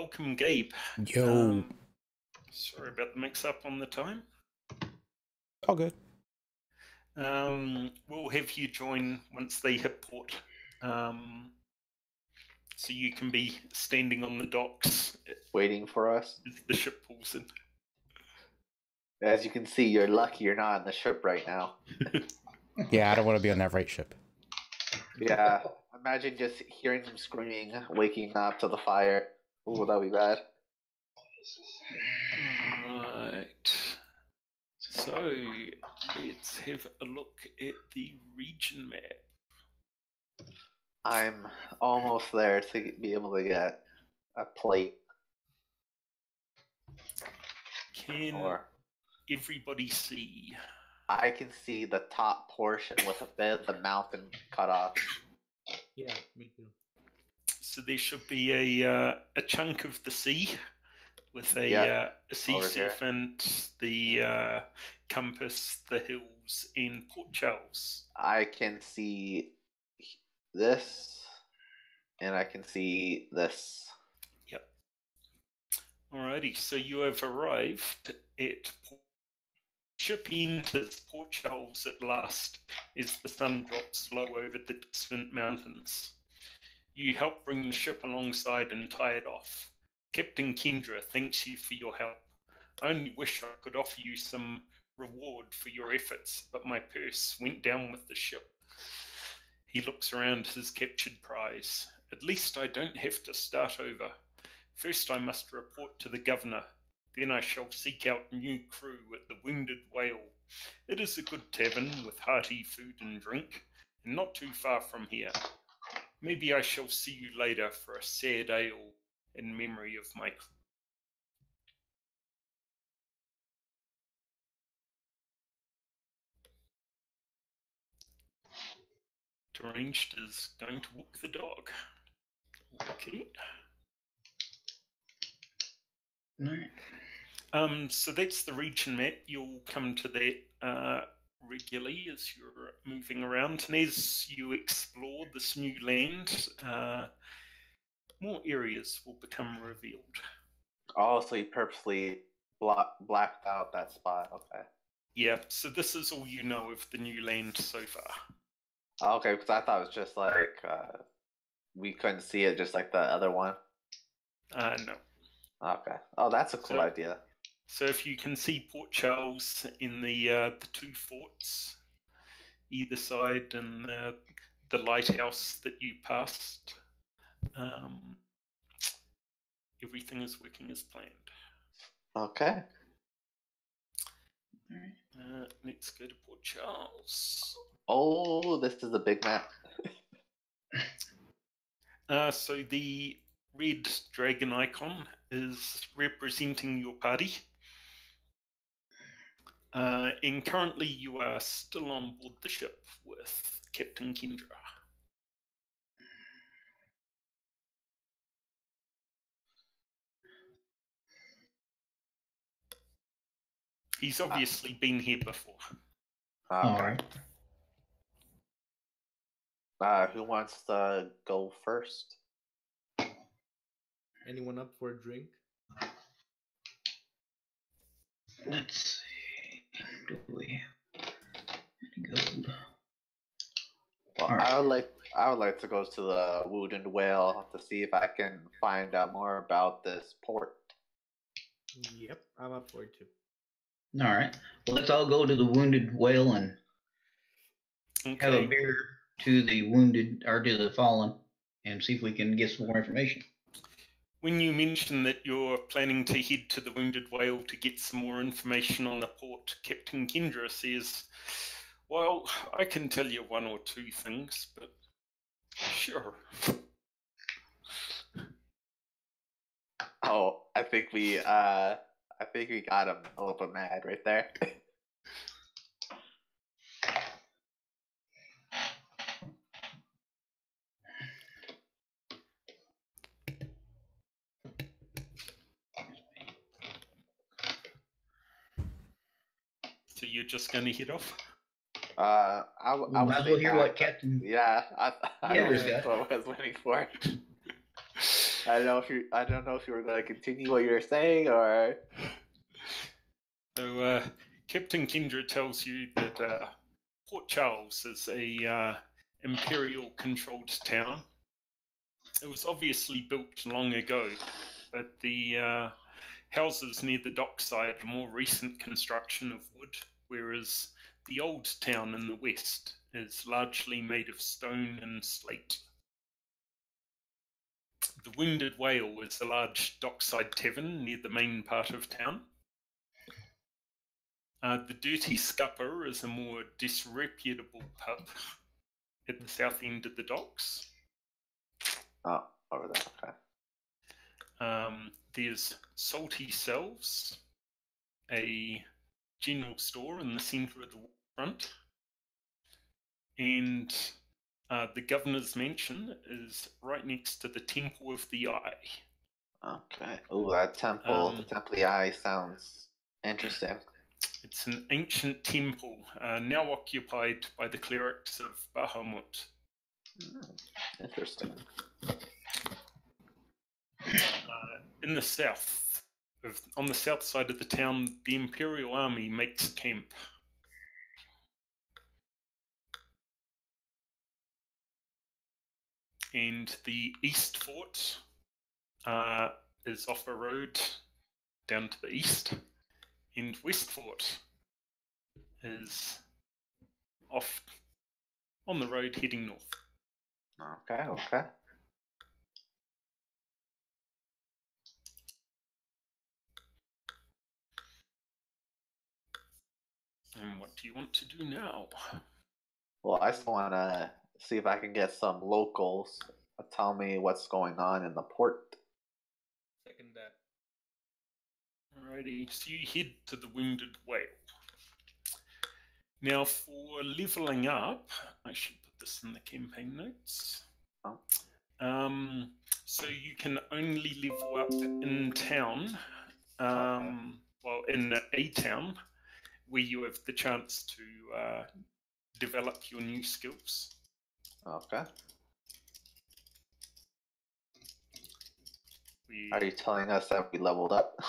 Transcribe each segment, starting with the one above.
welcome, Gabe. Yo. Sorry about the mix-up on the time. All good. We'll have you join once they hit port. So you can be standing on the docks. Waiting for us. As the ship pulls in. As you can see, you're lucky you're not on the ship right now. Yeah, I don't want to be on that right ship. Yeah, imagine just hearing him screaming, waking up to the fire. Ooh, that'd be bad. Right. So, let's have a look at the region map. I'm almost there to be able to get a plate. Can everybody see? I can see the top portion with a bit of the mountain cut off. Yeah, me too. So there should be a chunk of the sea with a sea serpent, the compass, the hills, and Port Charles. I can see this, and I can see this. Yep. Alrighty, so you have arrived at ship enters Port Charles at last as the sun drops low over the distant mountains. You help bring the ship alongside and tie it off. Captain Kendra thanks you for your help. I only wish I could offer you some reward for your efforts, but my purse went down with the ship. He looks around his captured prize. At least I don't have to start over. First I must report to the governor. Then I shall seek out new crew at the Wounded Whale. It is a good tavern with hearty food and drink, and not too far from here. Maybe I shall see you later for a sad ale in memory of my crew. Deranged is going to walk the dog. Okay. Alright. So that's the region map. You'll come to that regularly as you're moving around, and as you explore this new land, more areas will become revealed. Oh, so you purposely blacked out that spot. Okay. Yeah, so this is all you know of the new land so far. Okay, because I thought it was just like we couldn't see it, just like the other one. No. Okay. Oh, that's a cool idea. So if you can see Port Charles in the two forts either side, and the lighthouse that you passed, everything is working as planned. Okay. Let's go to Port Charles. Oh, this is a big map. So the red dragon icon is representing your party. And currently you are still on board the ship with Captain Kendra. He's obviously been here before. Okay. Who wants to go first? Anyone up for a drink? Let's see. Do we gold? Well, Right. I would like to go to the Wounded Whale to see if I can find out more about this port. Yep, I'm up for it too. All right. Well, let's all go to the Wounded Whale and have a beer to the wounded or to the fallen, and see if we can get some more information. When you mention that you're planning to head to the Wounded Whale to get some more information on the port, Captain Kendra says, well, I can tell you one or two things, but sure. Oh, I think we got him a little bit mad right there. So you're just going to head off? I might as well hear what Captain. Yeah, I Yeah, was what I was waiting for. I don't know if you were going to continue what you were saying or. So, Captain Kendra tells you that Port Charles is a imperial-controlled town. It was obviously built long ago, but the houses near the dockside are more recent construction of wood, whereas the old town in the west is largely made of stone and slate. The Wounded Whale is a large dockside tavern near the main part of town. The Dirty Scupper is a more disreputable pub at the south end of the docks. Oh, over there, okay. There's Salty Selves, a general store in the centre of the front. And the Governor's Mansion is right next to the Temple of the Eye. Okay. Ooh, that temple, the Temple of the Eye sounds interesting. It's an ancient temple, now occupied by the clerics of Bahamut. Interesting. In the south, on the south side of the town, the Imperial Army makes camp. And the East Fort is off a road down to the east, and West Fort is off on the road heading north. Okay. And what do you want to do now? Well, I just want to see if I can get some locals to tell me what's going on in the port. Second that. Alrighty, so you head to the Wounded Whale. Now, for leveling up, I should put this in the campaign notes. Oh. So you can only level up in town, well, in a town, where you have the chance to develop your new skills. Okay. Are you telling us that we leveled up?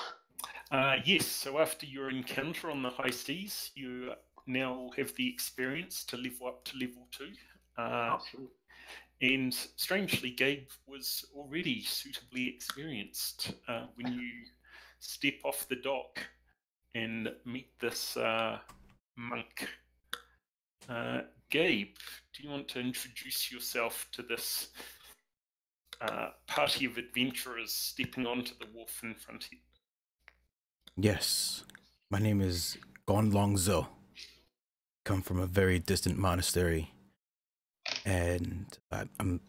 Yes, so after your encounter on the high seas, you now have the experience to level up to level 2. And strangely, Gabe was already suitably experienced when you step off the dock and meet this monk. Gabe, do you want to introduce yourself to this party of adventurers stepping onto the wharf in front of you? Yes, my name is Gonlong Zo. Come from a very distant monastery, and I'm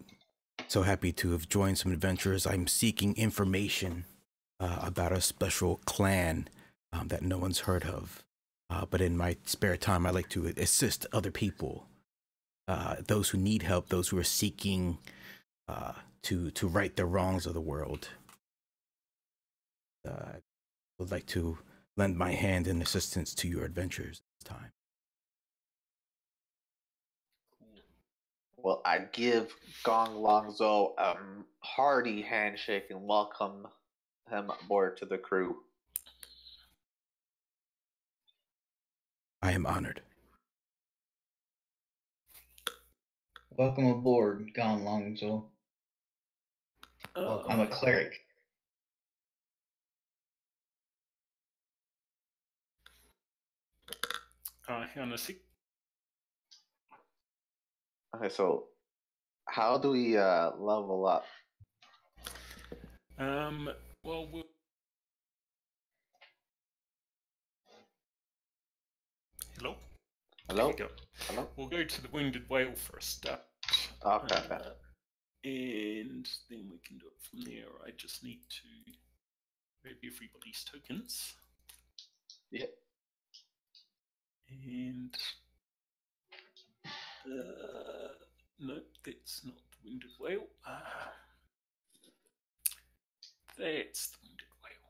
so happy to have joined some adventurers. I'm seeking information about a special clan that no one's heard of. But in my spare time, I like to assist other people, those who need help, those who are seeking to right the wrongs of the world. I would like to lend my hand in assistance to your adventures this time. Well, I give Gong Longzo a hearty handshake and welcome him aboard to the crew. I am honored. Welcome aboard, Gone Longzo. I'm a cleric. Hang on a sec. Okay, so how do we level up? Well, hello? Hello? There we go. Hello? We'll go to the Wounded Whale for a start. Okay. And then we can do it from there. I just need to grab everybody's tokens. Yep. And nope, that's not the Wounded Whale. That's the Wounded Whale.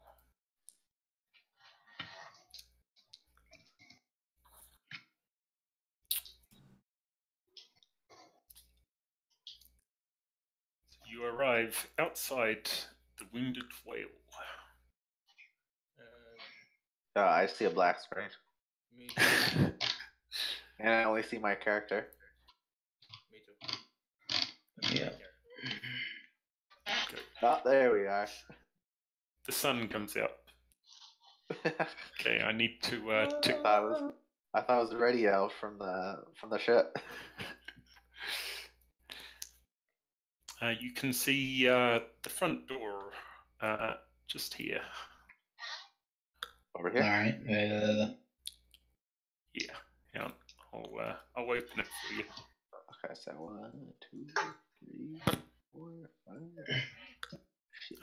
So you arrive outside the Wounded Whale. I see a black screen. Me too. And I only see my character. Me too. Yeah. Oh, there we are. The sun comes out. Okay, I need to I thought it was radio from the ship. You can see the front door just here. Over All here. right. Yeah, hang on. I'll open it for you. Okay, so 1, 2, 3, 4, 5.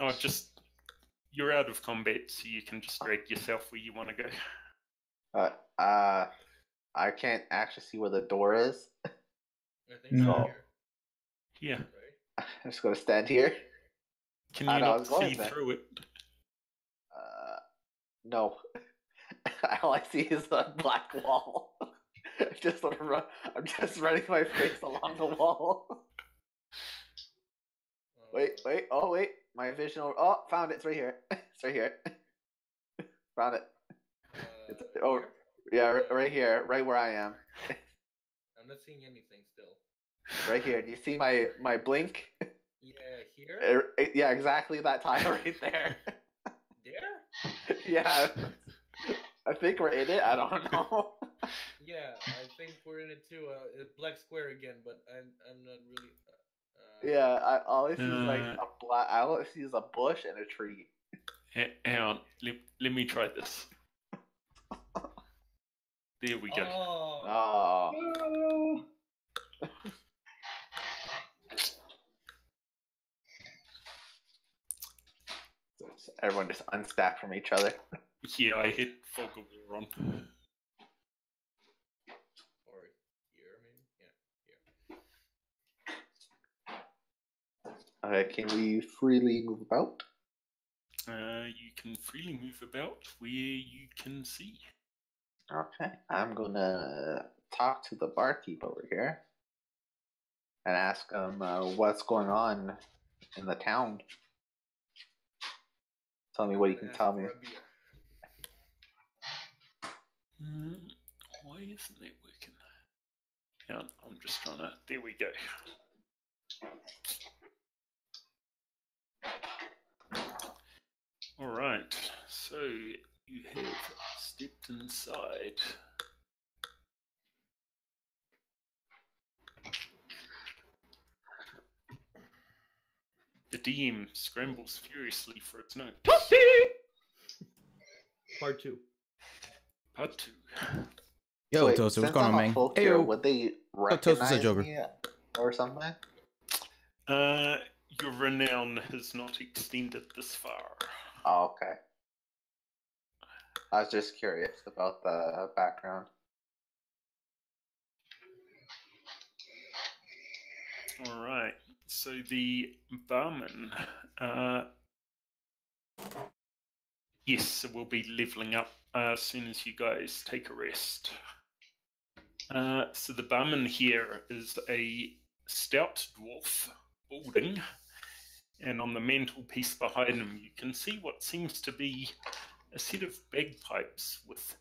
Oh, you're out of combat, so you can just drag yourself where you want to go. I can't actually see where the door is. I think No. Yeah. Right? I'm just gonna stand here. Can I you know, I not was going see there. through it? No. All I see is a black wall. I'm just running my face along the wall. Wait. Oh, wait. My vision. Oh, found it. It's right here. It's right here. Found it. It's, oh, yeah, right here. Right where I am. I'm not seeing anything still. Right here. Do you see my blink? Yeah, here? Yeah, exactly that tile right there. There? Yeah. I think we're in it. I don't know. Yeah, I think we're in it too. Black square again, but I'm not really. Yeah, all I see is like a black. All I see is a bush and a tree. Hang on. Let me try this. There we go. Oh. Oh. Everyone just unstack from each other. Yeah, I hit fog of war on. Or here, maybe? Yeah, here. Okay, can we freely move about? You can freely move about where you can see. Okay, I'm gonna talk to the barkeep over here and ask him what's going on in the town. Tell me what he can tell me. Why isn't it working? Hang on, I'm just trying to. There we go. All right, so you have stepped inside. The DM scrambles furiously for its notes. Part 2. Part 2. Yo, Wait, Toaster, what's since going I'm on, a man? folk Hey, here, yo. would they Toaster's a recognize Joker. me or something? Your renown has not extended this far. Oh, okay. I was just curious about the background. All right. So the barman, yes, we'll be leveling up as soon as you guys take a rest. So the barman here is a stout dwarf, balding, and on the mantelpiece behind him you can see what seems to be a set of bagpipes with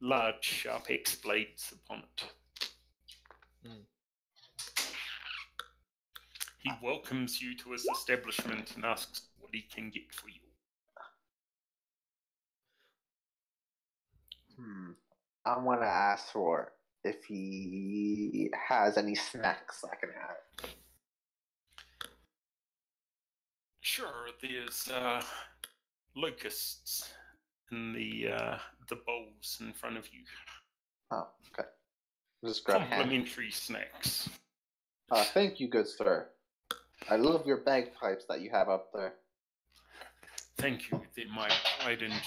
large sharp axe blades upon it. He welcomes you to his establishment and asks what he can get for you. I'm gonna ask for if he has any snacks I can have. Sure, there's locusts in the bowls in front of you. Oh, okay. Just grab a hand. Complimentary snacks. Thank you, good sir. I love your bagpipes that you have up there. Thank you, they're my pride and joy.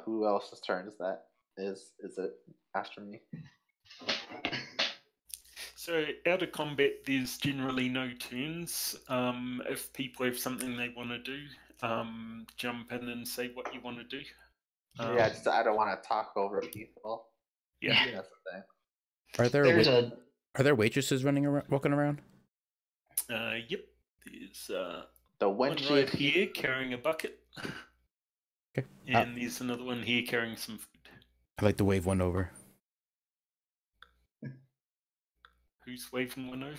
Who else's turn is that? Is it after me? So, out of combat, there's generally no turns. If people have something they want to do, jump in and say what you want to do. Yeah, I don't want to talk over people. Yeah. That's the thing. Are there There's a Are there waitresses running around, walking around? Yep. There's The one wench right here carrying a bucket. Okay. And there's another one here carrying some food. I'd like to wave one over. Who's waving one over?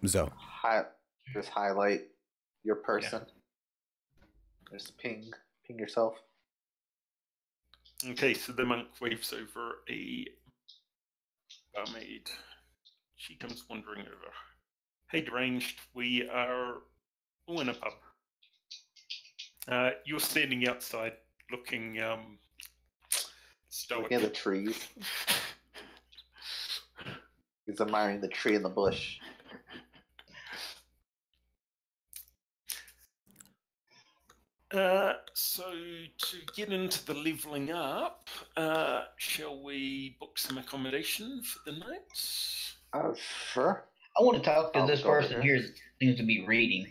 Zoe. Just highlight your person. Just ping yourself. Okay, so the monk waves over a barmaid. She comes wandering over. Hey, deranged, we are all in a pub. You're standing outside looking stoic. Looking at the trees. He's admiring the tree in the bush. So to get into the leveling up, shall we book some accommodation for the night? Sure. I want to talk to this go over person here that seems to be reading.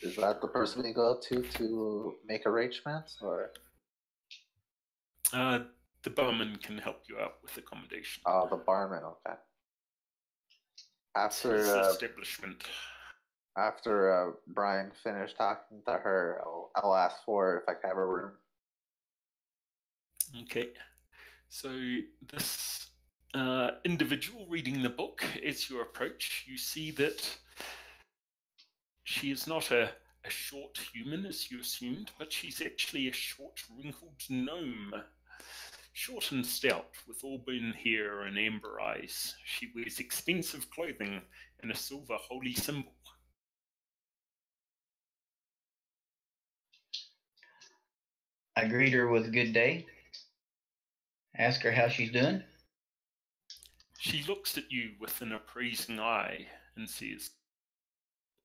Is that the person we go to make arrangements, or? The barman can help you out with accommodation. Oh, the barman. Okay. It's his establishment. After Brian finished talking to her, I'll ask for if I can have a room. Okay. So this individual reading the book, as you approach, you see that she is not a short human, as you assumed, but she's actually a short, wrinkled gnome. Short and stout, with auburn hair and amber eyes. She wears expensive clothing and a silver holy symbol. I greet her with good day. Ask her how she's doing. She looks at you with an appraising eye and says,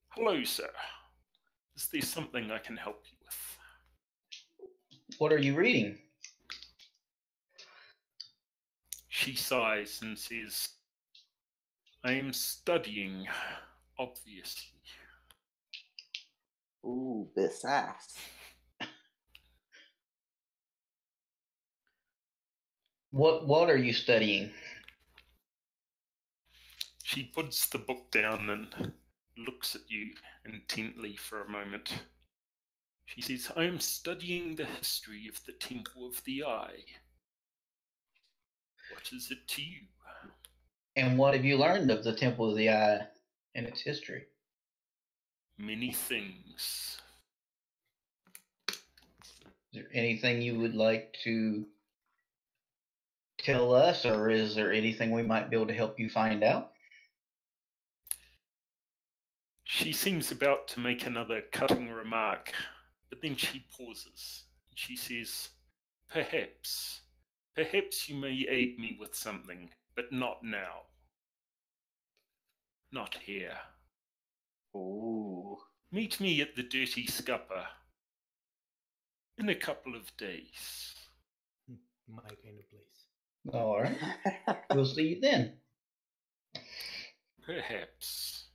"Hello, sir. Is there something I can help you with?" What are you reading? She sighs and says, "I am studying, obviously." Ooh, this ass. What are you studying? She puts the book down and looks at you intently for a moment. She says, "I am studying the history of the Temple of the Eye. What is it to you?" And what have you learned of the Temple of the Eye and its history? Many things. Is there anything you would like to tell us, or is there anything we might be able to help you find out? She seems about to make another cutting remark, but then she pauses. She says, Perhaps you may aid me with something, but not now. Not here. Ooh. Meet me at the Dirty Scupper in a couple of days." My kind of place. All right. We'll see you then. Perhaps.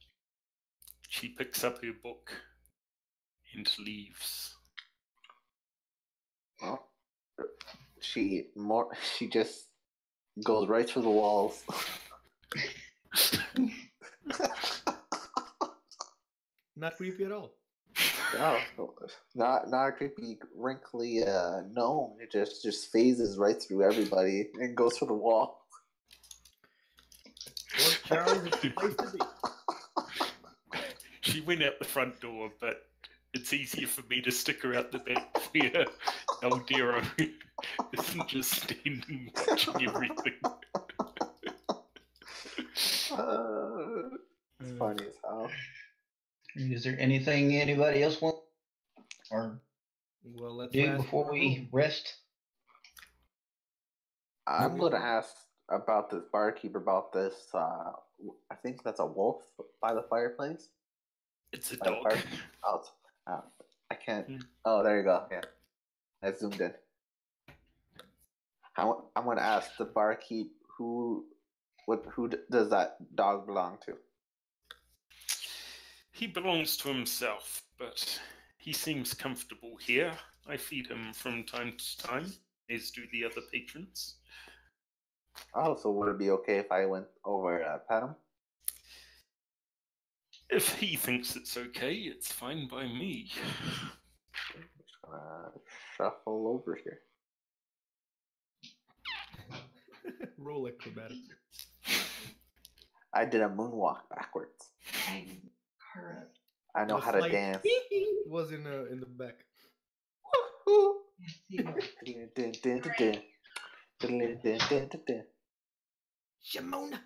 She picks up her book and leaves. Well, she just goes right through the walls. Not creepy at all. No, not a creepy, wrinkly gnome. It just phases right through everybody and goes through the wall. Fort Charles is the place to be. She went out the front door, but it's easier for me to stick her out the back where Eldero isn't just standing watching everything. It's funny as hell. Is there anything anybody else want or Let's do before we rest? I'm going to ask about this barkeeper, about this. I think that's a wolf by the fireplace. It's a dog. Oh, I can't. Oh, there you go. Yeah, I zoomed in. I'm going to ask the barkeep who does that dog belong to? He belongs to himself, but he seems comfortable here. I feed him from time to time, as do the other patrons. Oh, so would it be okay if I went over pet him? If he thinks it's okay, it's fine by me. Just gonna shuffle over here. Roll acrobatics. I did a moonwalk backwards. I know The how to slight dance. was in the back. Shimona.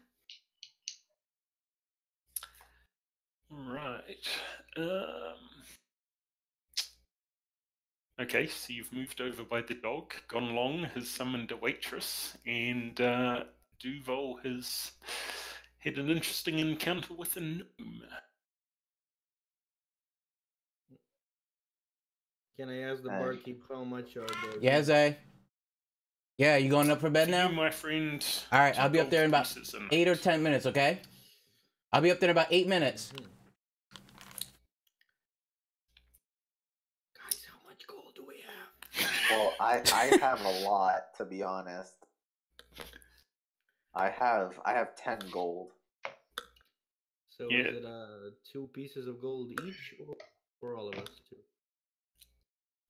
Right. Okay, so you've moved over by the dog. Gonlong has summoned a waitress, and Duval has had an interesting encounter with a gnome. Can I ask the barkeep how much are the... Yeah, Zay. Yeah, you going up for bed now? You, my friend. All right, I'll be up there in about pieces a 8 or night. 10 minutes, okay? I'll be up there in about 8 minutes. Guys, how much gold do we have? Well, I have a lot, to be honest. I have 10 gold. So Yeah. is it 2 pieces of gold each, or for all of us too?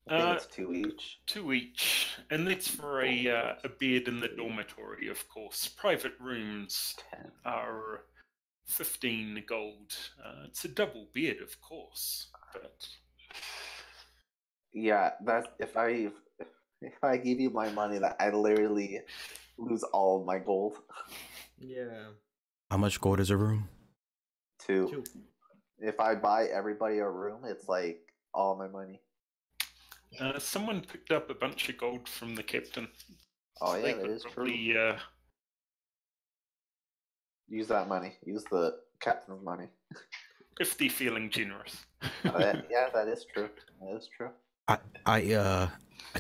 I think it's 2 each. 2 each, and that's for a bed in the dormitory, of course. Private rooms 10. are 15 gold. It's a double bed, of course, but Yeah, that's if I give you my money, that I literally lose all of my gold. Yeah. How much gold is a room? 2. 2. If I buy everybody a room, it's like all my money. someone picked up a bunch of gold from the captain. Oh yeah, They that could is true. probably, Use that money. Use the captain's money. if they're feeling generous. Yeah, that is true. That is true. I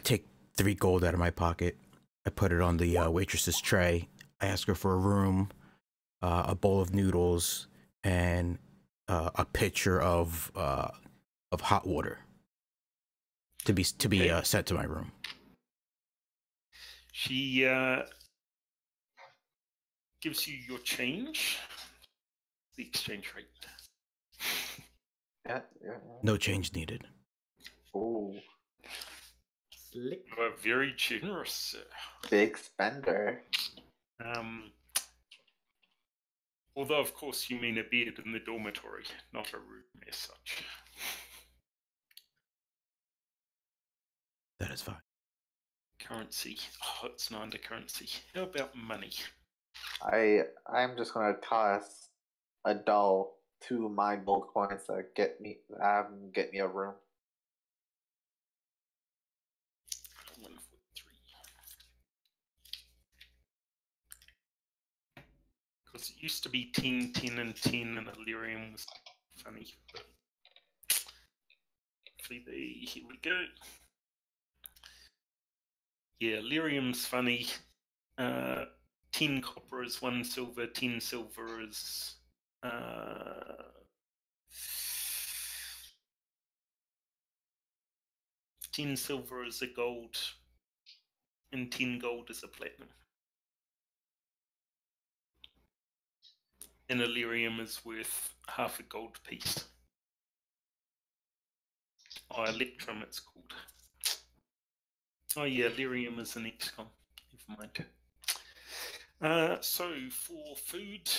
take 3 gold out of my pocket. I put it on the waitress's tray. I ask her for a room, a bowl of noodles, and a pitcher of hot water to be Okay. sent to my room. She gives you your change, the exchange rate. Yeah. No change needed. Ooh, Slick. You are very generous, sir. big spender. Although, of course, you mean a bed in the dormitory, not a room as such. That is fine. Currency. Oh, it's not under currency. How about money? I'm just gonna toss a doll 2 mind gold coins that get me a room. 1, 4, 3. Because it used to be 10, 10, and 10, and Illyrium was funny. But here we go. Yeah, Lyrium's funny. 10 copper is 1 silver, 10 silver is 10 silver is a gold, and 10 gold is a platinum. And Illyrium is worth half a gold piece. Oh, Electrum it's called. Oh yeah, Lyrium is an XCOM. Never mind. So for food,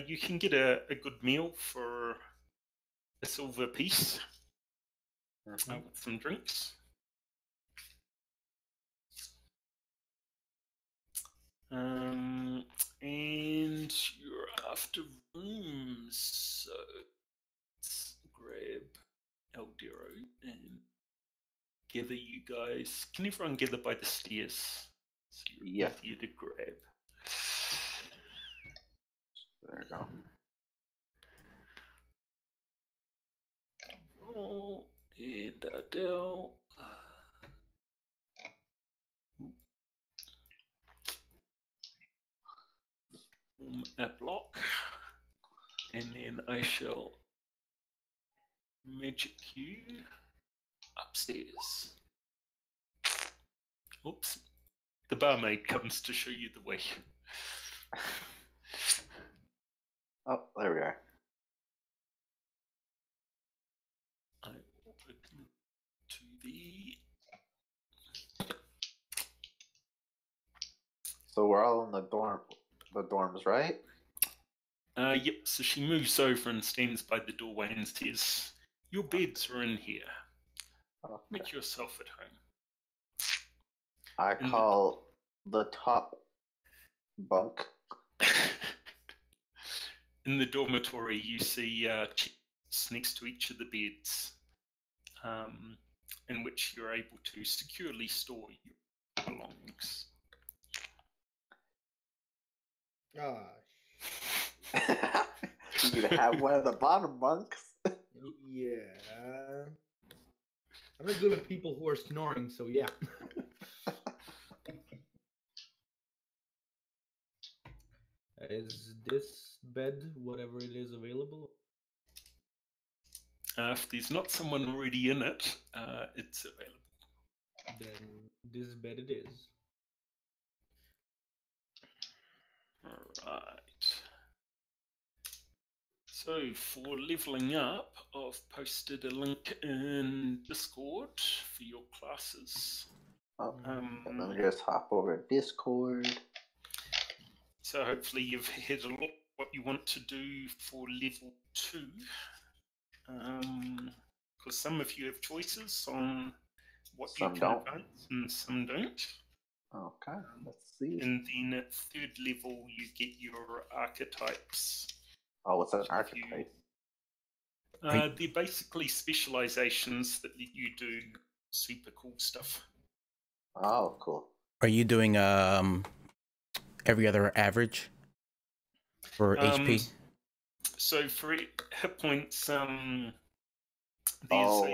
you can get a good meal for a silver piece with some drinks. And you're after rooms, so let's grab Eldero and gather you guys. Can everyone gather by the stairs? So you're easier to grab. There you go. Oh, and Adele. A block, and then I shall magic you upstairs. Oops. The barmaid comes to show you the way. Oh, there we are. I will open it to the... So we're all in the dorms, right? Yep, so she moves over and stands by the doorway and says, "Your beds are in here. Okay. Make yourself at home." I In call the top bunk. In the dormitory, you see chests next to each of the beds, in which you're able to securely store your belongings. You could have one of the bottom bunks. Yeah. I'm not good with people who are snoring, so yeah. Is this bed, whatever it is, available? If there's not someone already in it, it's available. Then this bed it is. Alright. So for leveling up, I've posted a link in Discord for your classes. Oh, let me just hop over to Discord. So hopefully you've hit a lot what you want to do for level 2. Because some of you have choices on what Some you can don't. advance and some don't. Okay, let's see. And then at 3rd level you get your archetypes. Oh, what's an So if you- archetype? they're basically specializations that let you do super cool stuff. Oh, cool. Are you doing every other average for HP? So for hit points, there's Oh.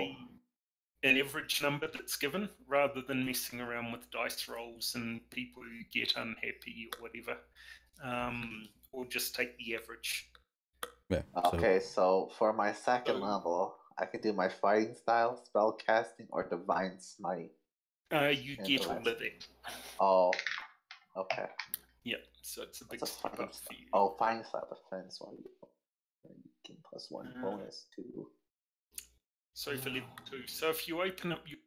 an average number that's given, rather than messing around with dice rolls and people who get unhappy or whatever. Or just take the average. Yeah. Okay, so for my second level, I can do my fighting style, spell casting, or divine smite. You And get the all rest. of that. Oh, okay. Yep, so it's a big That's a step fighting up for style. you. Oh, fighting style defense. Well, you gain +1 bonus to. So for level 2, so if you open up your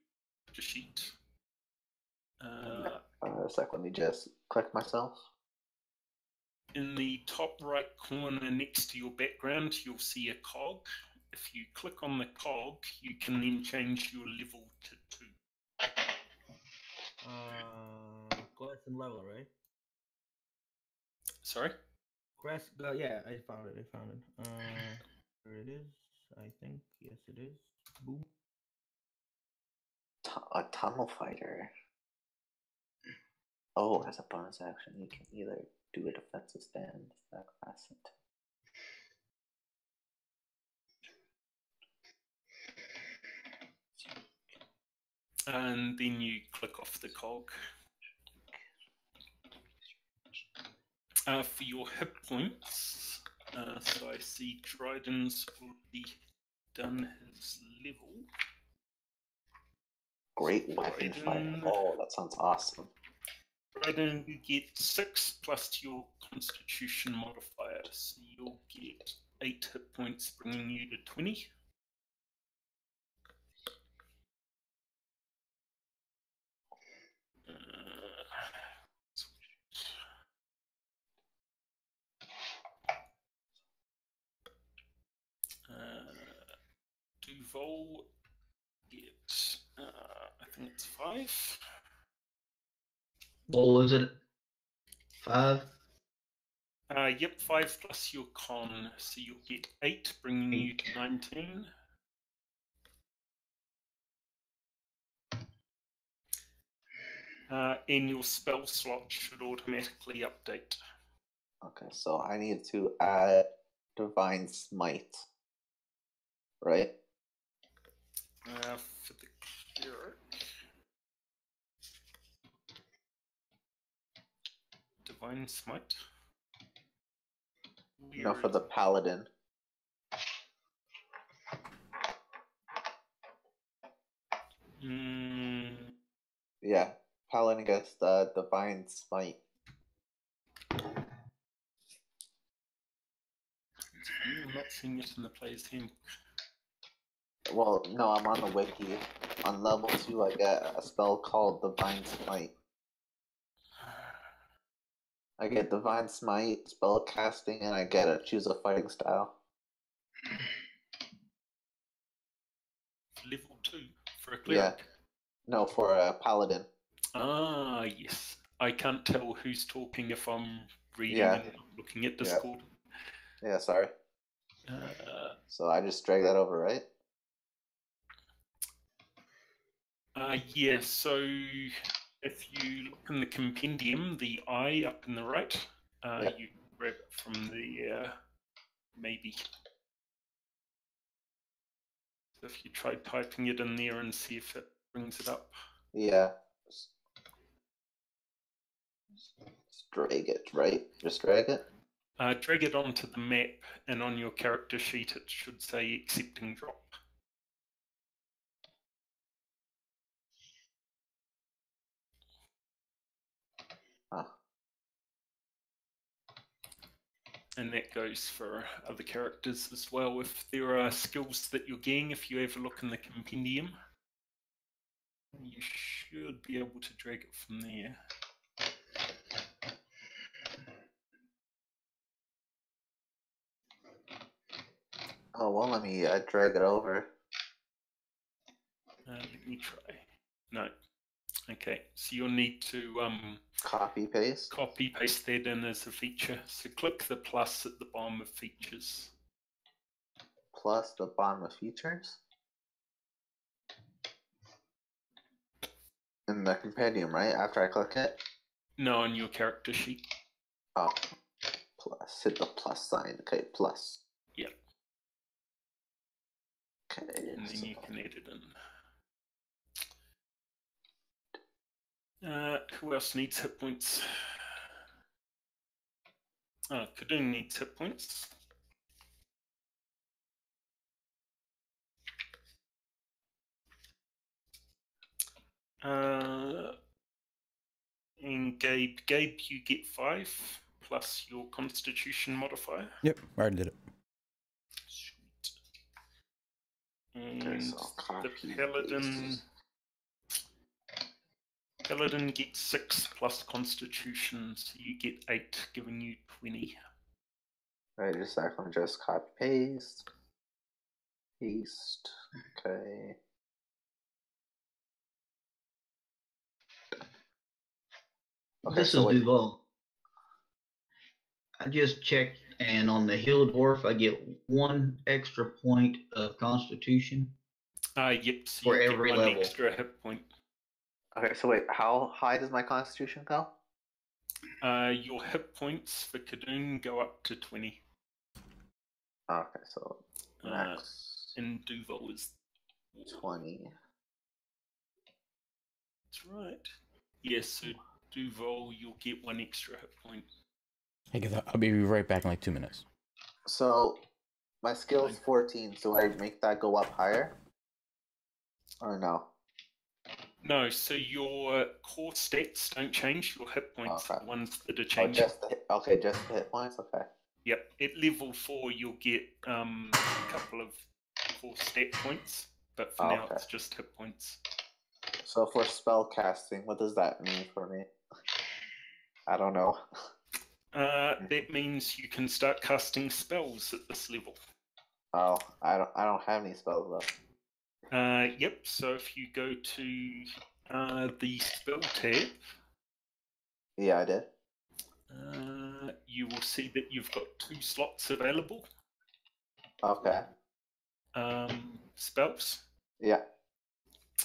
sheet, A sec, let me just click myself. in the top right corner next to your background, you'll see a cog. If you click on the cog, you can then change your level to 2. Class and level, right? Sorry? Class, yeah, I found it. There it is. I think yes, it is. Boom. A tunnel fighter. Oh, as a bonus action, you can either do a defensive stand, that class it. And then you click off the cog. For your hit points, so I see Dryden's already done his level. Great weapon fighter. Dryden, Oh, that sounds awesome. Dryden, you get 6 plus your Constitution modifier, so you'll get 8 hit points, bringing you to 20. Duval gets, I think it's 5. What was it? 5? Yep, 5 plus your con, so you'll get 8, bringing you to 19. And your spell slot should automatically update. Okay, so I need to add divine smite, right? For the cleric, divine smite. No, for the paladin. Yeah, Paladin gets the Divine Smite. I'm not seeing it in the player's handbook. Well, no, I'm on the wiki. On level 2, I get a spell called Divine Smite. I get Divine Smite, spell casting, and I get to choose a fighting style. Level 2 for a cleric? Yeah. No, for a paladin. Ah, yes. I can't tell who's talking if I'm reading Yeah. and not looking at Discord. Yeah, sorry. So I just drag that over, right? Yeah, so if you look in the compendium, the I up in the right, you grab it from the maybe. So if you try typing it in there and see if it brings it up. Yeah. Just drag it, right? Just drag it? Drag it onto the map, and on your character sheet it should say accepting drop. Huh. And that goes for other characters as well. If there are skills that you're getting, if you ever look in the compendium, you should be able to drag it from there. Oh, well, let me drag it over. Let me try. No. Okay, so you'll need to Copy paste. copy paste that in as a feature. So click the plus at the bottom of features. Plus the bottom of features. In the compendium, right? After I click it? No, on your character sheet. Oh. Plus. Hit the plus sign. Okay, plus. Yep. Okay. And then you can edit in. Who else needs hit points? Khadun needs hit points. And Gabe, you get 5 plus your Constitution modifier. Yep, I already did it. Sweet. And Okay, so the copy, Paladin gets 6 plus Constitution, so you get 8, giving you 20. Right, just a second, just copy paste. Paste. Okay. This is Duval. I just checked, and on the Hill Dwarf, I get 1 extra point of Constitution. Yep, so for you every get 1 level. extra hit point. Okay, so wait, how high does my Constitution go? Your hit points for Khadun go up to 20. Okay, so max and Duval is 20. That's right. Yes, so Duval, you'll get 1 extra hit point. Hey, guys, I'll be right back in like 2 minutes. So my skill's 14, so I make that go up higher? Or no? No, so your core stats don't change, your hit points are the ones that are changing. Just the hit points? Okay. Yep, at level 4 you'll get a couple of core stat points, but for now it's just hit points. So for spell casting, what does that mean for me? I don't know. That means you can start casting spells at this level. Oh, I don't have any spells left. Yep, so if you go to the spell tab. Yeah, I did. You will see that you've got 2 slots available. Okay. Spells. Yeah.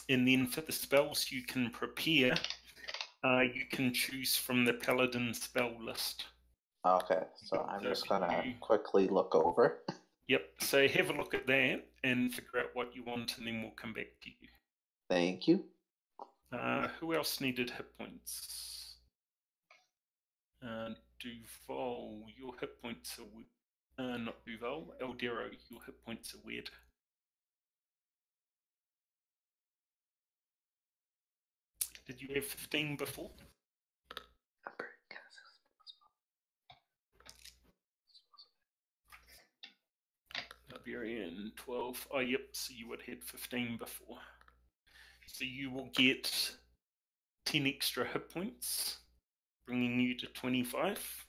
And then for the spells you can prepare, you can choose from the Paladin spell list. Okay, so I'm just gonna quickly look over. Yep, so have a look at that and figure out what you want, and then we'll come back to you. Thank you. Who else needed hit points? Duval, your hit points are not Duval, Eldero, your hit points are weird. Did you have 15 before? Barbarian 12. Oh, yep. So you would have had 15 before. So you will get 10 extra hit points, bringing you to 25.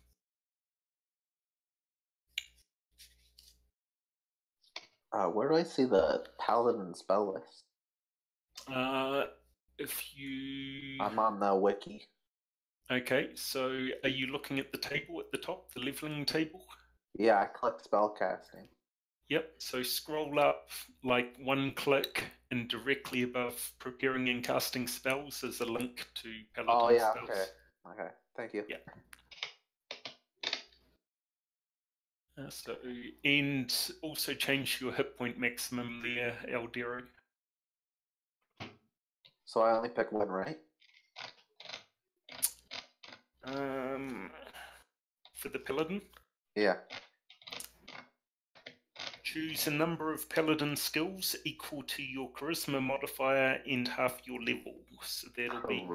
Where do I see the paladin spell list? If you... I'm on the wiki. Okay, so are you looking at the table at the top, the leveling table? Yeah, I clicked spellcasting. Yep, so scroll up like one click, and directly above preparing and casting spells is a link to paladin spells. Okay, thank you. Yeah. And also change your hit point maximum there, Eldero. So I only pick one, right? For the paladin? Yeah. Choose a number of paladin skills equal to your charisma modifier and half your level. So that'll be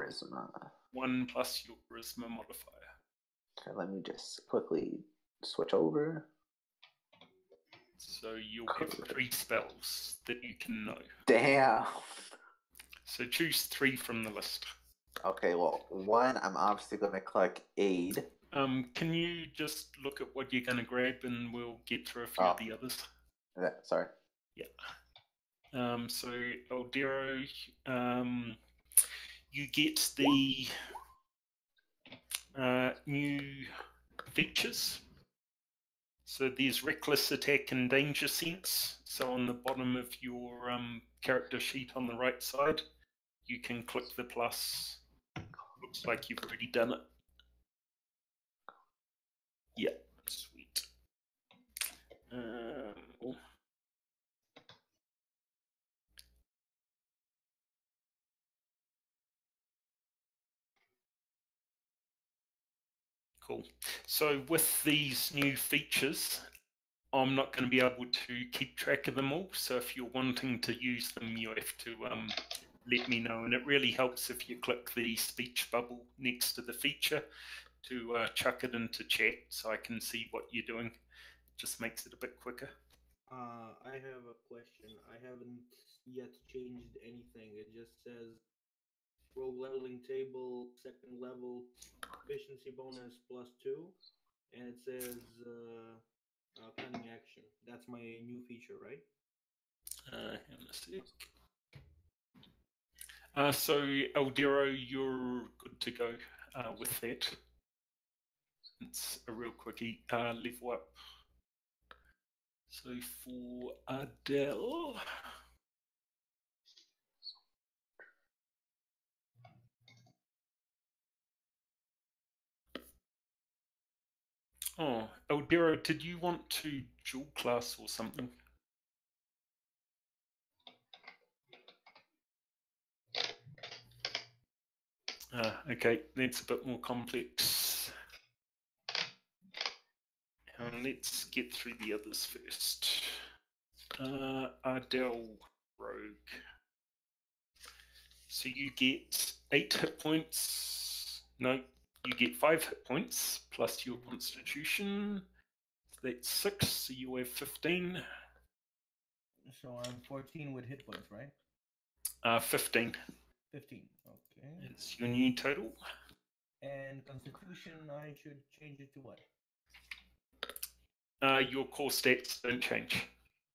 1 plus your charisma modifier. Okay, let me just quickly switch over. So you'll have 3 spells that you can know. Damn. So choose 3 from the list. Okay, well, 1, I'm obviously going to click Aid. Can you just look at what you're going to grab and we'll get through a few of the others? Yeah, sorry. Yeah. So Eldero, you get the new features. So there's Reckless Attack and Danger Sense. So on the bottom of your character sheet on the right side, you can click the plus. Looks like you've already done it. Yeah, sweet. Cool. So with these new features, I'm not going to be able to keep track of them all. So if you're wanting to use them, you have to let me know. And it really helps if you click the speech bubble next to the feature to chuck it into chat so I can see what you're doing. It just makes it a bit quicker. I have a question. I haven't yet changed anything. It just says rogue leveling table, 2nd level, efficiency bonus +2, and it says cunning action. That's my new feature, right? Hang on a sec. So Eldero, you're good to go with that. It's a real quickie level up. So for Adele, oh, Eldero, did you want to dual class or something? Okay, that's a bit more complex. Let's get through the others first. Adele Rogue. So you get 8 hit points. No, you get 5 hit points plus your constitution. That's 6, so you have 15. So I'm 14 with hit points, right? 15. 15, okay. It's your new total. And constitution, I should change it to what? Your core stats don't change.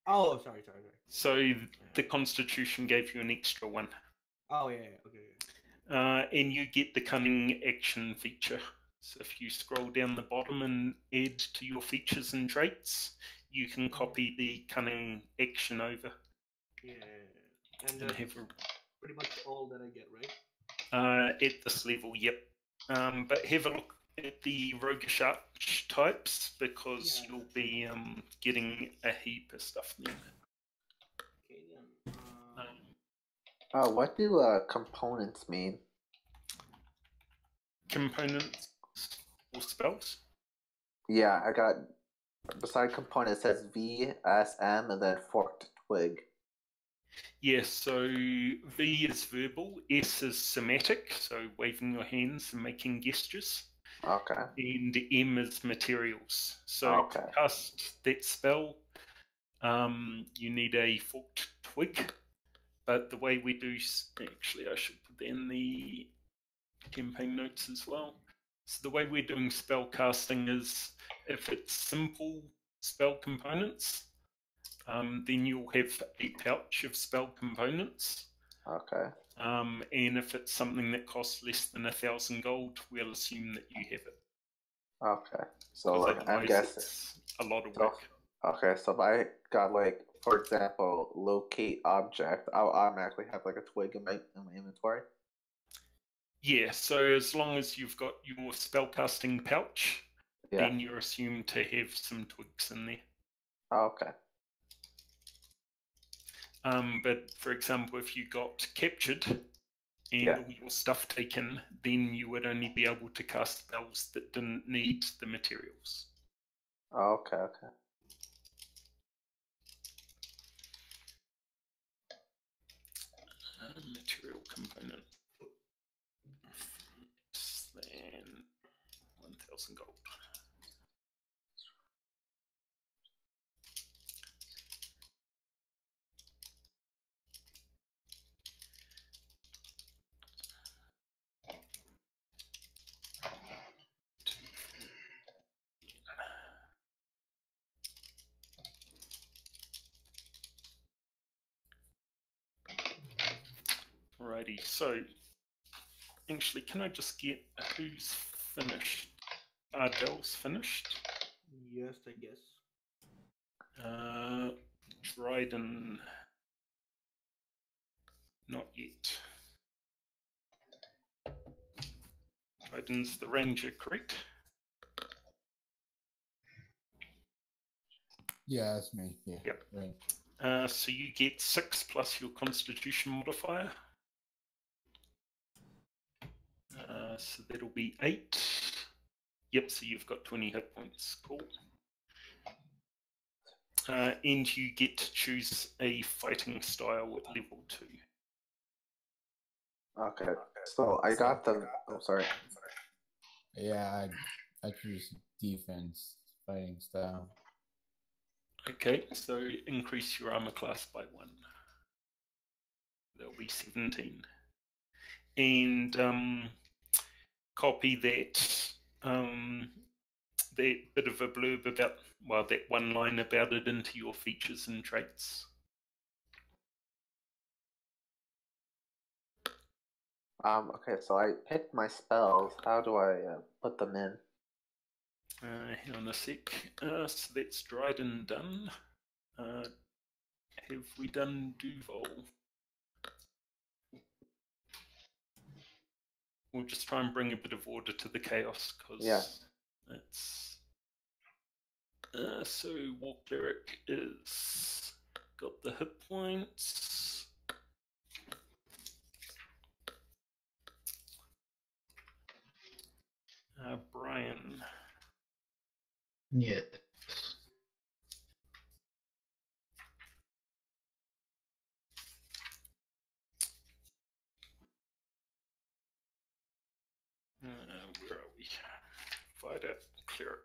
Oh, sorry. So the constitution gave you an extra 1. Oh, yeah, okay. And you get the cunning action feature. So if you scroll down the bottom and add to your features and traits, you can copy the cunning action over. Yeah. And that's pretty much all that I get, right? At this level, yep. But have a look at the roguish arch types because you'll be getting a heap of stuff there. Okay, then. What do components mean? Components or spells? Yeah, I got, beside component, it says V, S, M, and then forked twig. Yes, so V is verbal, S is somatic, so waving your hands and making gestures, Okay. and M is materials. So Okay. to cast that spell, you need a forked twig, but the way we do, actually I should put that in the campaign notes as well. So the way we're doing spell casting is, if it's simple spell components, then you'll have a pouch of spell components. Okay. And if it's something that costs less than 1,000 gold, we'll assume that you have it. Okay. So 'Cause like I'm otherwise guessing. it's a lot of So, work. okay, so if I got like, for example, locate object, I'll automatically have like a twig in my inventory. Yeah, so as long as you've got your spellcasting pouch, Yeah. then you're assumed to have some twigs in there. Okay. But for example, if you got captured and Yeah. all your stuff taken, then you would only be able to cast spells that didn't need the materials. Okay. Okay. Material component. Less than 1,000 gold. Alrighty, so actually, can I just get who's finished? Ardell's finished. Yes, I guess. Dryden, not yet. Dryden's the ranger, correct? Yeah, that's me. Yeah. Yep. Right. So you get 6 plus your constitution modifier. So that'll be 8. Yep, so you've got 20 hit points. Cool. And you get to choose a fighting style at level 2. Okay. So I got the. Oh, sorry. Yeah, I choose defense fighting style. Okay, so increase your armor class by 1. That'll be 17. And copy that that bit of a blurb about, well, that one line about it into your features and traits. Okay, so I picked my spells. How do I put them in? Hang on a sec. So that's Dryden done. Have we done Duval? We'll just try and bring a bit of order to the chaos, because it's... so War Cleric is got the hit points. Brian. Yeah. Where are we? Fighter, Cleric.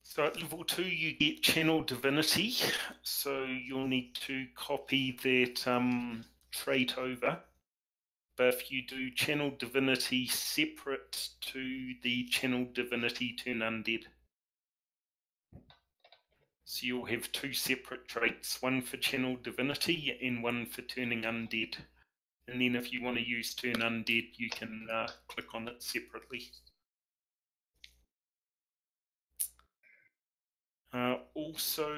So at level 2 you get Channel Divinity, so you'll need to copy that trait over. But if you do Channel Divinity separate to the Channel Divinity Turn Undead. So you'll have 2 separate traits, one for Channel Divinity and one for Turning Undead. And then if you want to use Turn Undead, you can click on it separately. Also,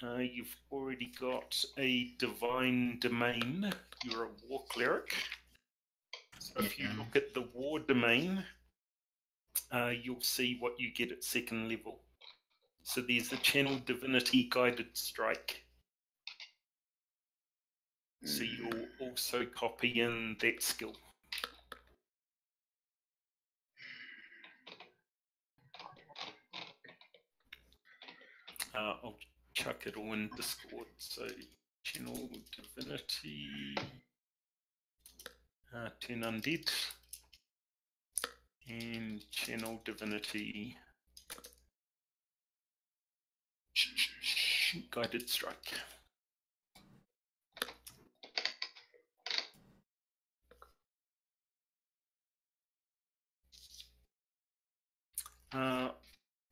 you've already got a Divine Domain. You're a War Cleric. So if you look at the War Domain, you'll see what you get at 2nd level. So there's the Channel Divinity Guided Strike. So you'll also copy in that skill. I'll chuck it all in Discord. So Channel Divinity, Turn Undead, and Channel Divinity Guided Strike.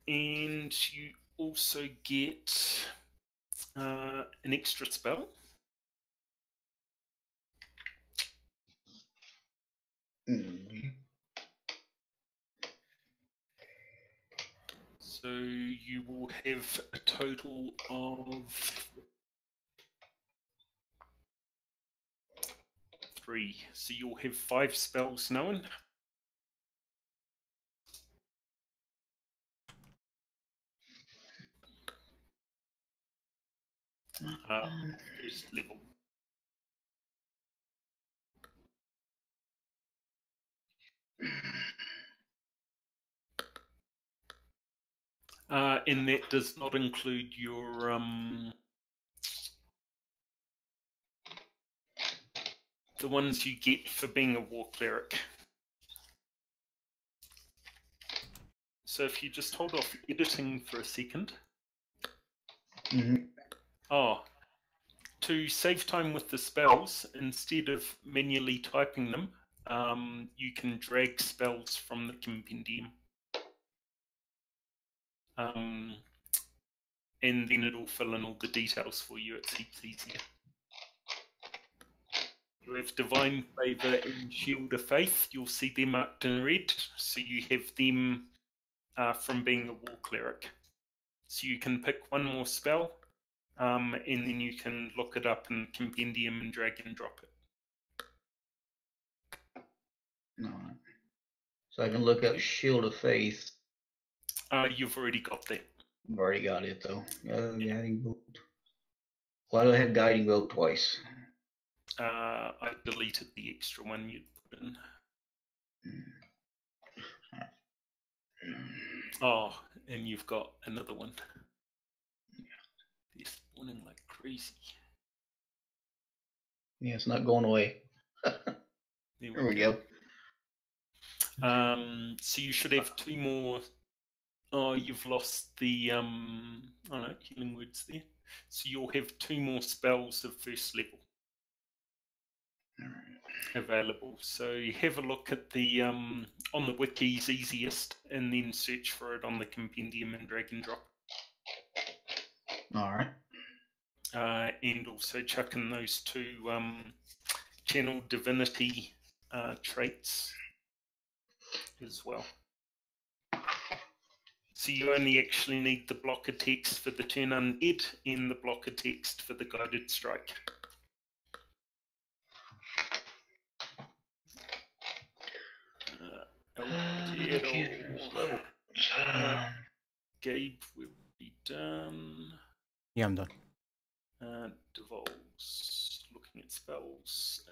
And you also get an extra spell. So you will have a total of 3. So you'll have 5 spells known. First level. And that does not include your the ones you get for being a war cleric. So if you just hold off editing for a second. Oh, to save time with the spells, instead of manually typing them, you can drag spells from the compendium. And then it'll fill in all the details for you. It's heaps easier. You have Divine Favour and Shield of Faith. You'll see them marked in red. So you have them from being a war cleric. So you can pick one more spell, and then you can look it up in compendium and drag and drop it. Alright. So I can look up Shield of Faith. You've already got that. I've already got it though. Guiding Bolt. Why do I have Guiding Bolt twice? I deleted the extra one you'd put in. Oh, and you've got another one. They're spawning like crazy. Yeah, it's not going away. There we go. So you should have 2 more. Oh, you've lost the oh no, healing words there. So you'll have 2 more spells of first level available. So have a look at the on the wiki's easiest, and then search for it on the compendium and drag and drop. Alright. And also chuck in those 2 Channel Divinity traits as well. So you only actually need the block of text for the Turn Undead and the block of text for the Guided Strike. Gabe will be done. Yeah, I'm done. Devolves, looking at spells,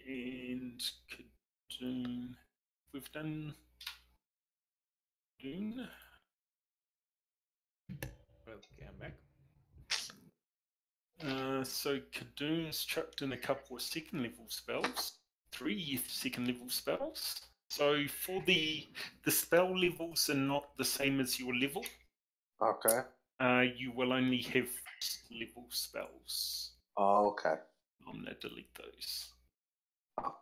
and Kadoon. We've done Kadoon. Okay, I'm back. So Kadoon's chucked in a couple of 2nd level spells, 3 2nd level spells. So for the spell levels are not the same as your level. Okay. You will only have 1st level spells. Oh, okay. I'm gonna delete those. Oh.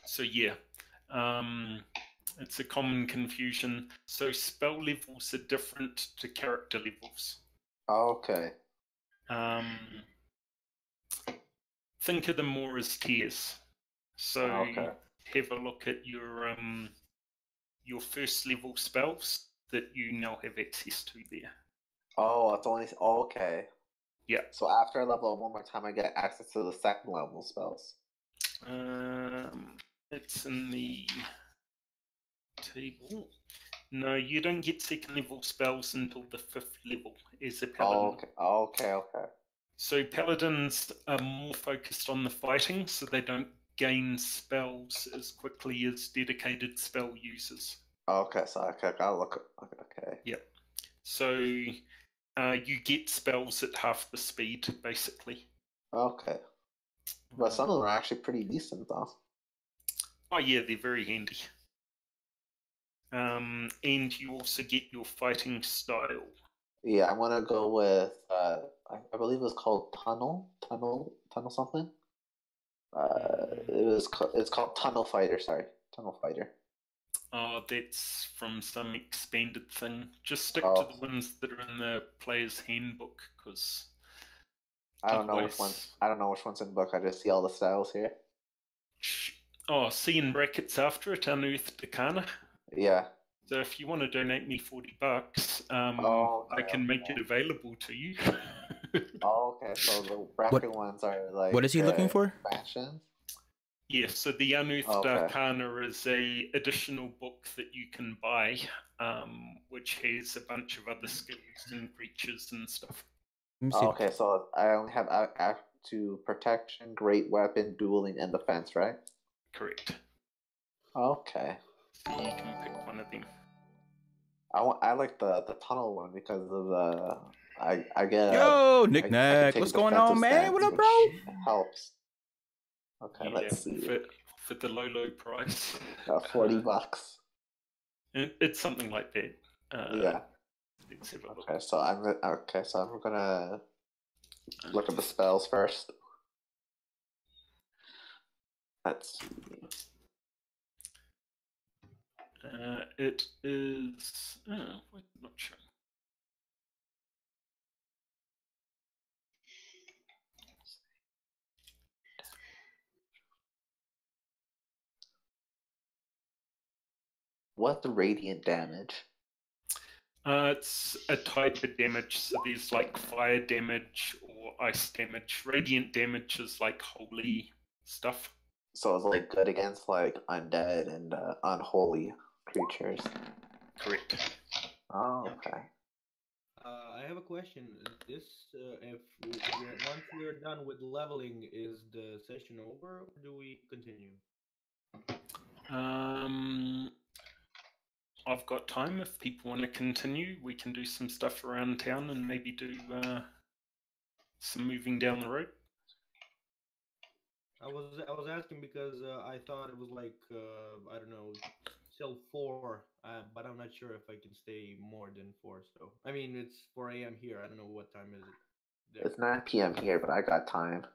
So yeah, it's a common confusion. So spell levels are different to character levels. Okay. Think of them more as tiers. So have a look at your 1st level spells that you now have access to there. Oh, it's only okay. Yeah. So after I level up one more time, I get access to the 2nd level spells. It's in the table. No, you don't get 2nd level spells until the 5th level as a paladin. Oh, okay. So paladins are more focused on the fighting, so they don't gain spells as quickly as dedicated spell users. Okay, so I gotta look. Okay. Yep. So you get spells at half the speed, basically. Okay. But some of them are actually pretty decent, though. Oh yeah, they're very handy. And you also get your fighting style. Yeah, I'm gonna go with I believe it was called Tunnel something. It's called Tunnel Fighter. Sorry, Tunnel Fighter. Oh, that's from some expanded thing. Just stick Oh. to the ones that are in the player's handbook, because I don't know which one's in the book. I just see all the styles here. Oh, see in brackets after it, Unearthed Arcana. Yeah. So if you want to donate me $40, okay, I can make it available to you. Oh, okay. So the bracket ones are like. What is he looking for? Expansions? Yeah, so the Unearthed Arcana is a additional book that you can buy, which has a bunch of other skills and creatures and stuff. Okay, so I only have to protection, great weapon, dueling, and defense, right? Correct. Okay. So you can pick one of them. I like the tunnel one because of the I get. Yo, Knick-Knack, what's going on, man? What up, bro? Helps. Okay, yeah, let's see. For the low price. $40. It's something like that. Yeah. Okay, so I'm gonna look at the spells first. Let's see. It is. Oh, why is it not showing? What's the radiant damage? It's a type of damage, so there's like fire damage or ice damage. Radiant damage is like holy stuff. So it's like good against like undead and unholy creatures. Correct. Oh, okay. I have a question. This, once we're done with leveling, is the session over, or do we continue? I've got time. If people want to continue, we can do some stuff around town and maybe do some moving down the road. I was asking because I thought it was like I don't know, till 4, but I'm not sure if I can stay more than 4. So I mean, it's 4 a.m. here. I don't know what time is it there. It's 9 p.m. here, but I got time.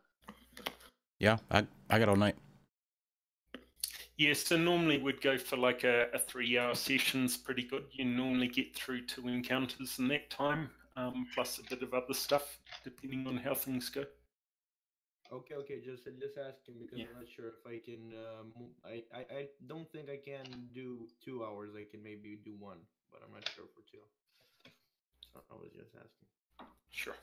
Yeah, I got all night. Yeah, so normally we'd go for like a 3-hour session's pretty good. You normally get through 2 encounters in that time, plus a bit of other stuff, depending on how things go. Okay, just asking because I'm not sure if I can. I don't think I can do 2 hours. I can maybe do 1, but I'm not sure for 2. So I was just asking. Sure.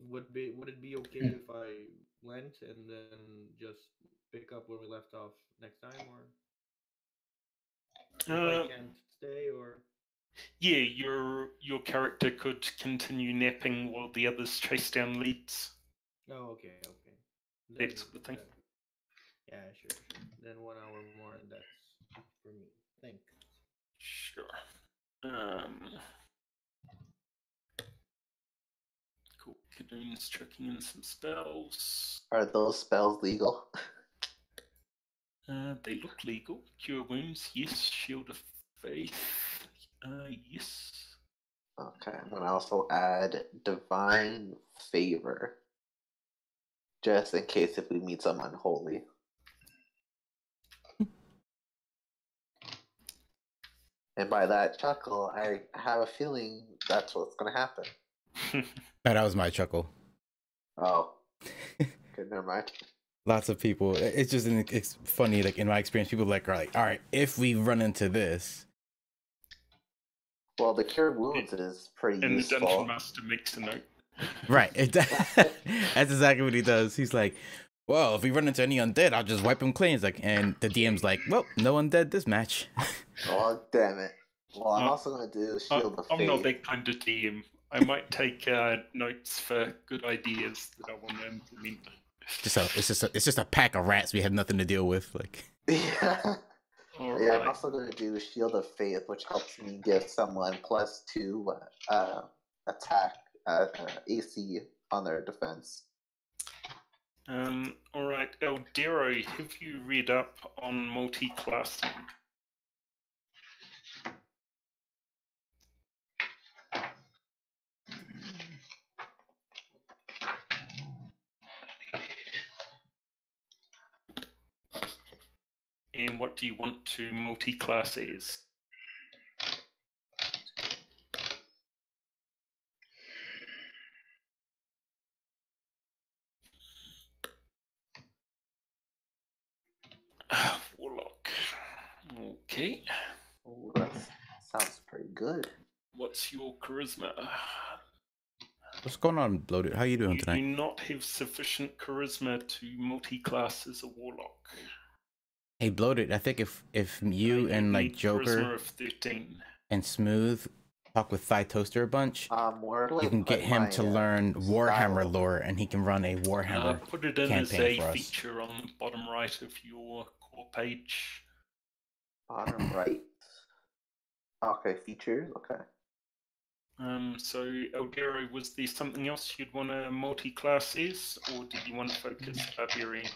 Would it be okay if I went and then just pick up where we left off next time, or if I can't stay, or? Yeah, your character could continue napping while the others chase down leads. Oh, okay. That sort of thing. Yeah, sure. Then 1 hour more, and that's for me. Thanks. Sure. Cool. Kadoon's checking in some spells. Are those spells legal? They look legal. Cure wounds, yes. Shield of faith, yes. Okay, I'm gonna also add divine favor, just in case if we meet some unholy. And by that chuckle, I have a feeling that's what's gonna happen. That was my chuckle. Oh, okay, never mind. Lots of people. It's just it's funny. Like in my experience, people are like, all right, if we run into this. Well, the cure wounds is pretty useful. And the dungeon master makes a note. Right. That's exactly what he does. He's like, well, if we run into any undead, I'll just wipe them clean. It's like, and the DM's like, well, no undead this match. Oh, damn it. Well, I'm also going to do Shield of Faith. I'm not that kind of DM. I might take notes for good ideas that I want to implement. It's just a pack of rats we have nothing to deal with. Like, yeah. Yeah, I'm also going to do Shield of Faith, which helps me give someone +2 attack AC on their defense. All right, Eldero, have you read up on multi-classing? And what do you want to multi-class as? Warlock. Okay. Ooh, that sounds pretty good. What's your charisma? What's going on, Bloated? How you doing tonight? You do not have sufficient charisma to multi-class as a warlock. Hey, Bloated, I think if you and like Joker of 13. and Smooth talk with Thigh Toaster a bunch, you can get him to learn Warhammer lore, and he can run a Warhammer put it in as campaign a for us. feature on the bottom right of your core page. Bottom right. Okay, features. Okay. So Eldero, was there something else you'd want to multi-class as, or did you want to focus Barbarian?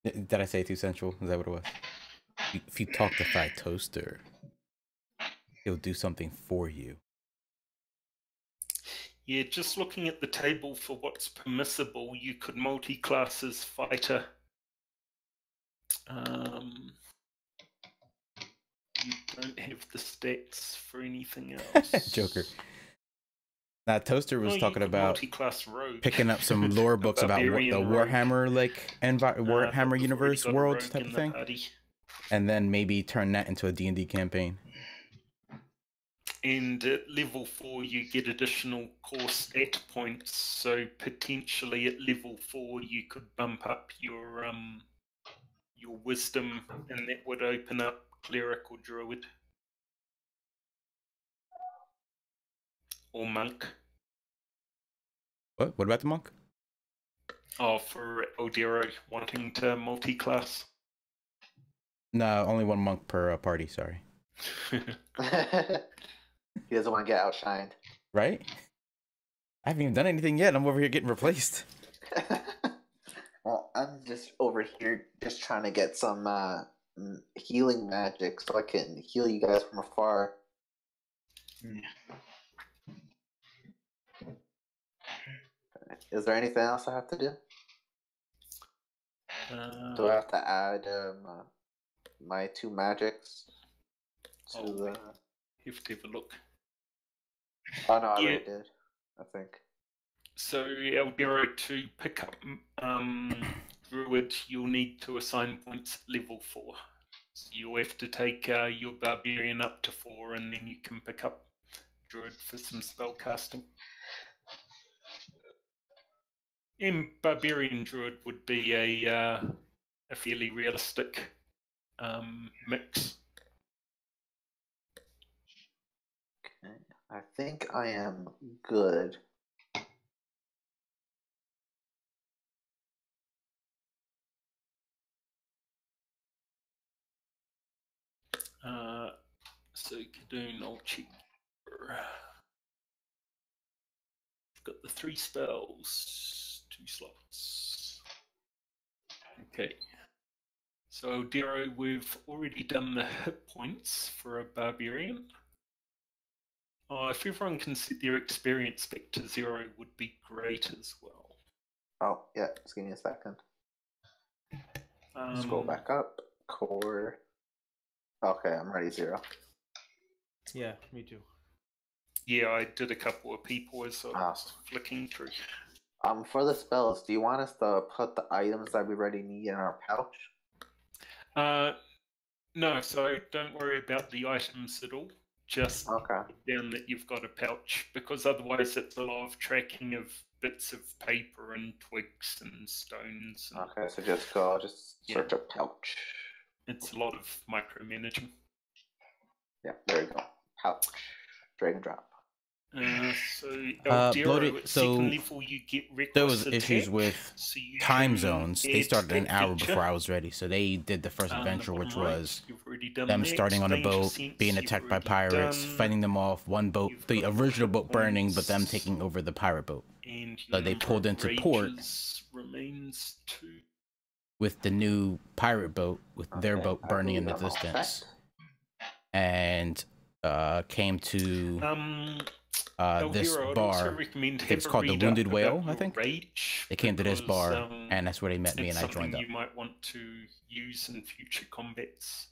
Did I say too central? Is that what it was? If you talk to Thigh Toaster, he'll do something for you. Yeah, just looking at the table for what's permissible, you could multi-class as fighter. You don't have the stats for anything else. Joker. Now, Toaster was talking about multi-class rogue. picking up some lore books about the Warhammer Warhammer universe world type of thing, and then maybe turn that into a D&D campaign. And at level 4, you get additional core stat points. So potentially at level 4, you could bump up your wisdom, and that would open up cleric or druid or monk. What? What about the monk? Oh, for Eldero wanting to multi-class. No, only one monk per party. Sorry. He doesn't want to get outshined. Right? I haven't even done anything yet. I'm over here getting replaced. Well, I'm just over here just trying to get some healing magic so I can heal you guys from afar. Is there anything else I have to do? Do I have to add my 2 magics to the... You have to have a look. Oh no, I already did, I think. So, Eldero, to pick up Druid, you'll need to assign points at level 4. So you'll have to take your Barbarian up to 4, and then you can pick up Druid for some spell casting. And Barbarian Druid would be a fairly realistic mix. Okay, I think I am good. So Kadoon, I'll check. I've got the 3 spells, 2 slots. Okay. So Eldero, we've already done the hit points for a Barbarian. If everyone can set their experience back to 0, would be great as well. Oh, yeah, just give me a second. Scroll back up. Core. Okay, I'm ready, 0. Yeah, me too. Yeah, I did a couple of people as I was flicking through. For the spells, do you want us to put the items that we already need in our pouch? No, so don't worry about the items at all. Just put down that you've got a pouch, because otherwise it's a lot of tracking of bits of paper and twigs and stones. And, okay, so just search a pouch. It's a lot of micromanaging. Yeah, there you go. Pouch. Drag and drop. So Eldero, Bloated- at so second level, you get reckless There was attack, issues with so you time can zones. They add started an that hour feature. before I was ready, so they did the first The adventure, bottom which right, was you've already done them that. starting on a Danger boat, sense, being you've attacked by already pirates, done. fighting them off. One boat, You've the got original hit boat burning, but them points, taking over the pirate boat. and So your they number pulled of into port rages remains 2. with the new pirate boat, with their Okay, boat I burning in believe the I'm all distance, set. and came to this Eldero, I'd also bar. recommend I think it's have a called the read Wounded up Whale, about I your think. rage, They came to this because, bar, and that's where they met me, it's and I joined something up. you might want to use in future combats.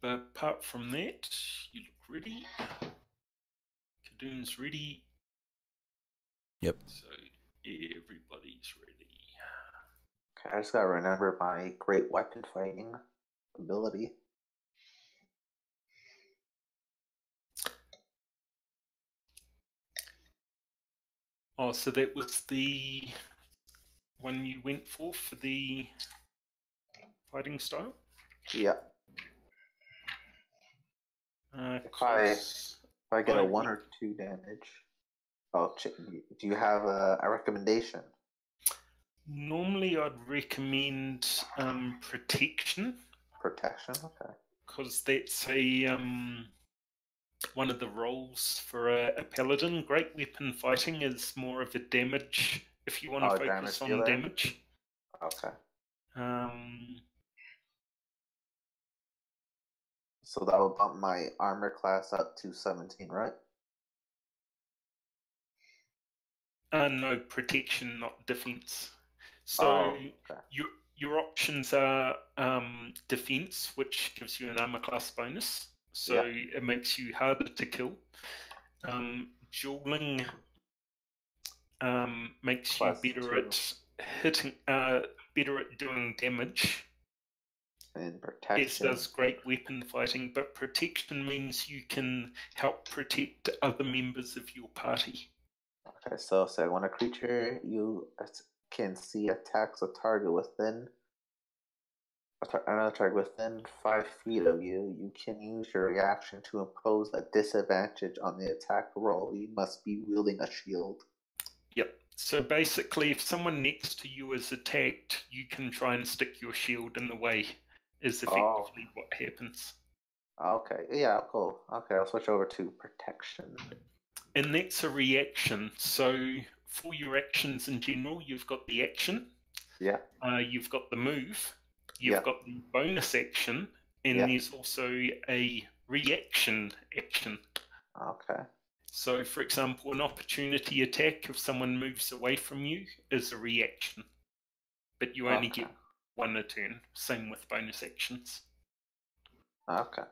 But apart from that, you look ready. Kadoon's ready. Yep. So everybody's ready. Okay, I just gotta remember my great weapon fighting ability. Oh, so that was the one you went for the fighting style? Yeah. If I get a 1 or 2 damage. Oh, do you have a recommendation? Normally, I'd recommend protection. Protection, okay. Because that's a one of the roles for a paladin. Great weapon fighting is more of a damage. If you want to focus on damage. Okay. Um, So that will bump my armor class up to 17, right? no, protection, not defense. So your options are defense, which gives you an armor class bonus. So it makes you harder to kill. Dueling makes you better at hitting, better at doing damage. And protection. It does great weapon fighting, but protection means you can help protect other members of your party. Okay, so say when a creature you can see attacks a target within another target within 5 feet of you, you can use your reaction to impose a disadvantage on the attack roll. You must be wielding a shield. Yep. So basically, if someone next to you is attacked, you can try and stick your shield in the way. Is effectively what happens. Okay. Yeah. Cool. Okay, I'll switch over to protection. And that's a reaction. So for your actions in general, you've got the action. Yeah. You've got the move. You've got the bonus action, and there's also a reaction action. Okay. So, for example, an opportunity attack, if someone moves away from you, is a reaction. But you only get 1 a turn. Same with bonus actions. Okay.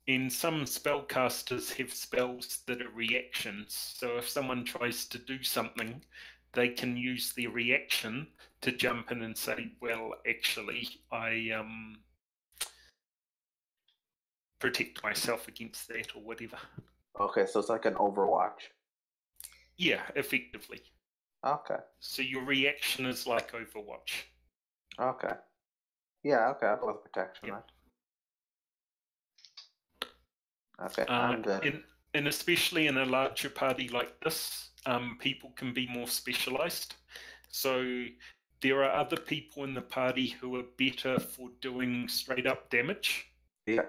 And some spellcasters have spells that are reactions. So if someone tries to do something, they can use their reaction to jump in and say, well, actually, I protect myself against that or whatever. Okay, so it's like an Overwatch. Yeah, effectively. Okay. So your reaction is like Overwatch. Okay. Yeah, okay, I'll go with protection. Yep. Okay, I'm good. And especially in a larger party like this, people can be more specialized. So there are other people in the party who are better for doing straight up damage. Yeah.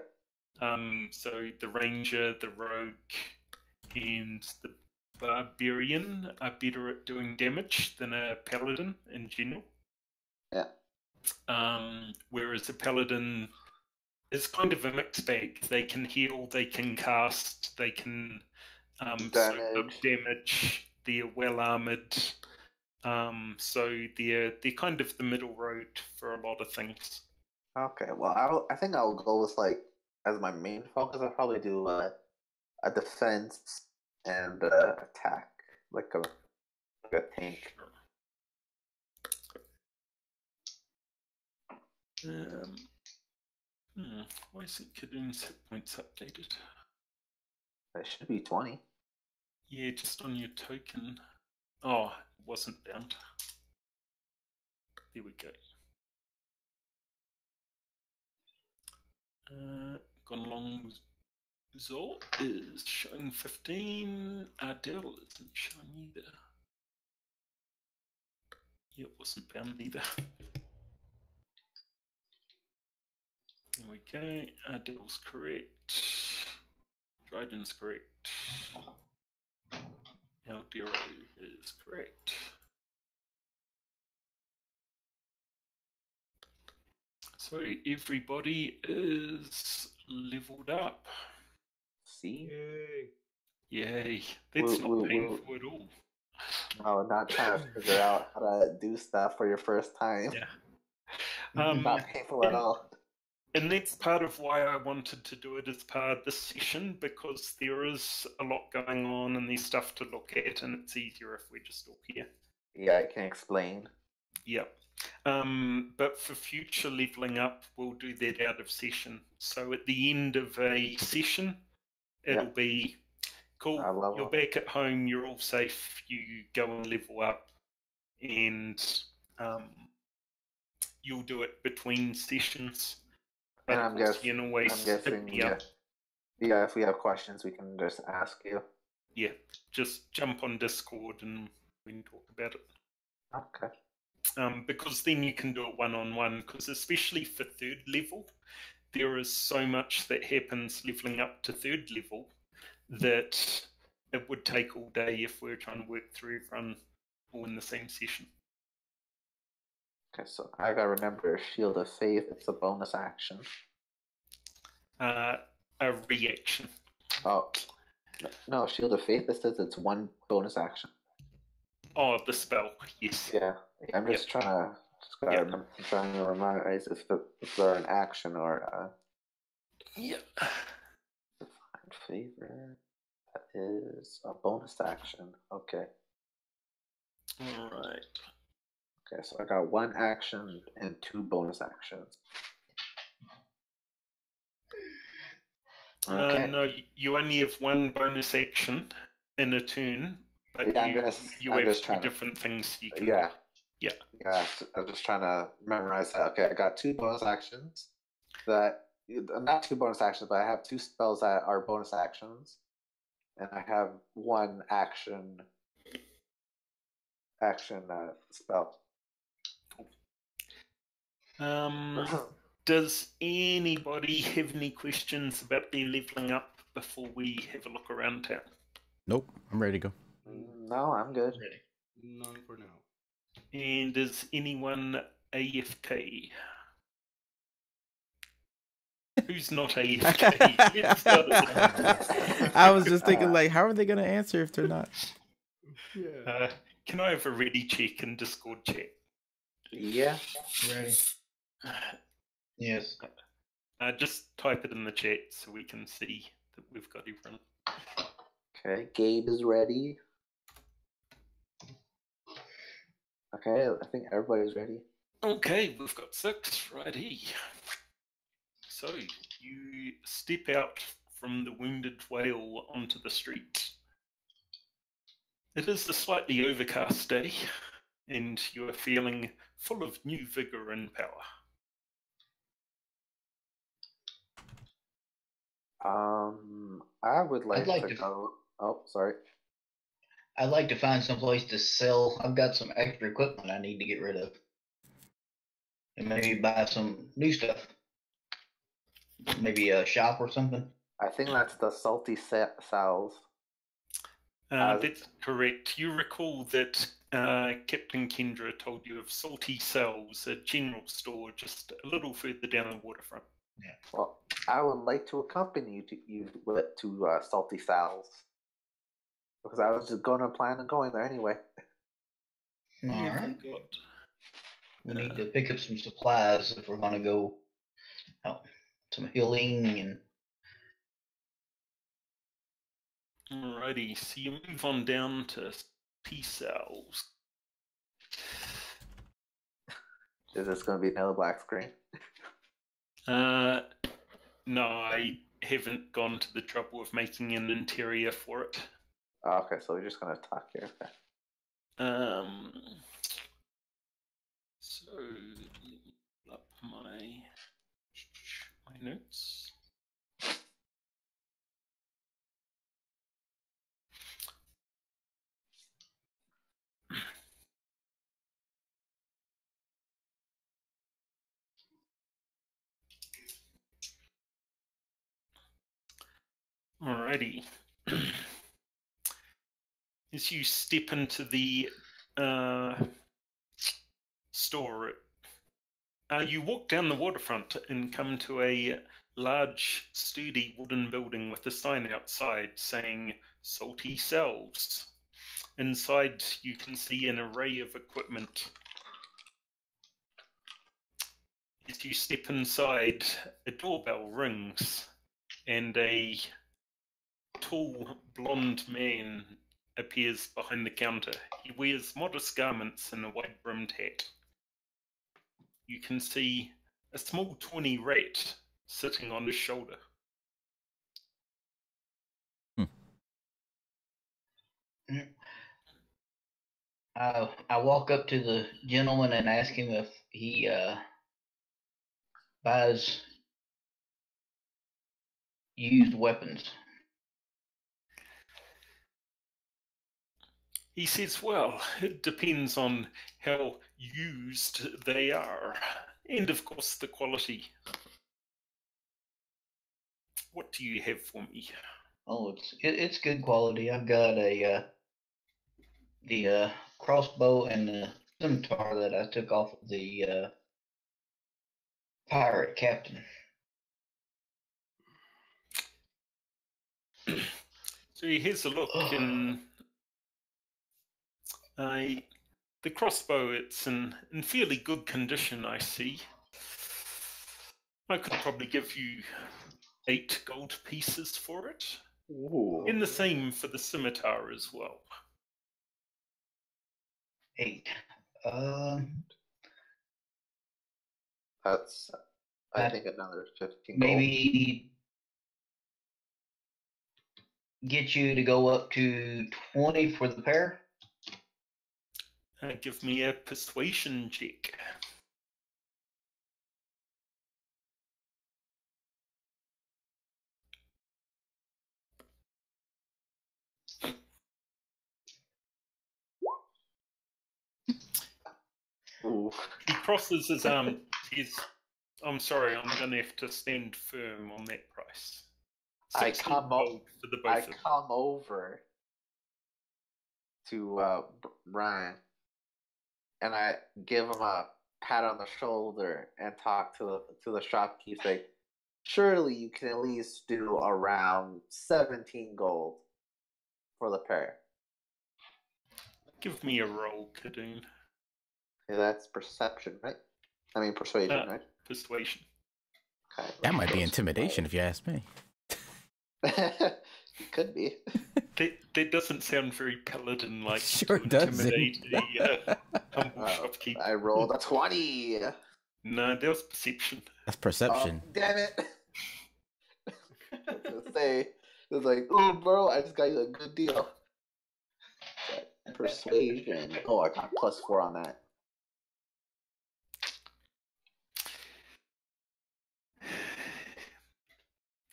So the ranger, the rogue, and the barbarian are better at doing damage than a paladin in general. Yeah. Whereas a paladin is kind of a mixed bag. They can heal, they can cast, they can soak up damage. They're well armored. So they're kind of the middle road for a lot of things. Okay, well, I think I'll go with, like, as my main focus, I'll probably do a defense and attack, like a tank. Why isn't Kadoon's hit points updated? It should be 20. Yeah, just on your token. Oh, it wasn't bound. There we go. Gonlong Zor is showing 15. Adele isn't showing either. It wasn't bound either. There we go. Adele's correct. Dryden's correct. Eldero is correct. So everybody is leveled up. See? Yay. Yay. That's not painful at all. No, not trying to figure out how to do stuff for your first time. Yeah. Not painful at all. And that's part of why I wanted to do it as part of this session, because there is a lot going on and there's stuff to look at, and it's easier if we just talk here. Yeah, I can explain. Yep. But for future leveling up, we'll do that out of session. So at the end of a session, it'll be cool. You're back at home, you're all safe, you go and level up, and you'll do it between sessions. But And I'm guessing, yeah, if we have questions, we can just ask you. Yeah, just jump on Discord and we can talk about it. Okay. Because then you can do it one-on-one, because especially for third level, there is so much that happens leveling up to third level that it would take all day if we were trying to work through everyone all in the same session. Okay, so I gotta remember Shield of Faith, it's a bonus action. A reaction. Oh, no, Shield of Faith, it says it's one bonus action. Oh, the spell, yes. Yeah, I'm just trying to remember, I'm trying to memorize if they're an action or Yeah. Divine Favor. That is a bonus action. Okay. All right. Okay, so I got one action and two bonus actions. Okay. No, you only have one bonus action in a turn, but you have two different things you can do. Yeah, I'm just trying to memorize that. Okay, I got two bonus actions. Not two bonus actions, but I have two spells that are bonus actions, and I have one action spell. Does anybody have any questions about their leveling up before we have a look around town? Nope, I'm ready to go. No, I'm good. Ready. None for now. And is anyone AFK? Who's not AFK? I was just thinking, like, how are they going to answer if they're not? Yeah. Can I have a ready check in Discord chat? Yeah. Ready. Yes. Just type it in the chat so we can see that we've got everyone. Okay, Gabe is ready. Okay, I think everybody's ready. Okay, we've got 6, righty. So, you step out from the Wounded Whale onto the street. It is a slightly overcast day, and you are feeling full of new vigour and power. I would like to go. Oh, sorry. I'd like to find some place to sell. I've got some extra equipment I need to get rid of. And maybe buy some new stuff. Maybe a shop or something. I think that's the Salty Salves. That's correct. You recall that Captain Kendra told you of Salty Salves, a general store just a little further down the waterfront. Yeah. Well, I would like to accompany you to Salty Salves. Because I was just going to plan on going there anyway. All right. We need to pick up some supplies if we're going to go out. Some healing and... Alrighty, so you move on down to T-cells. Is this going to be another black screen? No, I haven't gone to the trouble of making an interior for it. Oh, okay, so we're just going to talk here. Okay. So, up my notes. Alrighty. As you step into the store, you walk down the waterfront and come to a large, sturdy wooden building with a sign outside saying Salty Selves. Inside, you can see an array of equipment. As you step inside, a doorbell rings, and a tall, blonde man appears behind the counter. He wears modest garments and a wide-brimmed hat. You can see a small tawny rat sitting on his shoulder. I walk up to the gentleman and ask him if he buys used weapons. He says, well, it depends on how used they are, and of course the quality. What do you have for me? Oh, it's good quality. I've got the crossbow and the scimitar that I took off of the pirate captain. So he has a look, and the crossbow, it's in fairly good condition, I see. I could probably give you 8 gold pieces for it. Ooh. And the same for the scimitar as well. 8. That's, I think, another 15 gold. Maybe get you to go up to 20 for the pair. Give me a persuasion check. Ooh. He crosses his arm. I'm sorry, I'm going to have to stand firm on that price. I 16 come gold for the both of them. come over to Brian, and I give him a pat on the shoulder and talk to the shopkeeper. Like, surely you can at least do around 17 gold for the pair. Give me a roll, Kadoon. Yeah, that's perception, right? I mean persuasion, right? Persuasion. Okay, That might be intimidation, if you ask me. It could be. That doesn't sound very paladin-like. Sure to doesn't. intimidate a humble shopkeeper. I rolled a 20. No, that was perception. That's perception. Oh, damn it! I was gonna say, it was like, oh, bro, I just got you a good deal. Persuasion. Oh, I got +4 on that.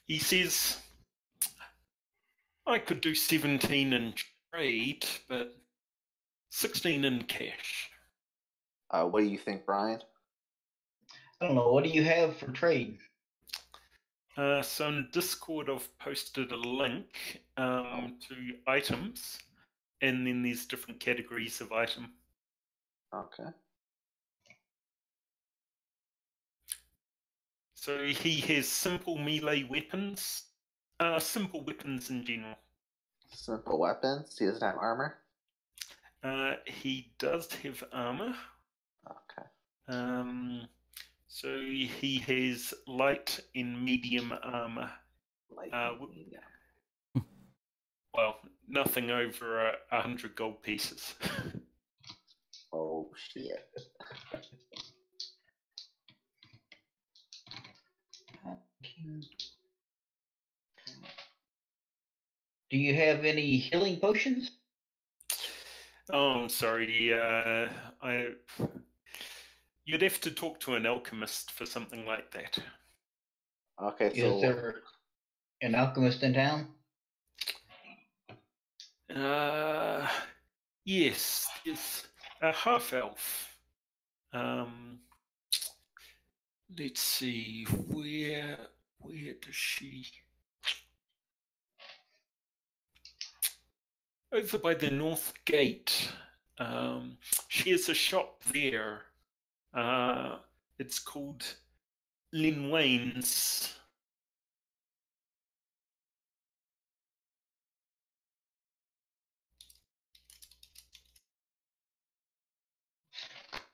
He says, I could do 17 in trade, but 16 in cash. What do you think, Brian? I don't know. What do you have for trade? So in Discord, I've posted a link to items, and then there's different categories of item. Okay. So he has simple melee weapons, simple weapons in general. Simple weapons. He doesn't have armor? He does have armor. Okay. So he has light and medium armor. Light and medium. Well, nothing over 100 gold pieces. Oh, shit. Do you have any healing potions? Oh, I'm sorry. You'd have to talk to an alchemist for something like that. Okay, so Is there an alchemist in town? Yes, it's a half elf. Let's see, where does she? over by the north gate. She has a shop there. It's called Lin Wayne's.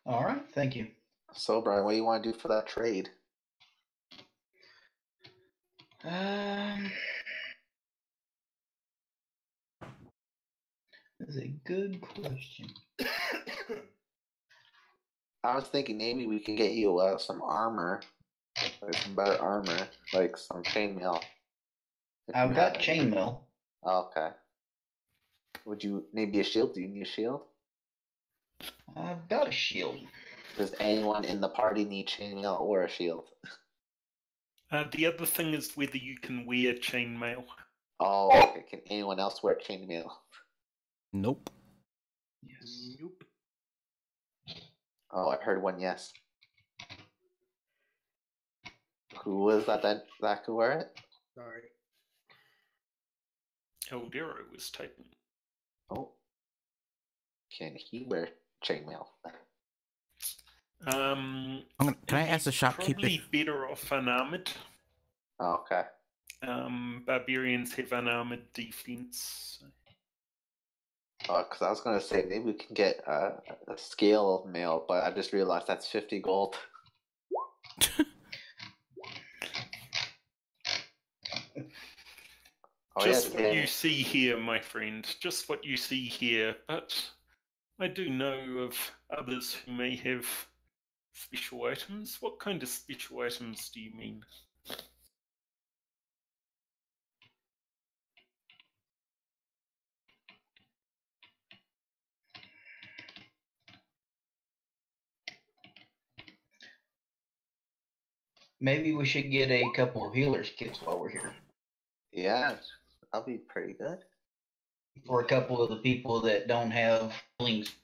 All right, thank you. So, Brian, what do you want to do for that trade? That's a good question. I was thinking maybe we can get you some armor, like some better armor, like some chainmail. I've got chainmail. Okay. Would you maybe a shield? Do you need a shield? I've got a shield. Does anyone in the party need chainmail or a shield? The other thing is whether you can wear chainmail. Oh, okay. Can anyone else wear chainmail? Nope. Yes. Nope. Oh, I heard one yes. Who was that could wear it? Sorry. Eldero was typing. Oh. Can he wear chainmail? Can I ask the shopkeeper? Probably better off unarmored. Oh, okay. Barbarians have unarmored defense. Oh, because I was going to say maybe we can get a scale mail, but I just realized that's 50 gold. Just what you see here, my friend. Just what you see here. But I do know of others who may have special items. What kind of special items do you mean? Maybe we should get a couple of healers kits while we're here. Yeah, that'll be pretty good. For a couple of the people that don't have healings.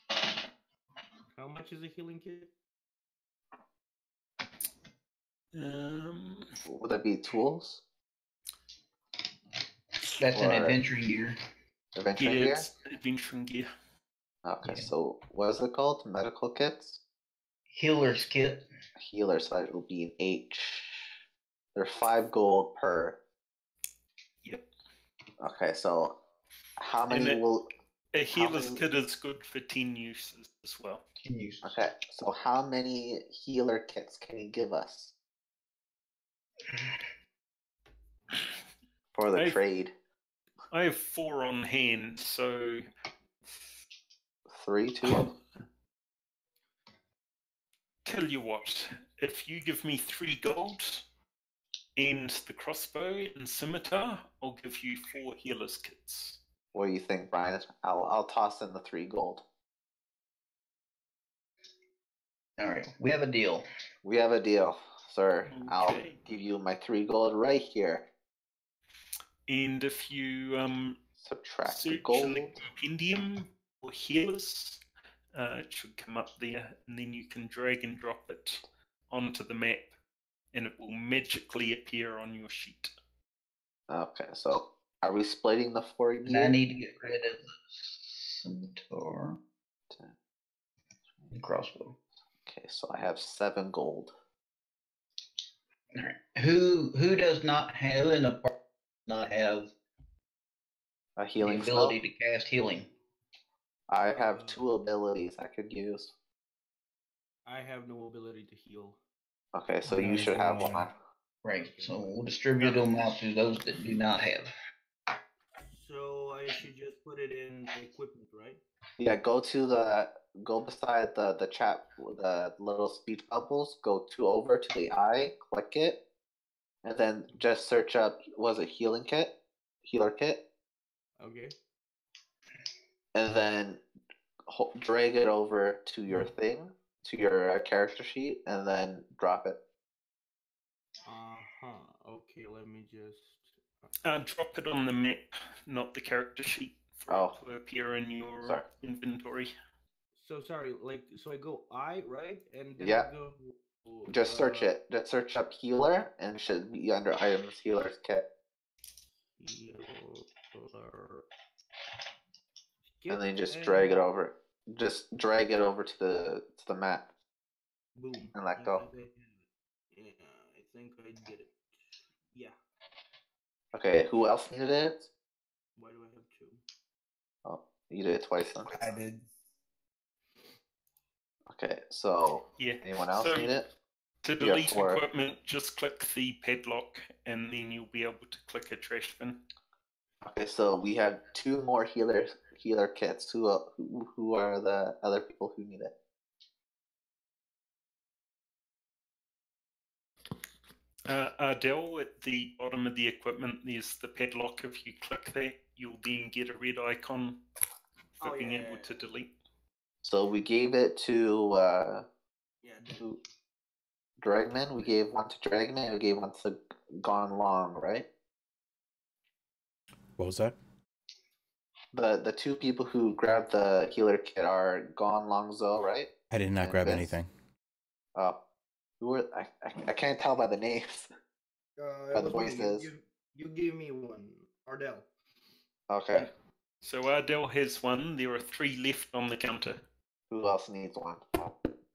How much is a healing kit? Would that be tools? That's an adventuring gear. Adventuring gear? Adventuring gear. Okay, so what is it called? Medical kits? Healer's kit. Healer, so that will be an H. They're 5 gold per. Yep. Okay, so how many will... A healer's kit is good for 10 uses as well. 10 uses. Okay, so how many healer kits can you give us? For the trade? I have 4 on hand, so... 3, 2? Tell you what, if you give me 3 gold and the crossbow and scimitar, I'll give you 4 healer's kits. What do you think, Brian? I'll toss in the 3 gold. All right, we have a deal. We have a deal, sir. Okay. I'll give you my 3 gold right here. And if you subtract the search gold in the compendium for healers, it should come up there, and then you can drag and drop it onto the map, and it will magically appear on your sheet. Okay, so are we splitting the 4 gear? And I need to get rid of the scimitar and crossbow. Okay, so I have 7 gold. All right. Who does not have in the party not have a healing the ability spell? to cast healing? I have 2 abilities I could use. I have no ability to heal. Okay, so you should have one. Right, so we'll distribute them out to those that do not have. So I should just put it in equipment, right? Yeah, go beside the chat with the little speech bubbles, go over to the eye, click it, and then just search up, was it healer kit? Okay. And then drag it over to your thing, to your character sheet, and then drop it. Okay, let me just... Drop it on the map, not the character sheet, for it to appear in your inventory. So sorry, so I go I, right? And then yeah. I go... Just search it. Just search up healer, and it should be under items healer's kit. Healer. And then just drag it over. Just drag it over to the mat. Boom. And let go. Yeah, I think I did it. Yeah. Okay, who else needed it? Why do I have two? Oh, you did it twice then. I did. Okay, so Yeah. anyone else So need it? to You have delete 4. equipment, just click the padlock, and then you'll be able to click a trash bin. Okay, so we have 2 more healer kits. Who are the other people who need it? Ardell, at the bottom of the equipment, there's the padlock. If you click that, you'll then get a red icon for being able to delete. So we gave it to Dragman. We gave one to Dragman. We gave one to Gone Long, right? What was that? The 2 people who grabbed the healer kit are Gone Long Zo, right? I did not And grab Vince? anything. Oh, who were I can't tell by the names. By the It was me. voices. You gave me one, Ardell. Okay. So Ardell has one. There are 3 left on the counter. Who else needs one?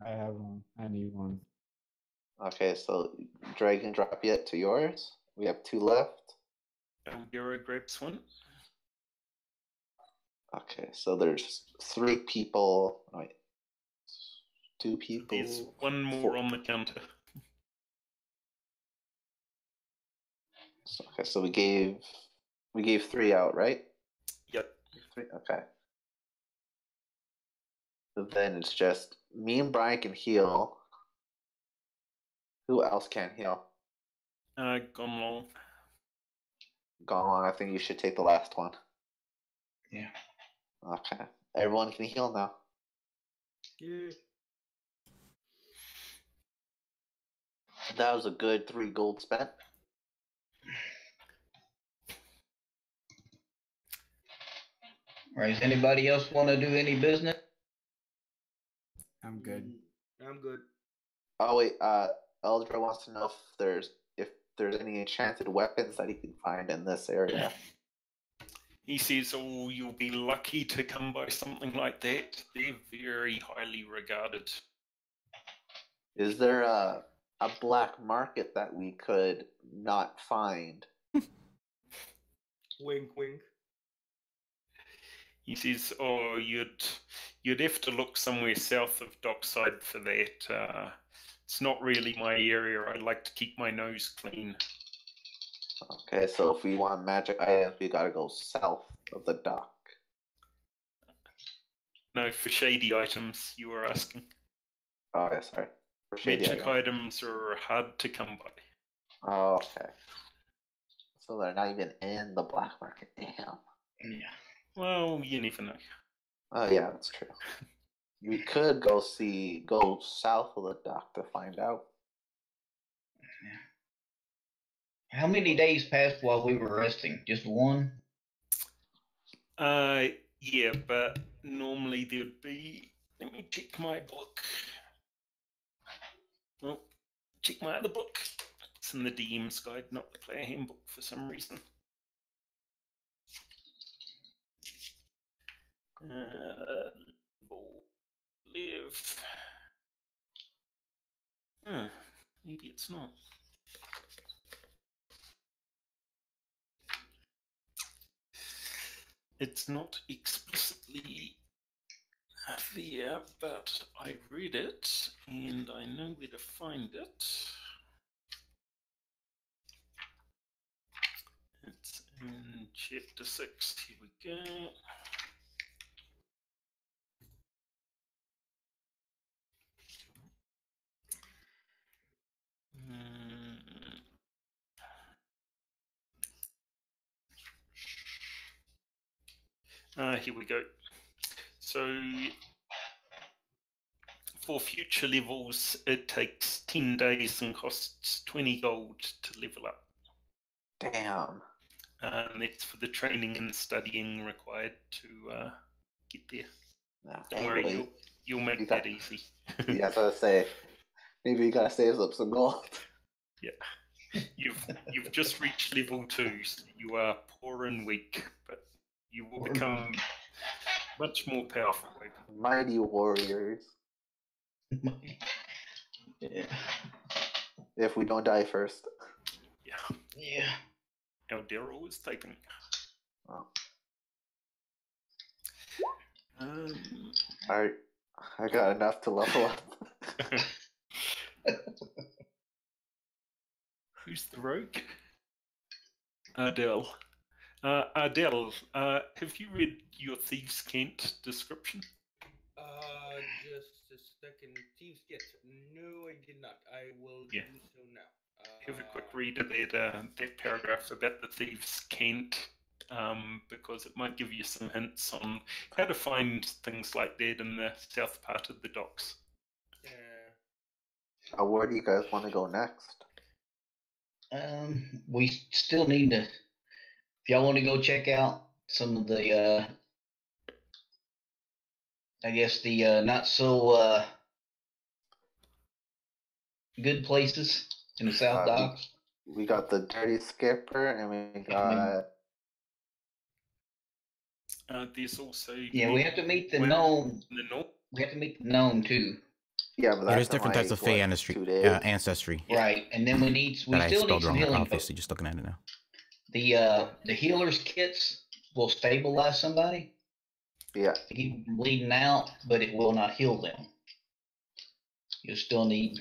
I have one. I need one. Okay, so drag and drop it to yours. We have 2 left. Bureau grabs one. Okay, so there's 3 people. Wait, 2 people. There's one more 4. on the counter. Okay, so we gave 3 out, right? Yep. 3. Okay. So then it's just me and Brian can heal. Who else can heal? Gone long. Gone Long. I think you should take the last one. Yeah. Okay. Everyone can heal now. Yeah. That was a good 3 gold spent. All right. Does anybody else want to do any business? I'm good. I'm good. Oh wait, Eldra wants to know if there's any enchanted weapons that he can find in this area. He says, "Oh, you'll be lucky to come by something like that. They're very highly regarded." Is there a black market that we could not find? Wink, wink. He says, "Oh, you'd have to look somewhere south of Dockside for that. It's not really my area. I like to keep my nose clean." Okay, so if we want magic items, we gotta go south of the dock. No, for shady items, you were asking. Oh, yeah, sorry. For shady Magic items are hard to come by. Oh, okay. So they're not even in the black market. Damn. Yeah. Well, you never know. Oh, yeah, that's true. We could go south of the dock to find out. How many days passed while we were resting? Just one? Yeah, but normally there'd be. Let me check my book. Oh, check my other book. It's in the DM's guide, not the player handbook for some reason. Live. Maybe it's not. It's not explicitly there, but I read it and I know where to find it. It's in chapter 6. Here we go. Here we go. So for future levels, it takes 10 days and costs 20 gold to level up. Damn. And that's for the training and studying required to get there. No, Don't worry, you'll make that easy. Yeah, I was gonna say, maybe you gotta save up some gold. Yeah. You've just reached level 2, so you are poor and weak, but you will become much more powerful. Mighty warriors. Yeah. If we don't die first. Yeah. Yeah. Now Daryl is typing. Oh. Um, I got enough to level up. Who's the rogue? Adele. Adele, have you read your Thieves' Cant description? Just a second. Thieves Get. No, I did not. I will Yeah. do so now. Have a quick read of that paragraph about the Thieves' Cant, because it might give you some hints on how to find things like that in the south part of the docks. Yeah. Where do you guys want to go next? We still need to. If y'all want to go check out some of the, I guess the not so good places in the South Docks. We got the Dirty Skipper, and we got. There's also We have to meet the gnome. The gnome. We have to meet the gnome too. Yeah, but There's different types of Fey ancestry. Right, and then we still need some healing. Obviously, just looking at it now. The healer's kits will stabilize somebody. Yeah. To keep them bleeding out, but it will not heal them. You'll still need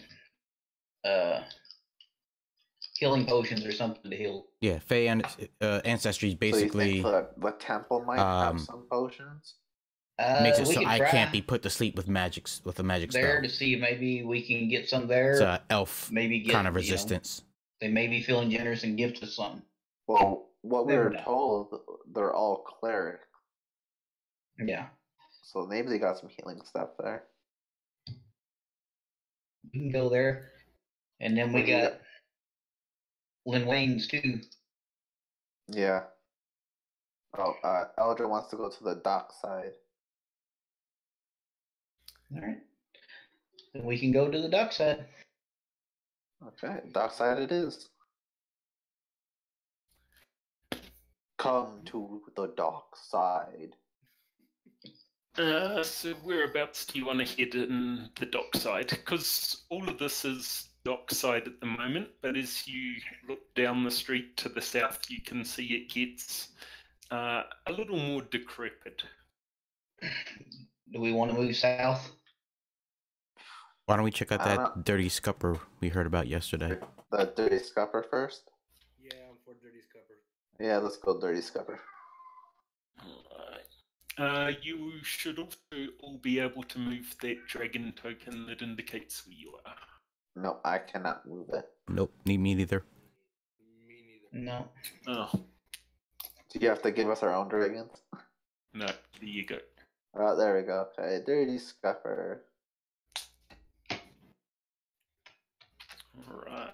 healing potions or something to heal. Yeah, Fey ancestry is basically. So you think the temple might have some potions? Makes it so I can't be put to sleep with a magic spell. To see if maybe we can get some there. It's an elf maybe get, kind of resistance. They may be feeling generous and gift us something. Well, what we were told, they're all cleric. Yeah. So maybe they got some healing stuff there. We can go there. And then we got Lynn Wayne's too. Yeah. Oh, Eldra wants to go to the dock side. Alright. Then we can go to the dock side. Okay, dock side it is. Come to the dock side. So whereabouts do you want to head in the dock side? Because all of this is dock side at the moment, but as you look down the street to the south, you can see it gets a little more decrepit. Do we want to move south? Why don't we check out that dirty scupper we heard about yesterday? The dirty scupper first? Yeah, I'm for dirty scupper. Yeah, let's go dirty scupper. Alright. You should also all be able to move that dragon token that indicates where you are. No, I cannot move it. Nope, me neither. Me neither. No. Oh. Do you have to give us our own dragons? No, there you go. Oh, there we go. Okay, dirty scupper. Alright.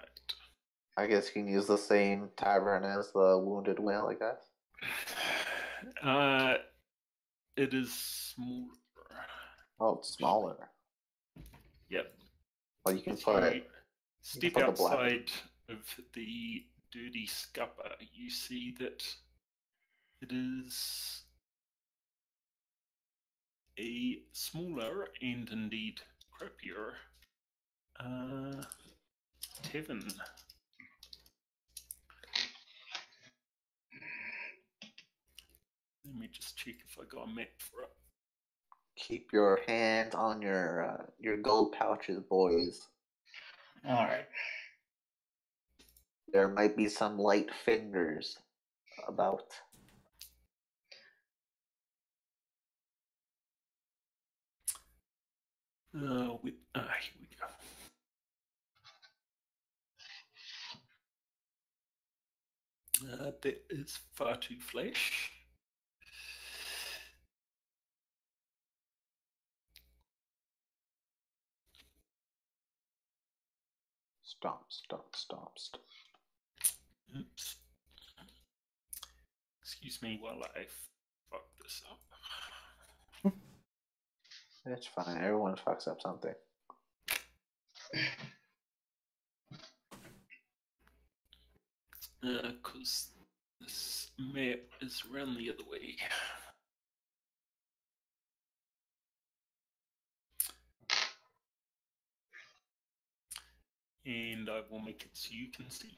I guess you can use the same tavern as the Wounded Whale, I guess. It is smaller. Oh, it's smaller. Yep. Well, you can put it. Step outside of the dirty scupper. You see that it is a smaller and indeed crappier tavern. Let me just check if I got a map for it. Keep your hand on your gold pouches, boys. All right. There might be some light fingers about. Here we go. That is far too flash. Stomp. Oops. Excuse me while I fuck this up. It's fine. Everyone fucks up something. Because this map is around the other way. And I will make it so you can see.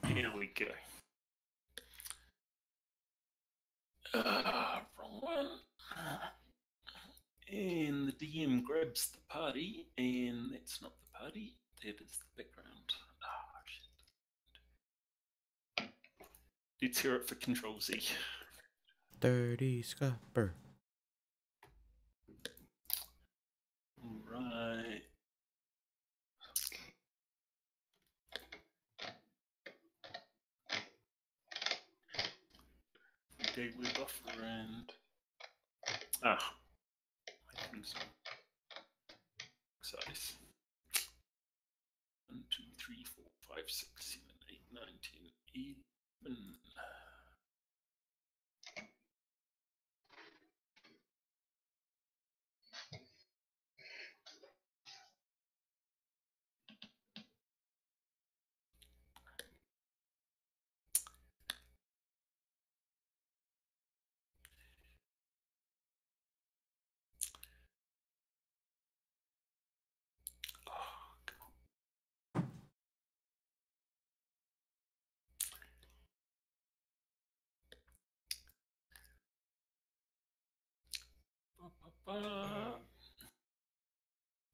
Here we go. Wrong one. And the DM grabs the party, and that's not the party, that is the background. Shit. Let's hear it for Control Z. 30 scupper. Right. Gateway buffer and I think so. Size 1, 2, 3, 4, 5, 6, 7, 8, 9, 10, 11.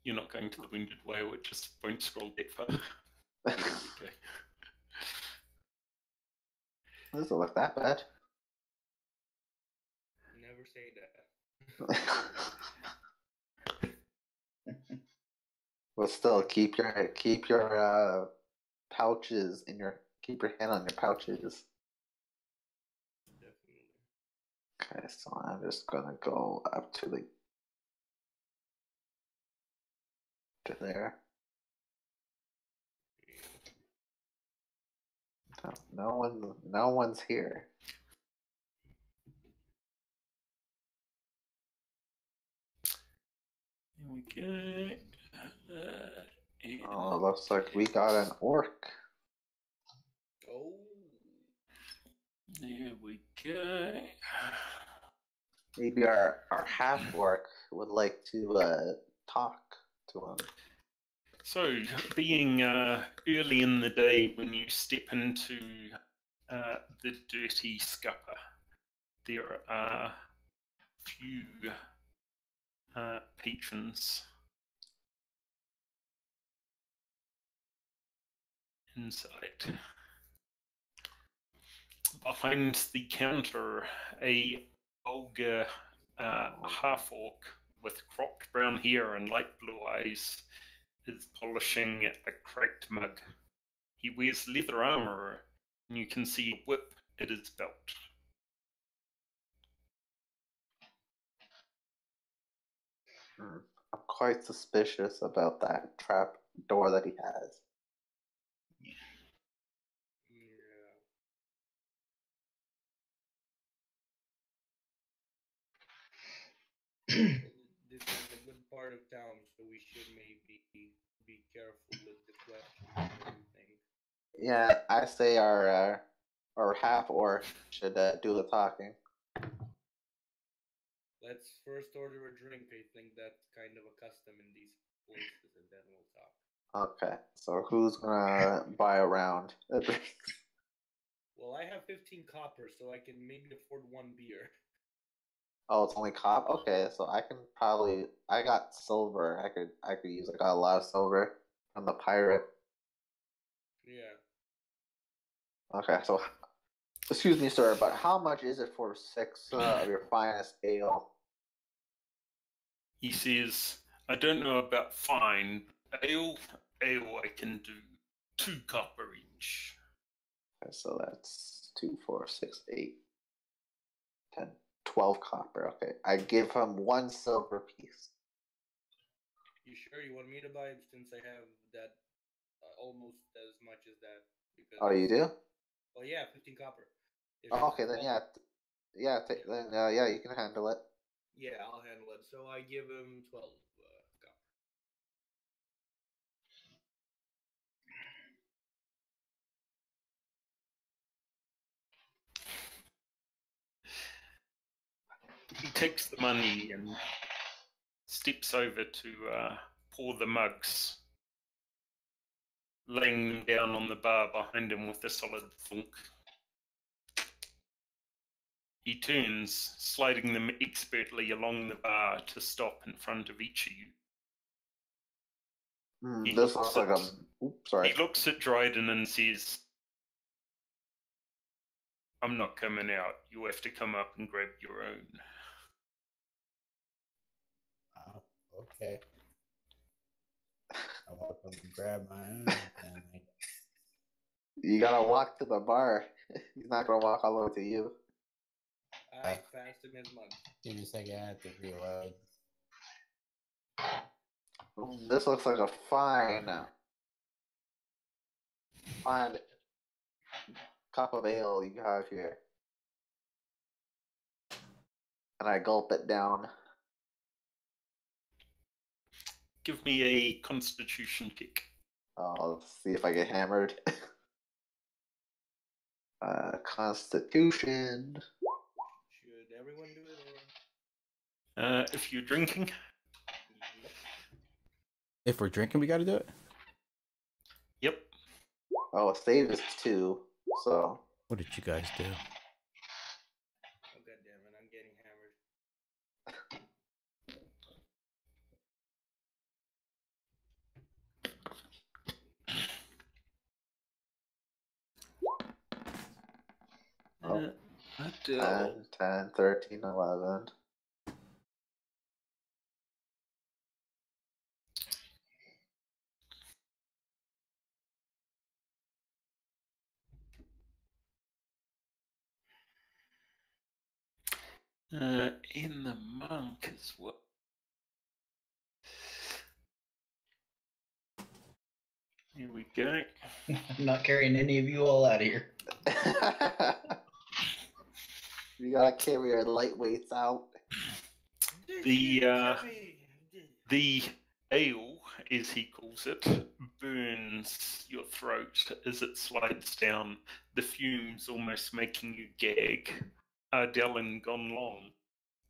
You're not going to the Wounded Whale, it just won't scroll that far. Okay. Doesn't look that bad. Never say that. But still, keep your pouches in your keep your hand on your pouches. Definitely. Okay, so I'm just gonna go up to there. No one's here. Here we go. Oh, looks like we got an orc. Oh. There we go. Maybe our half orc would like to talk to him. So, being early in the day when you step into the dirty scupper, there are few patrons inside. Behind the counter, a older half-orc with cropped brown hair and light blue eyes is polishing a cracked mug. He wears leather armor, and you can see a whip at his belt. I'm quite suspicious about that trap door that he has. This is a good part of town, so we should maybe be careful with the questions and everything. Yeah, I say our half orc should do the talking. Let's first order a drink. I think that's kind of a custom in these places, and then we'll talk. Okay, so who's gonna buy a round? Well, I have 15 copper, so I can maybe afford one beer. Oh, it's only cop. Okay, so I can probably. I got silver. I could use. I got a lot of silver from the pirate. Yeah. Okay, so excuse me, sir, but how much is it for 6 of your finest ale? He says, I don't know about fine ale. ale, I can do 2 copper each. Okay, so that's 2, 4, 6, 8, 10, 12 copper. Okay, I give him 1 silver piece. You sure you want me to buy it since I have that almost as much as that? Because Oh, you do? well, yeah, 15 copper. If Oh, it's okay, then 12, yeah, yeah, then yeah, you can handle it. yeah, I'll handle it. So I give him 12 copper. He takes the money and steps over to pour the mugs, laying them down on the bar behind him with a solid thunk. He turns, sliding them expertly along the bar to stop in front of each of you. He This looks like a. Oops, sorry. He looks at Dryden and says, I'm not coming out. You have to come up and grab your own. Okay. I'll walk up and grab my own. And You gotta walk to the bar. He's not gonna walk all the way to you. I fast him his mug. give me a second, I have to reload. This looks like a fine cup of ale you have here. And I gulp it down. Give me a constitution kick. I'll see if I get hammered. Constitution. Should everyone do it or? If you're drinking, If we're drinking, we got to do it. yep. Oh, save is 2. So What did you guys do? Oh god damn it! I'm getting hammered. Oh. I 10, 10, 13, 11. In the monk as well. Here we go. I'm not carrying any of you all out of here. You gotta carry your lightweights out. The ale, as he calls it, burns your throat as it slides down, the fumes almost making you gag. Ardell and Gonlong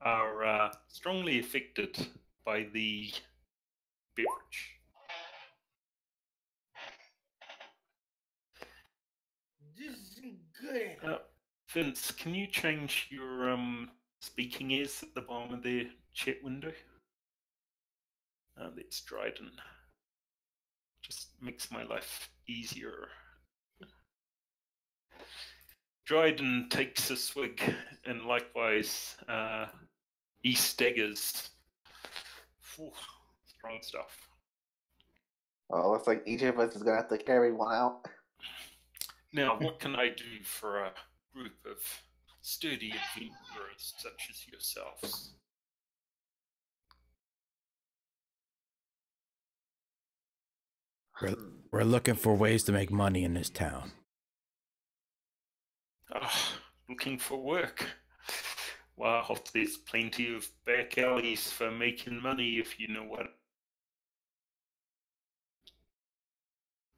are strongly affected by the beverage. This isn't good. Vince, can you change your speaking ears at the bottom of the chat window? That's Dryden. Just makes my life easier. Dryden takes a swig, and likewise, he staggers. Ooh, strong stuff. Oh, looks like each of us is gonna have to carry one out. Now, what can I do for a group of sturdy adventurers such as yourselves? We're looking for ways to make money in this town. Looking for work. Well, there's plenty of back alleys for making money if you know what.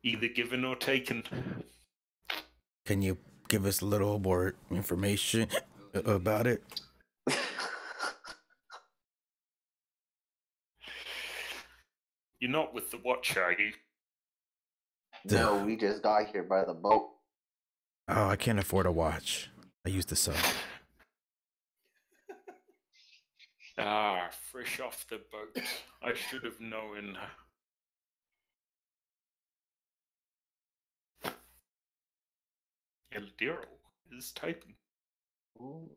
Either given or taken. Can you give us a little more information about it? You're not with the watch, are you? No, we just got here by the boat. Oh, I can't afford a watch. I use the sun. Fresh off the boat. I should have known. Eldiro is typing. Ooh.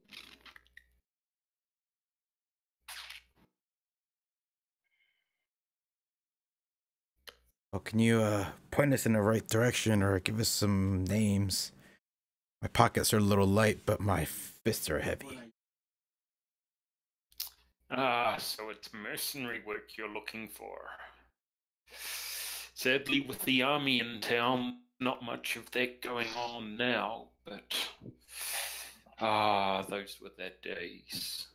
Well, can you point us in the right direction or give us some names? My pockets are a little light, but my fists are heavy. Ah, so it's mercenary work you're looking for. Sadly, with the army in town, not much of that going on now, but those were their days.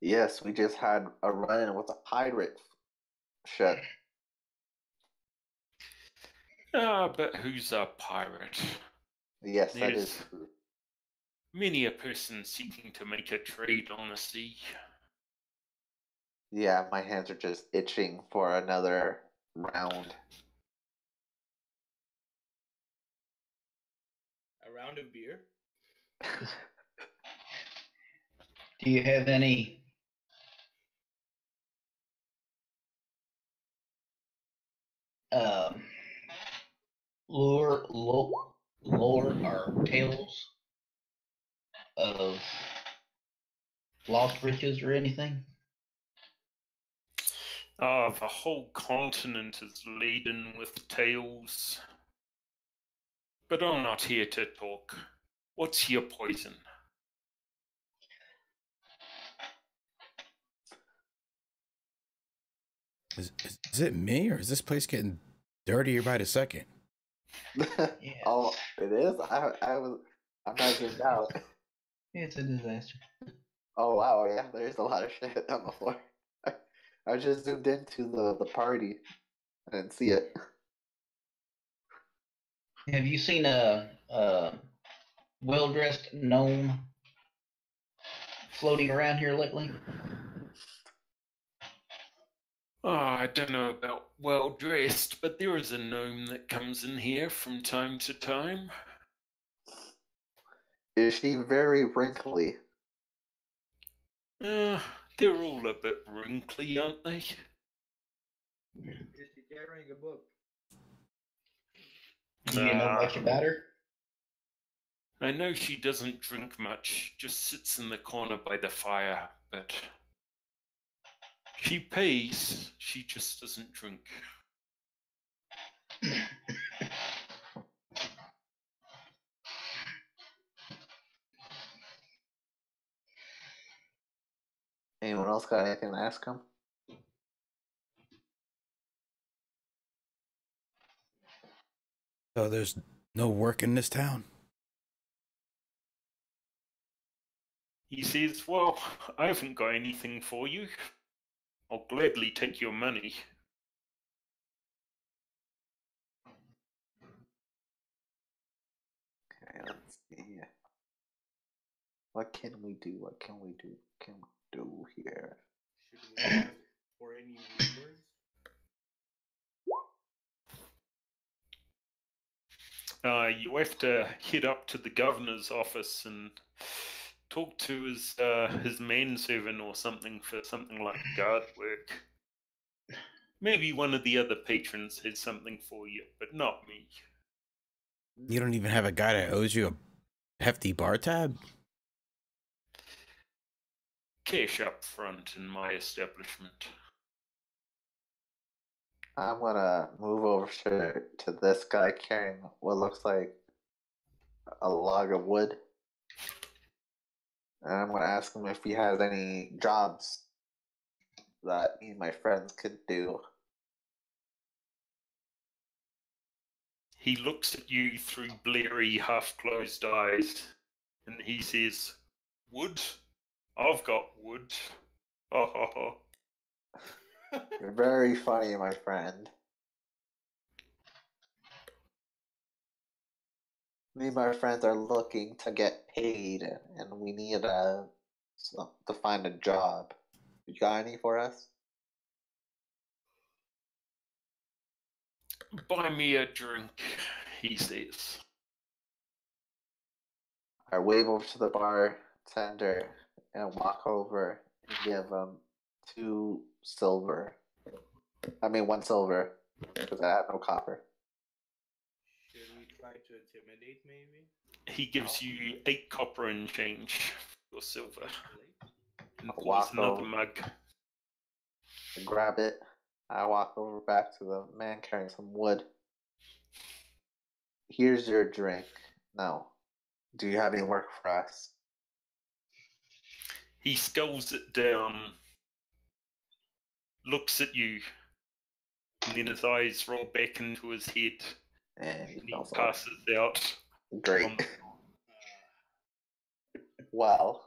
Yes, we just had a run-in with a pirate ship. But who's a pirate? Yes, that There's is true. many a person seeking to make a trade on the sea. Yeah, my hands are just itching for another round. A round of beer? Do you have any lore or tales of lost riches or anything? The whole continent is laden with tales. But I'm not here to talk. What's your poison? Is it me, or is this place getting dirtier by the second? Yeah. Oh, it is? I'm not zoomed out. It's a disaster. Oh wow, yeah, there's a lot of shit on the floor. I just zoomed into the party. I didn't see it. Have you seen a well-dressed gnome floating around here lately? I don't know about well dressed, but there is a gnome that comes in here from time to time. Is she very wrinkly? They're all a bit wrinkly, aren't they? Is she carrying a book? Do you know much about her? I know she doesn't drink much, just sits in the corner by the fire, but she pays, she just doesn't drink. Anyone else got anything to ask him? So there's no work in this town? He says, well, I haven't got anything for you. I'll gladly take your money. Okay, let's see. What can we do? What can we do? What can we do here? Should we ask for any rumors? You have to head up to the governor's office and talk to his manservant or something for something like guard work. Maybe one of the other patrons has something for you, but not me. You don't even have a guy that owes you a hefty bar tab? Cash up front in my establishment. I'm gonna move over to this guy carrying what looks like a log of wood. And I'm gonna ask him if he has any jobs that me and my friends could do. He looks at you through bleary, half-closed eyes, and he says, "Wood? I've got wood." Ha ha ha. You're very funny, my friend. Me and my friends are looking to get paid, and we need to find a job. You got any for us? Buy me a drink, he says. I wave over to the bartender and walk over and give him 2 silver. I mean 1 silver, because I have no copper. Should we try to intimidate, maybe? He gives you 8 copper in change for silver. And I'll pours walk another over. mug. I grab it I walk over back to the man carrying some wood. Here's your drink. Now, do you have any work for us? He sculls it down, looks at you, and then his eyes roll back into his head, And and he smells passes out. great. Well,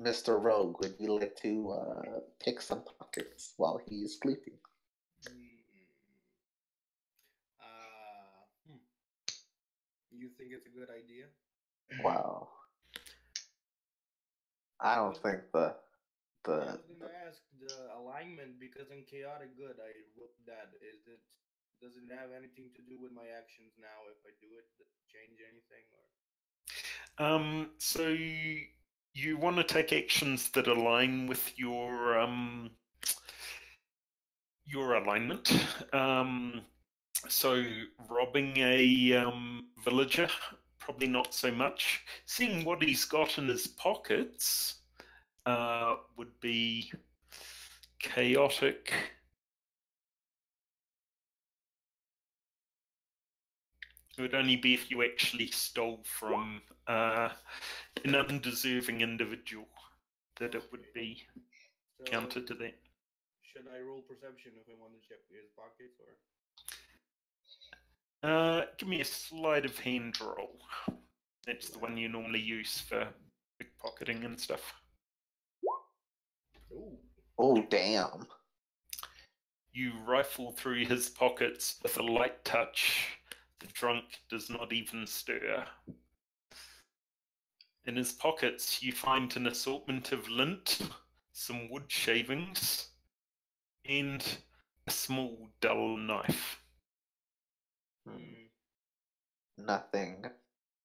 Mr. Rogue, would you like to pick some pockets while he's sleeping? You think it's a good idea? Wow. I don't think I was gonna ask the alignment because in chaotic good I wrote that. Does it have anything to do with my actions now if I do it? Does it change anything or So you want to take actions that align with your alignment. So robbing a villager, probably not so much. Seeing what he's got in his pockets would be chaotic. It would only be if you actually stole from an undeserving individual that it would be counter to that. Should I roll perception if I want to check his pockets or? Give me a sleight of hand roll. That's the one you normally use for pickpocketing and stuff. Ooh. Oh, damn. You rifle through his pockets with a light touch. The drunk does not even stir. In his pockets, you find an assortment of lint, some wood shavings, and a small, dull knife. Nothing.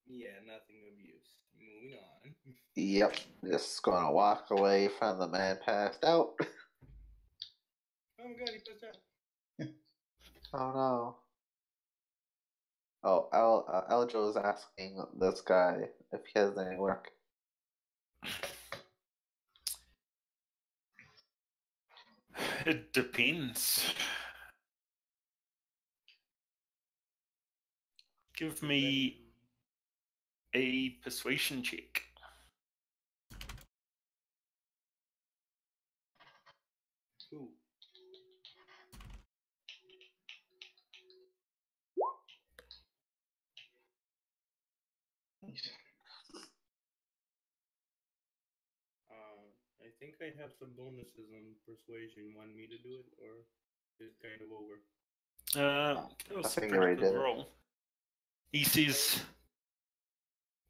Yeah, nothing of use. Moving on. Yep. Just gonna walk away from the man passed out. Oh my god, he passed out. Oh no. Oh, Eljo is asking this guy if he has any work. It depends. Give me a persuasion check. Ooh. I think I have some bonuses on persuasion. Want me to do it, or is it kind of over? That was a think pretty you already good did it. roll. He says,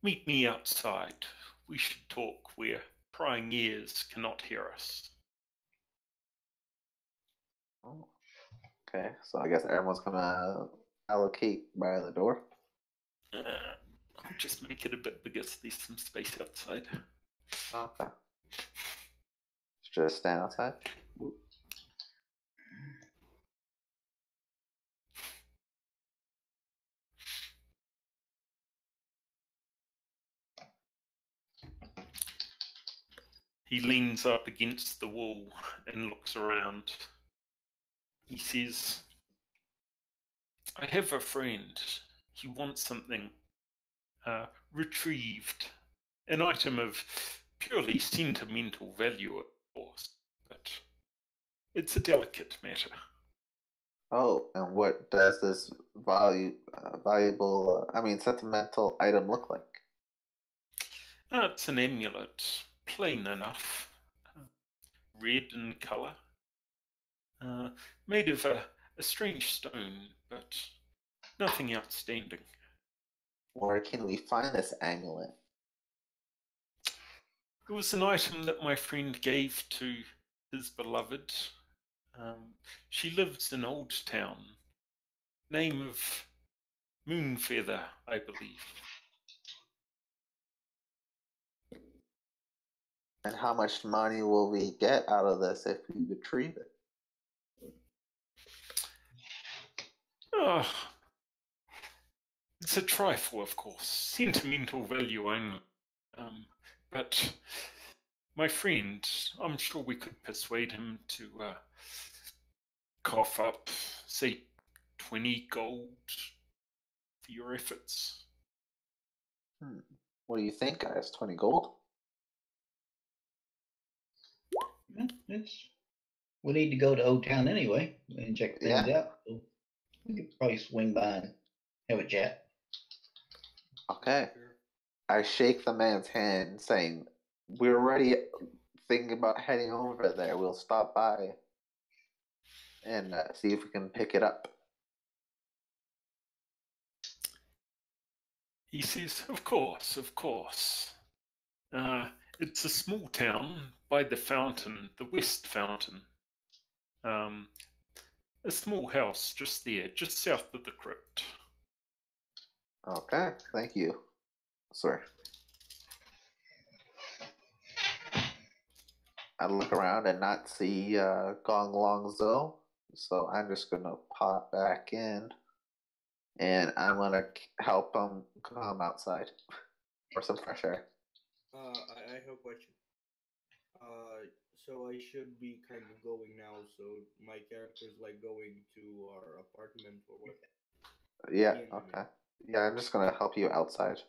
"Meet me outside. We should talk where prying ears cannot hear us." Oh. Okay, so I guess everyone's gonna allocate by the door. I'll just make it a bit bigger so there's some space outside. Okay. Just stand outside. He leans up against the wall and looks around. He says, "I have a friend. He wants something retrieved. An item of purely sentimental value, of course, but it's a delicate matter." Oh, and what does this sentimental item look like? It's an amulet, plain enough. Red in colour. Made of a strange stone, but nothing outstanding. Where can we find this amulet? It was an item that my friend gave to his beloved. She lives in Old Town. Name of Moonfeather, I believe. And how much money will we get out of this if we retrieve it? Oh, it's a trifle, of course. Sentimental value only. But my friend, I'm sure we could persuade him to cough up, say, 20 gold for your efforts. What do you think, guys? 20 gold? We need to go to Old Town anyway and check things Yeah. out. So we could probably swing by and have a chat. Okay. I shake the man's hand, saying, "We're already thinking about heading over there. We'll stop by and see if we can pick it up." He says, of course, of course. It's a small town by the fountain, the West Fountain. A small house just there, just south of the crypt. Okay, thank you, sir. I look around and not see Gong Long Zo, so I'm just gonna pop back in, and I'm gonna help him come outside for some fresh air. I have a question. So I should be kind of going now. So my character's like going to our apartment or what? Yeah. Me and him. Okay. Yeah, I'm just gonna help you outside.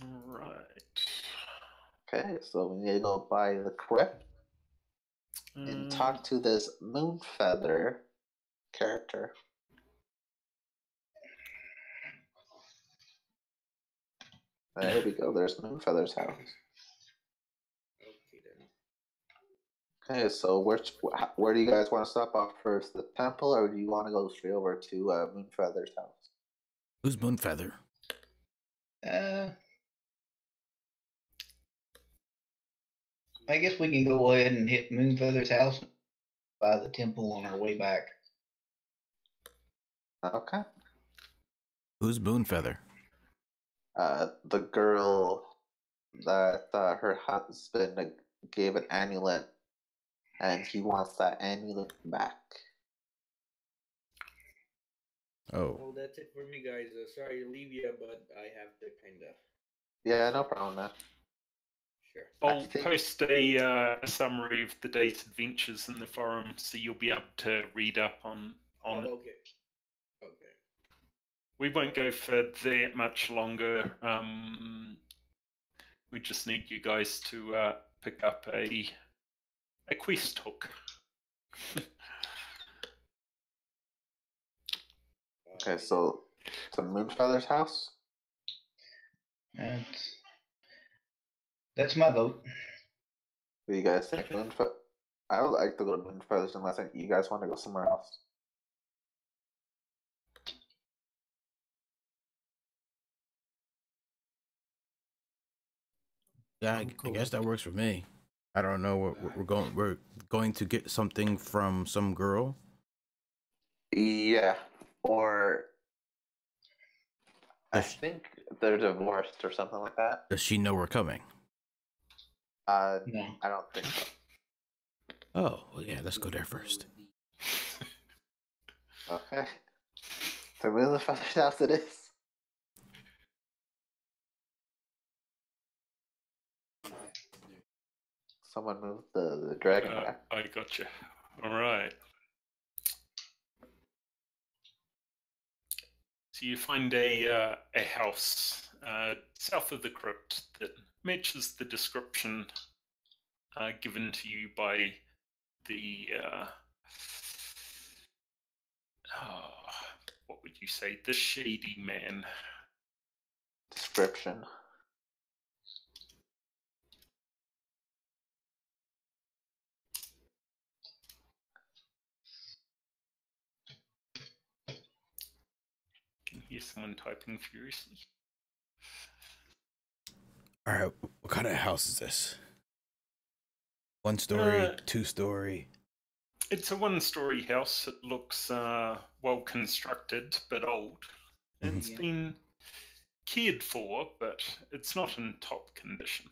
Right. Okay, so we need to go by the crypt and talk to this Moonfeather character. There we go. There's Moonfeather's house. Okay then. Okay, so where do you guys want to stop off first? The temple, or do you want to go straight over to Moonfeather's house? Who's Moonfeather? I guess we can go ahead and hit Moonfeather's house by the temple on our way back. Okay. Who's Moonfeather? The girl that her husband gave an amulet, and he wants that amulet back. Oh. Well, that's it for me, guys. Sorry to leave you, but I have to kind of. Yeah, no problem, man. Sure. I'll post a summary of the day's adventures in the forum, so you'll be able to read up on it. Okay. Okay. We won't go for that much longer. We just need you guys to pick up a quest hook. Okay, so to Moonfeather's house? That's my vote. What do you guys think? I would like to go to Moonfeather's unless you guys want to go somewhere else. Yeah, I guess that works for me. I don't know. We're going. We're going to get something from some girl. Yeah, or I think they're divorced or something like that. Does she know we're coming? No. I don't think so. Oh, well, yeah. Let's go there first. Okay. So Moonfeather's house it is. Someone moved the dragon back. I gotcha. All right. So you find a house south of the crypt that matches the description given to you by the what would you say? The shady man. Description. Can hear someone typing furiously. All right. What kind of house is this? 1 story, 2 story. It's a 1-story house. It looks well constructed, but old. It's been cared for, but it's not in top condition.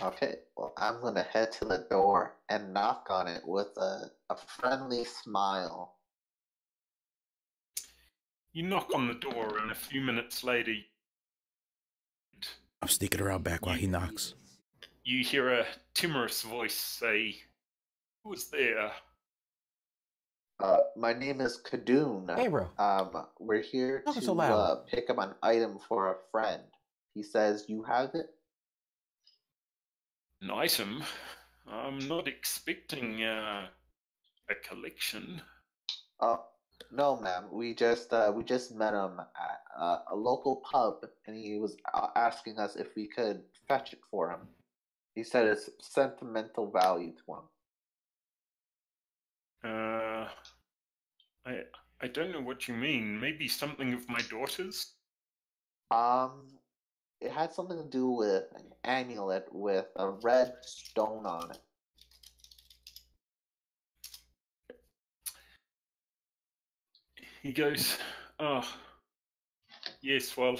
Okay, well, I'm going to head to the door and knock on it with a friendly smile. You knock on the door, and a few minutes later, I'm sneaking around back while he knocks. you hear a timorous voice say, Who's there? My name is Kadoon. Hey, bro. We're here Talking so to loud. pick up an item for a friend. He says you have it. An item? I'm not expecting a collection. No, ma'am. We just met him at a local pub, and he was asking us if we could fetch it for him. He said it's sentimental value to him. I don't know what you mean. Maybe something of my daughter's? It had something to do with an amulet with a red stone on it. He goes, oh, yes, well,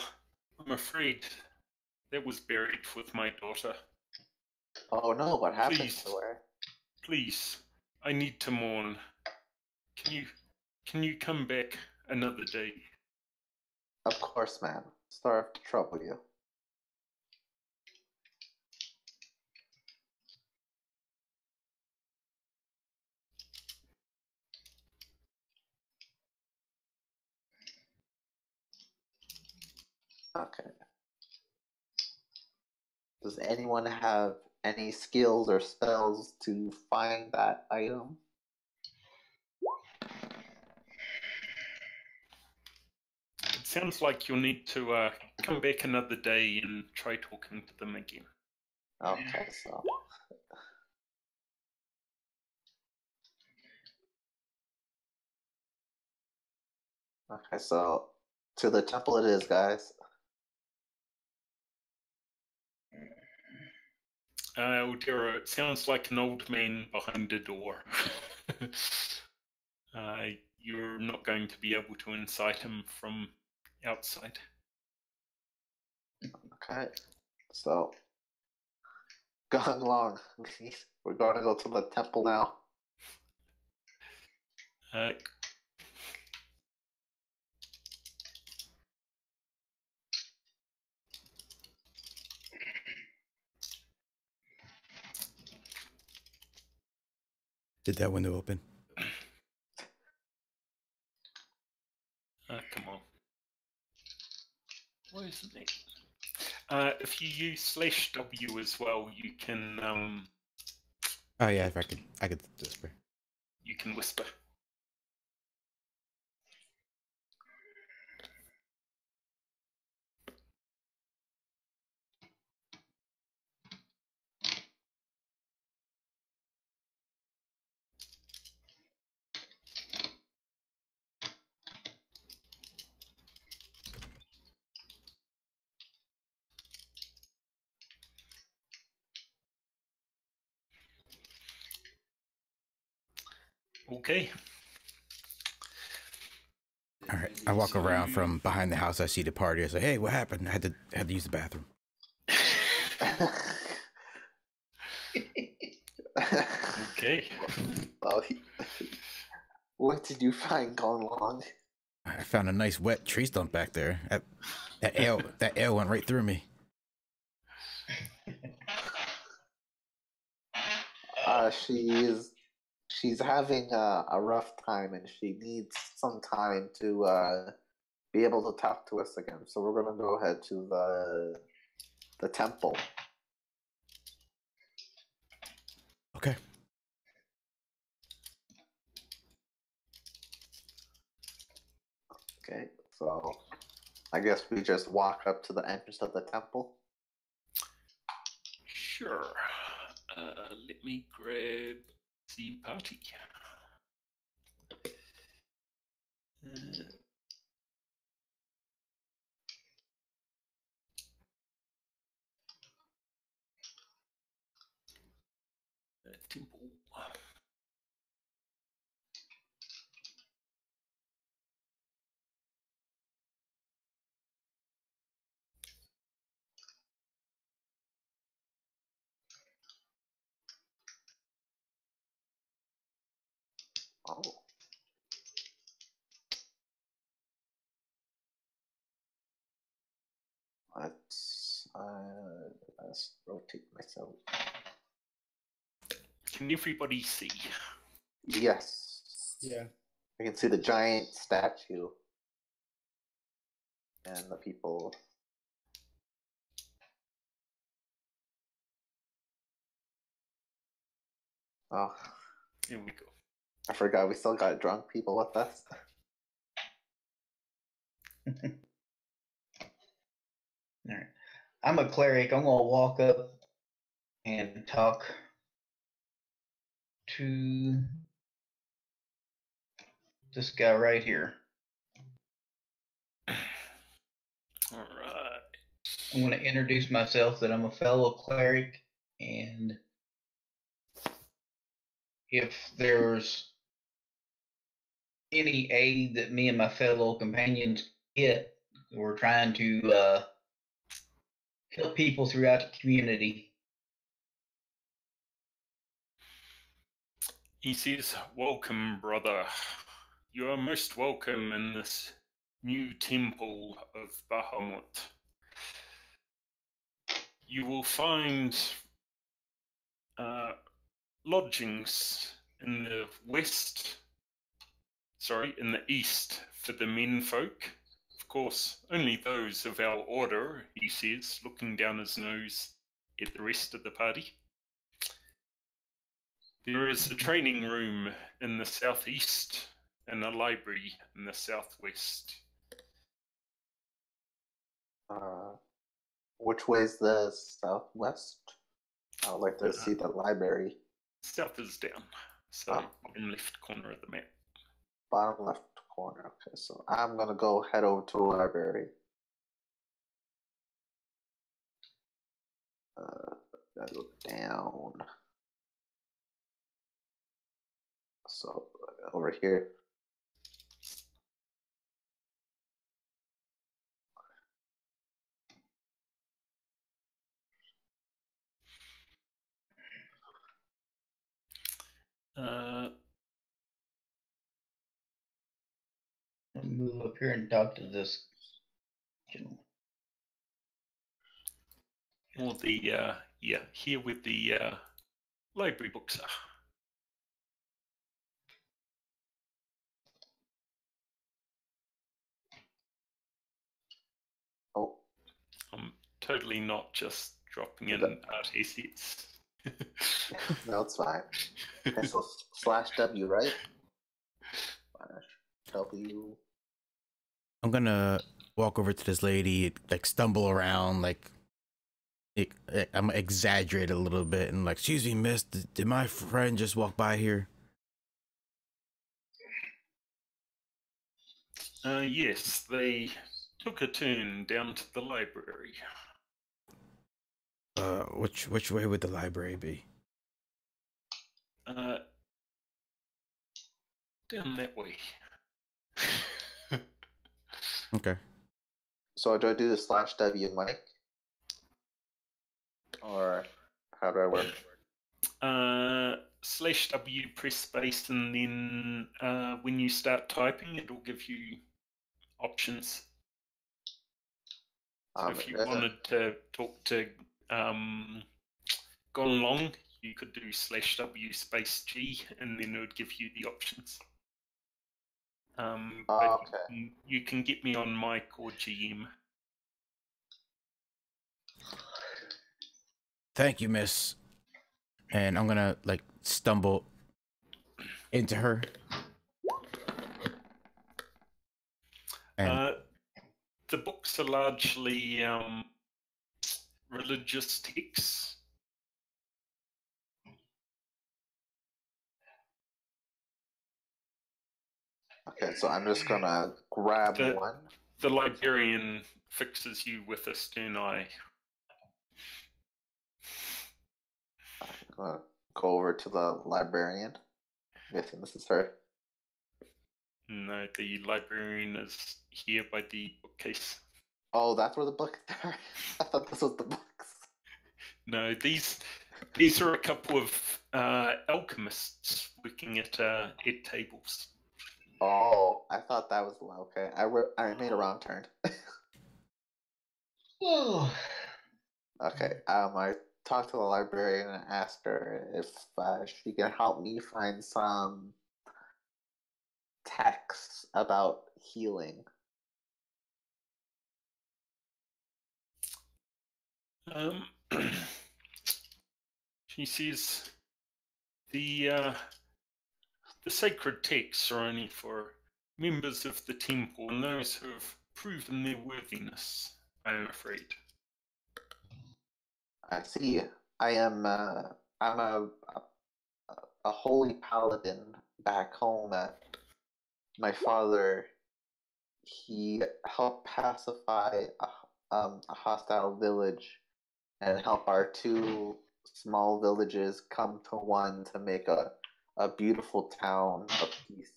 I'm afraid that was buried with my daughter. Oh no, what happened Please. to her? Please, I need to mourn. Can you come back another day? Of course, ma'am. Sorry to trouble you. Okay. Does anyone have any skills or spells to find that item? It sounds like you'll need to come back another day and try talking to them again. Okay, so. Okay, so to the temple it is, guys. Odira, it sounds like an old man behind a door. You're not going to be able to incite him from outside. Okay, so going along, we're going to go to the temple now. Did that window open? Come on. Why isn't it? If you use /W as well, you can. Oh yeah, if I could whisper. You can whisper. Okay. All right. I walk around from behind the house. I see the party. I say, "Hey, what happened? I had to use the bathroom." Okay. Well, what did you find going along? I found a nice wet tree stump back there. That ale went right through me. She's having a rough time, and she needs some time to be able to talk to us again. So we're gonna go ahead to the temple. Okay. Okay, so I guess we just walk up to the entrance of the temple. Sure. Let me grab the party. Temple. Oh. Let's rotate myself. can everybody see? Yes. Yeah. I can see the giant statue and the people. Oh, Here we go. I forgot we still got drunk people with us. Alright. I'm a cleric. I'm gonna walk up and talk to this guy right here. All right. I'm gonna introduce myself that I'm a fellow cleric, and if there's any aid that me and my fellow companions get, we're trying to help people throughout the community. He says, "Welcome, brother. You are most welcome in this new temple of Bahamut. You will find lodgings in the in the east for the menfolk. Of course, only those of our order," he says, looking down his nose at the rest of the party. "There is a training room in the southeast and a library in the southwest." Which way's the southwest? I would like to see the library. South is down, so bottom left corner of the map. Bottom left corner. Okay, so I'm gonna go head over to the library. Gotta go down. So over here. I'll move up here and talk to this gentleman. Or the here with the library books are. Oh, I'm totally not just dropping in art assets. no, it's fine. Okay, so /W, right? /W. I'm gonna walk over to this lady, like stumble around, like I'm gonna exaggerate a little bit and like, "Excuse me, miss, did my friend just walk by here?" Yes, they took a turn down to the library. Which way would the library be? Down that way. Okay. So do I do the /W, Mike? Or how do I work? /W, press space, and then when you start typing, it'll give you options. So if you wanted to talk to Gonlong, you could do /W space G, and then it would give you the options. But okay. you can get me on mic or GM. Thank you, miss. And I'm gonna like stumble into her. And the books are largely religious texts. Okay, so I'm just gonna grab one. The librarian fixes you with a stern eye. I'm gonna go over to the librarian. I'm guessing this is her. No, the librarian is here by the bookcase. Oh, that's where the books are. I thought this was the books. No, these are a couple of alchemists working at tables. Oh, I thought that was okay. I made a wrong turn. Oh. Okay, I talk to the librarian and ask her if she can help me find some texts about healing. She says the sacred texts are only for members of the temple and those who have proven their worthiness, I am afraid. I see. I'm a holy paladin back home. My father, he helped pacify a hostile village and help our two small villages come to one to make a beautiful town of peace.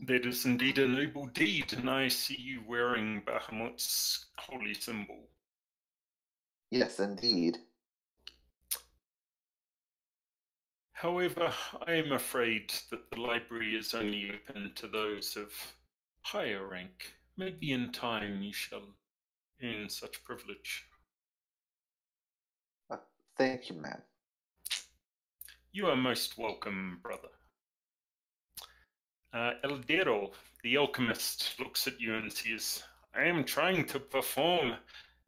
That is indeed a noble deed, and I see you wearing Bahamut's holy symbol. Yes, indeed. However, I am afraid that the library is only open to those of higher rank. Maybe in time you shall earn such privilege. Thank you, man. You are most welcome, brother. Eldero, the alchemist, looks at you and says, I am trying to perform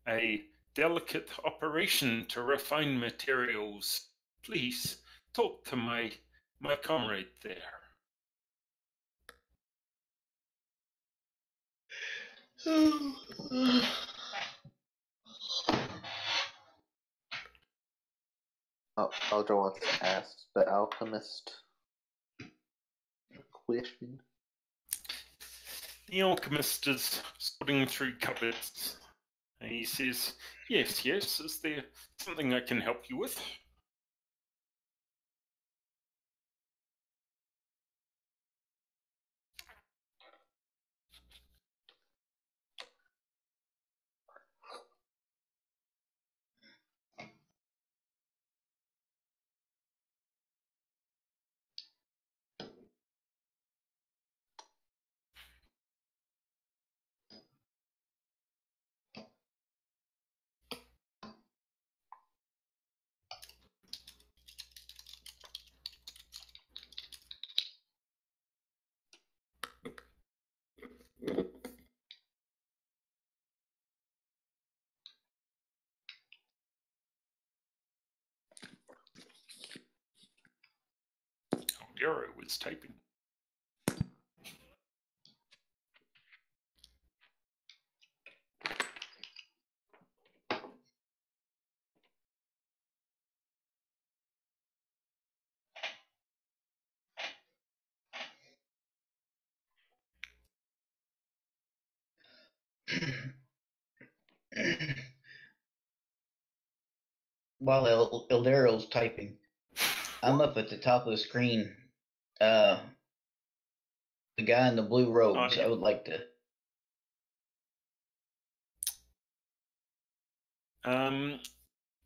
a delicate operation to refine materials. Please, talk to my comrade there. Eldra wants to ask the alchemist a question. The alchemist is sorting through cupboards. And he says, yes, is there something I can help you with? Eldero was typing. While Eldero's typing, I'm up at the top of the screen. The guy in the blue robes, yeah. I would like to.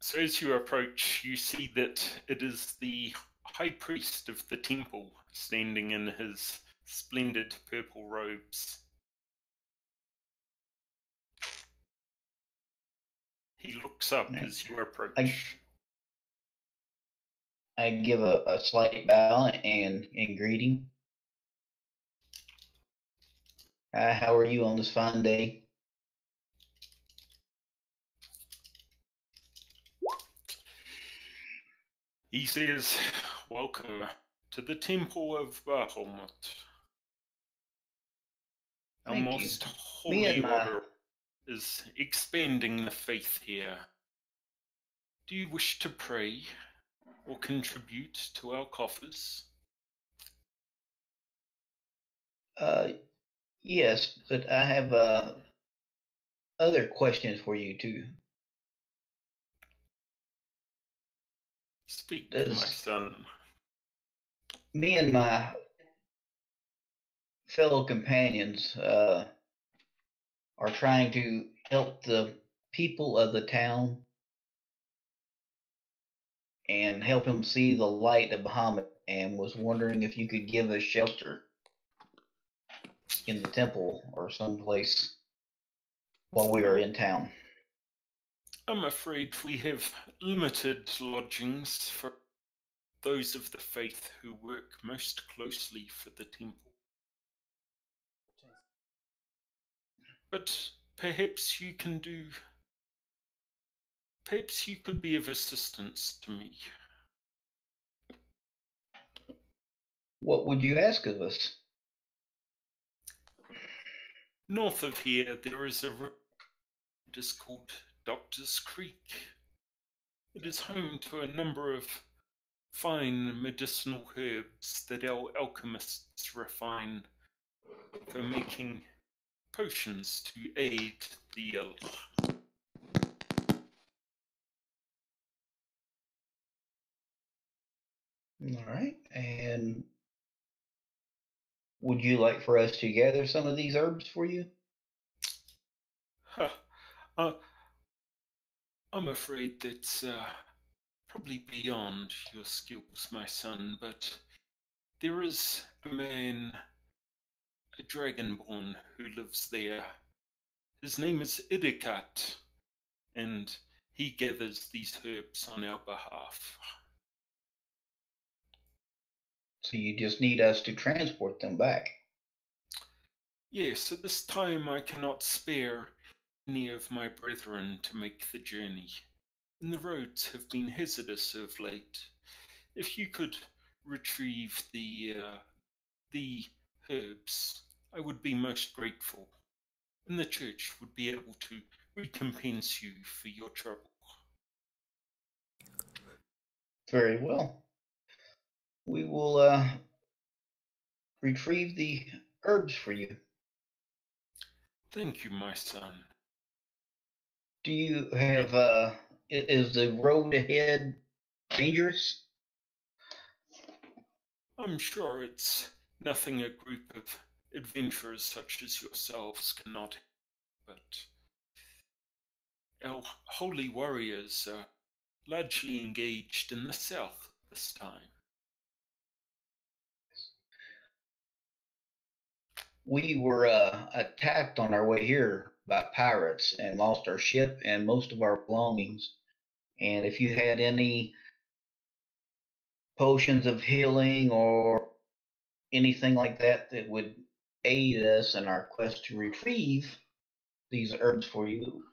So as you approach, you see that it is the high priest of the temple standing in his splendid purple robes. He looks up as you approach. I give a slight bow and greeting. How are you on this fine day? He says, welcome to the Temple of Bahamut. Our most holy order is expanding the faith here. Do you wish to pray or contribute to our coffers? Yes, but I have other questions for you too. Speak, my son. Me and my fellow companions are trying to help the people of the town and help them see the light of Bahamut, and was wondering if you could give us shelter in the temple or someplace while we are in town. I'm afraid we have limited lodgings for those of the faith who work most closely for the temple. But perhaps you can do. Perhaps you could be of assistance to me. What would you ask of us? North of here, there is a road that is called Doctor's Creek. It is home to a number of fine medicinal herbs that our alchemists refine for making potions to aid the ill. All right. And would you like for us to gather some of these herbs for you? I'm afraid that's probably beyond your skills, my son, but there is a man, a dragonborn, who lives there. His name is Idikat, and he gathers these herbs on our behalf. So you just need us to transport them back. Yes, at this time I cannot spare any of my brethren to make the journey, and the roads have been hazardous of late. If you could retrieve the herbs, I would be most grateful, and the church would be able to recompense you for your trouble. Very well. We will retrieve the herbs for you. Thank you, my son. Do you have, is the road ahead dangerous? I'm sure it's nothing a group of adventurers such as yourselves cannot, but our holy warriors are largely engaged in the south this time. We were attacked on our way here by pirates and lost our ship and most of our belongings. And if you had any potions of healing or anything like that that would aid us in our quest to retrieve these herbs for you.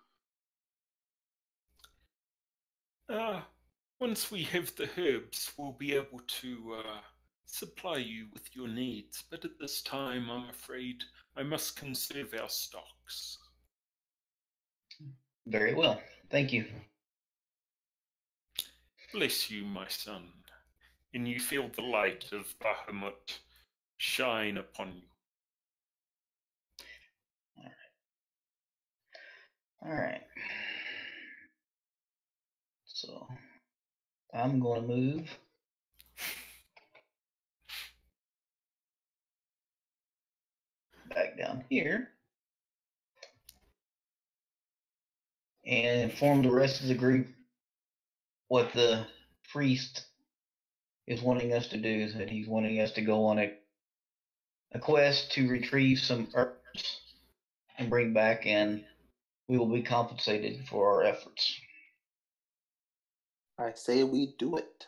Once we have the herbs, we'll be able to supply you with your needs, but at this time, I'm afraid I must conserve our stocks. Very well. Thank you. Bless you, my son, and you feel the light of Bahamut shine upon you. All right. So I'm going to move back down here and inform the rest of the group what the priest is wanting us to do, is that he's wanting us to go on a quest to retrieve some herbs and bring back, and we will be compensated for our efforts. I say we do it.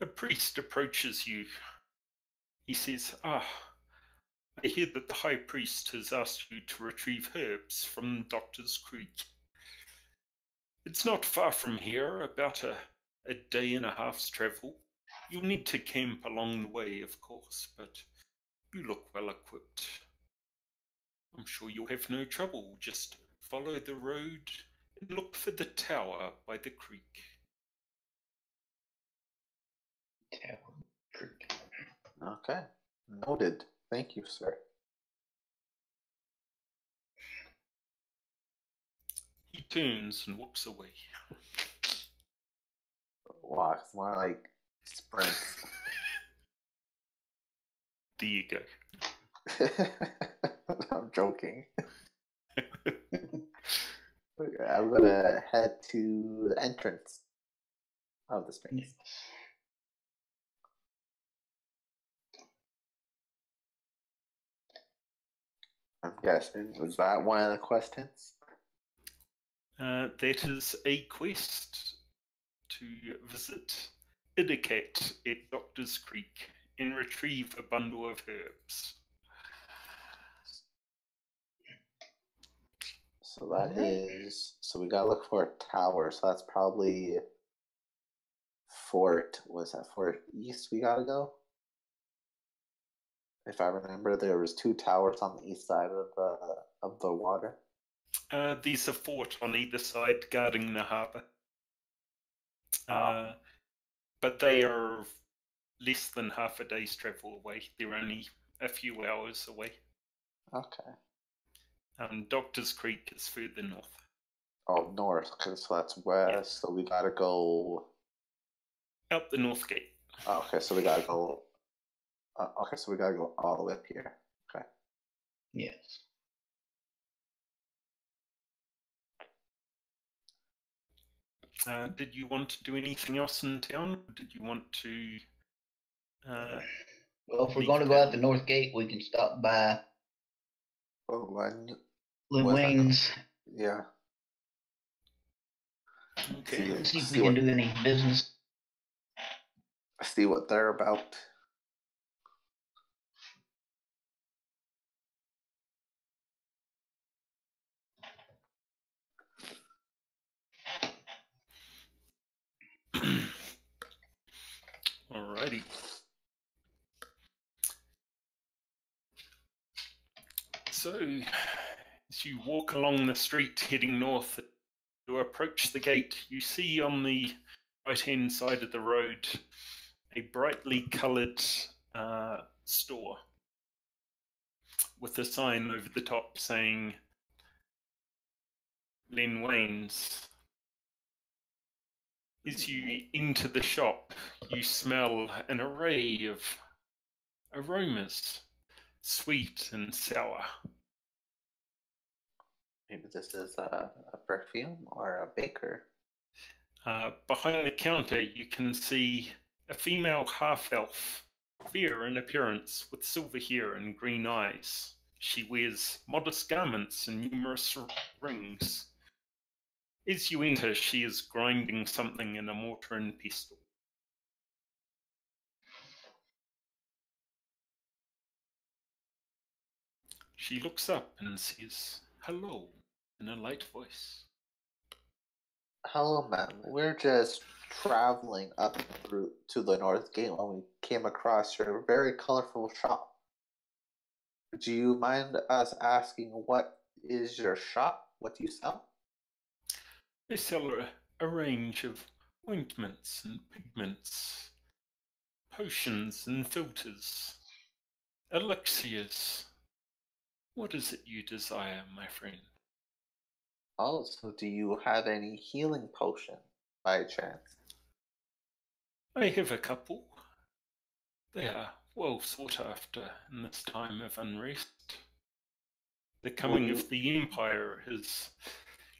A priest approaches you. He says, I hear that the high priest has asked you to retrieve herbs from Doctor's Creek. It's not far from here, about a day and a half's travel. You'll need to camp along the way, of course, but you look well equipped. I'm sure you'll have no trouble. Just follow the road and look for the tower by the creek. Tower Creek. Okay. Noted. Thank you, sir. He turns and walks away. Walks, more like sprints. There you go. I'm joking. I'm gonna head to the entrance of the springs. Yes. I'm guessing, was that one of the quest hints? That is a quest to visit Idicat at Doctor's Creek and retrieve a bundle of herbs. So that is. So we gotta look for a tower. So that's probably Fort. Was that Fort East? We gotta go. If I remember, there was 2 towers on the east side of the water. There's a fort on either side guarding the harbour. But they are less than half a day's travel away. They're only a few hours away. Okay. Doctor's Creek is further north. Oh, north. Okay, so that's west. So we gotta go out the north gate. Oh, okay, so we gotta go. Okay, so we gotta go all the way up here. Okay. Yes. Did you want to do anything else in town? Did you want to? Well, if we're going to go out the north gate, we can stop by Wayne's. Yeah. Okay. See if we can do any business. See what they're about. Alrighty. So, as you walk along the street heading north, to approach the gate, you see on the right-hand side of the road a brightly coloured store with a sign over the top saying Len Wayne's. As you enter the shop, you smell an array of aromas, sweet and sour. Maybe this is a perfume or a baker. Behind the counter, you can see a female half-elf, fair in appearance with silver hair and green eyes. She wears modest garments and numerous rings. As you enter, she is grinding something in a mortar and pestle. She looks up and says, "Hello," in a light voice. Hello, ma'am. We're just traveling up to the North Gate when we came across your very colorful shop. Do you mind us asking what is your shop? What do you sell? They sell a range of ointments and pigments, potions and filters, elixirs. What is it you desire, my friend? Oh, so do you have any healing potion by chance? I have a couple. They are well sought after in this time of unrest. The coming of the Empire has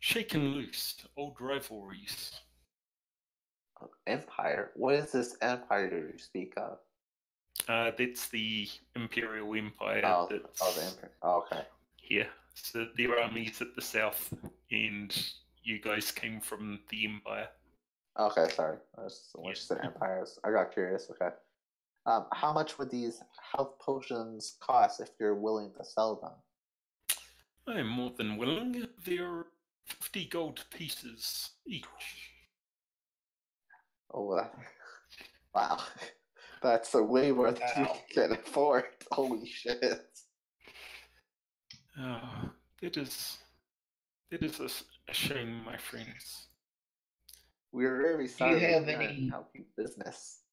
shaken loose old rivalries. Empire? What is this empire you speak of? That's the Imperial Empire. The Empire. Oh, okay. Here. So their armies at the south, and you guys came from the Empire. Okay, sorry. When you said empires, I got curious. Okay. How much would these health potions cost if you're willing to sell them? I'm more than willing. They're 50 gold pieces each. Oh, wow. That's a way more than you can afford. Holy shit. That is a shame, my friends. We're very sorry. Do you have any helping business?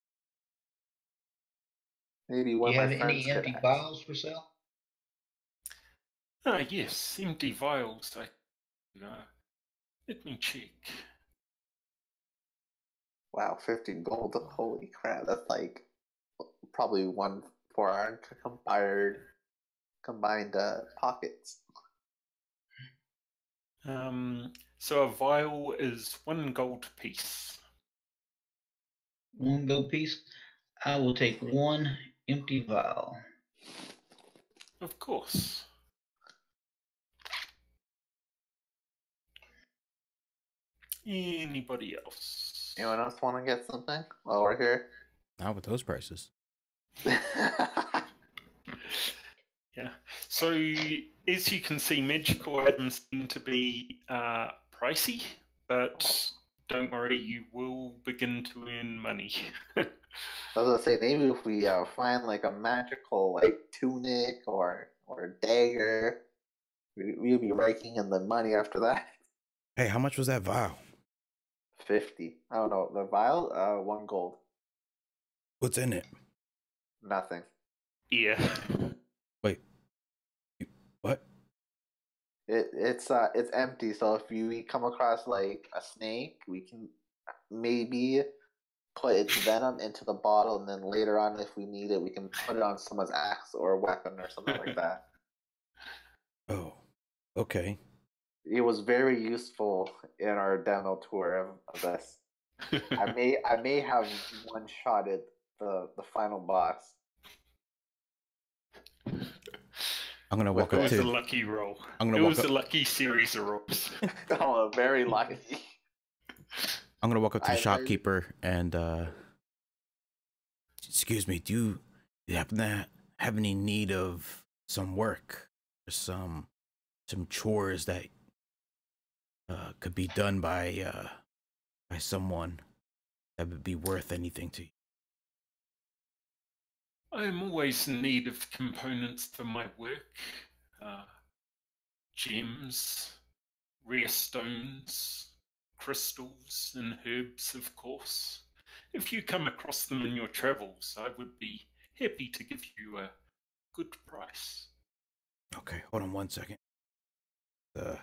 Maybe one of my friends. Do you have any empty vials for sale? Yes, empty vials. Let me check. Wow, 50 gold. Holy crap. That's like probably one for our combined pockets. So a vial is 1 gold piece. 1 gold piece? I will take 1 empty vial. Of course. Anybody else? Anyone else want to get something while we're here? Not with those prices. Yeah. So, as you can see, magical items seem to be pricey, but don't worry, you will begin to earn money. I was gonna say, maybe if we find like a magical like tunic or dagger, we'll be raking in the money after that. Hey, how much was that vial? 50. I don't know. The vial, 1 gold. What's in it? Nothing. Yeah. Wait. What? It's empty. So if we come across like a snake, we can maybe put its venom into the bottle, and then later on, if we need it, we can put it on someone's axe or weapon or something like that. Oh, okay. It was very useful in our demo tour of this. I may have one shotted the final boss. I'm gonna walk It up was a to. lucky roll. I'm It gonna walk was up. a lucky series of rolls. Oh, very lucky. I'm gonna walk up to the I- shopkeeper and excuse me, do you happen to have any need of some work or some chores that could be done by someone that would be worth anything to you? I am always in need of components for my work. Gems, rare stones, crystals, and herbs, of course. If you come across them in your travels, I would be happy to give you a good price. Okay, hold on 1 second. Commit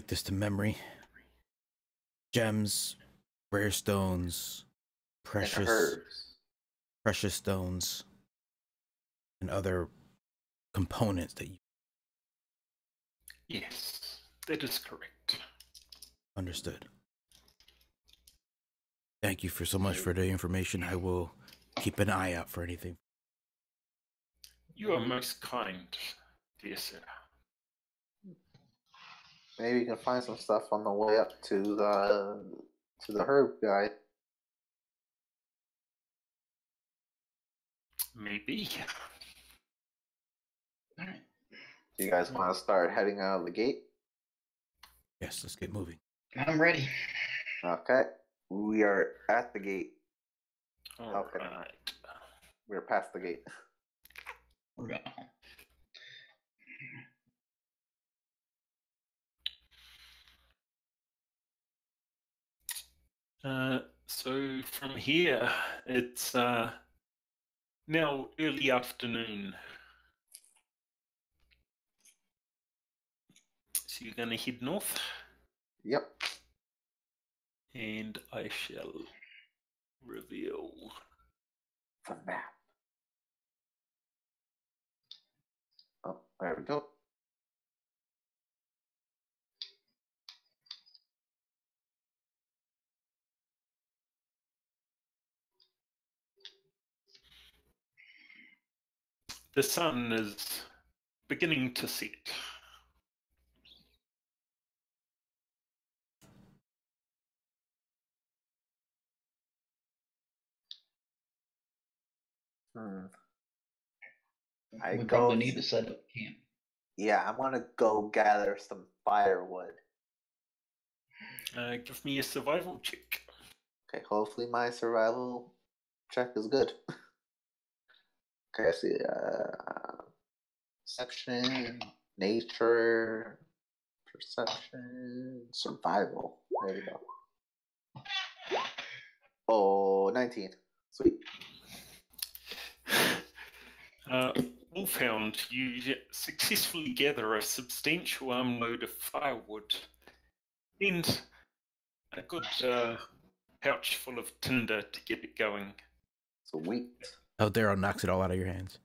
this to memory. Gems, rare stones, And herbs. precious stones, and other components that you Yes, that is correct. understood. Thank you for so much for the information. I will keep an eye out for anything. You are most kind, dear sir. Maybe you can find some stuff on the way up to the herb guy. Maybe. Alright. Do you guys want to start heading out of the gate? Yes, let's get moving. I'm ready. Okay. We are at the gate. All Okay. right. We're past the gate. We're going. So from here, it's now early afternoon. So you're going to head north, Yep. and I shall reveal. The map. Oh, there we go. The sun is beginning to set. I We go- probably need to set up camp. Yeah, I'm gonna go gather some firewood. Give me a survival check. Okay, hopefully my survival check is good. Okay, I see. Perception, nature, perception, survival. There we go. Oh, 19. Sweet. Wolfhound, you successfully gather a substantial armload of firewood and a good pouch full of tinder to get it going. Sweet. Eldero knocks it all out of your hands.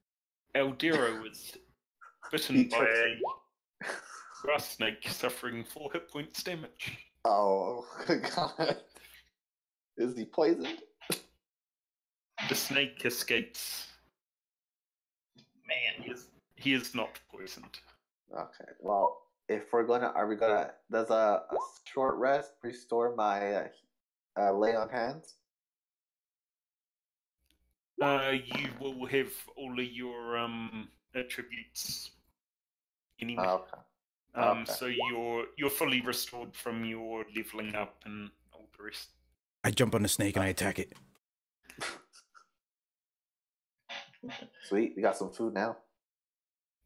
Eldero was bitten by a grass snake, suffering 4 hit points damage. Oh, God. Is he poisoned? The snake escapes. Man, He is not poisoned. Okay, well, if we're gonna, are we gonna? Does a short rest restore my lay on hands? You will have all of your attributes anyway. Okay. So you're fully restored from your leveling up and all the rest. I jump on the snake and I attack it. Sweet, we got some food now.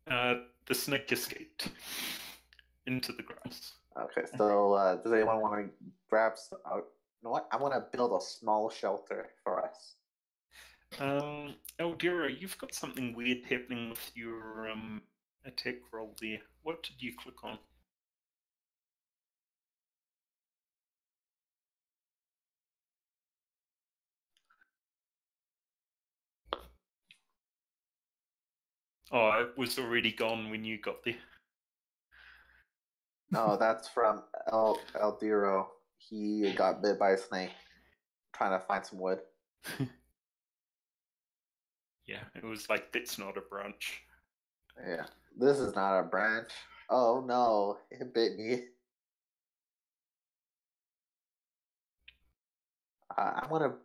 The snake escaped into the grass. Okay, so does anyone want to grab? You know what? I want to build a small shelter for us. Eldira, you've got something weird happening with your attack roll there. What did you click on? Oh, it was already gone when you got there. No, that's from Eldiro. He got bit by a snake trying to find some wood. Yeah, it was like, that's not a branch. Yeah, this is not a branch. Oh no, it bit me. I want to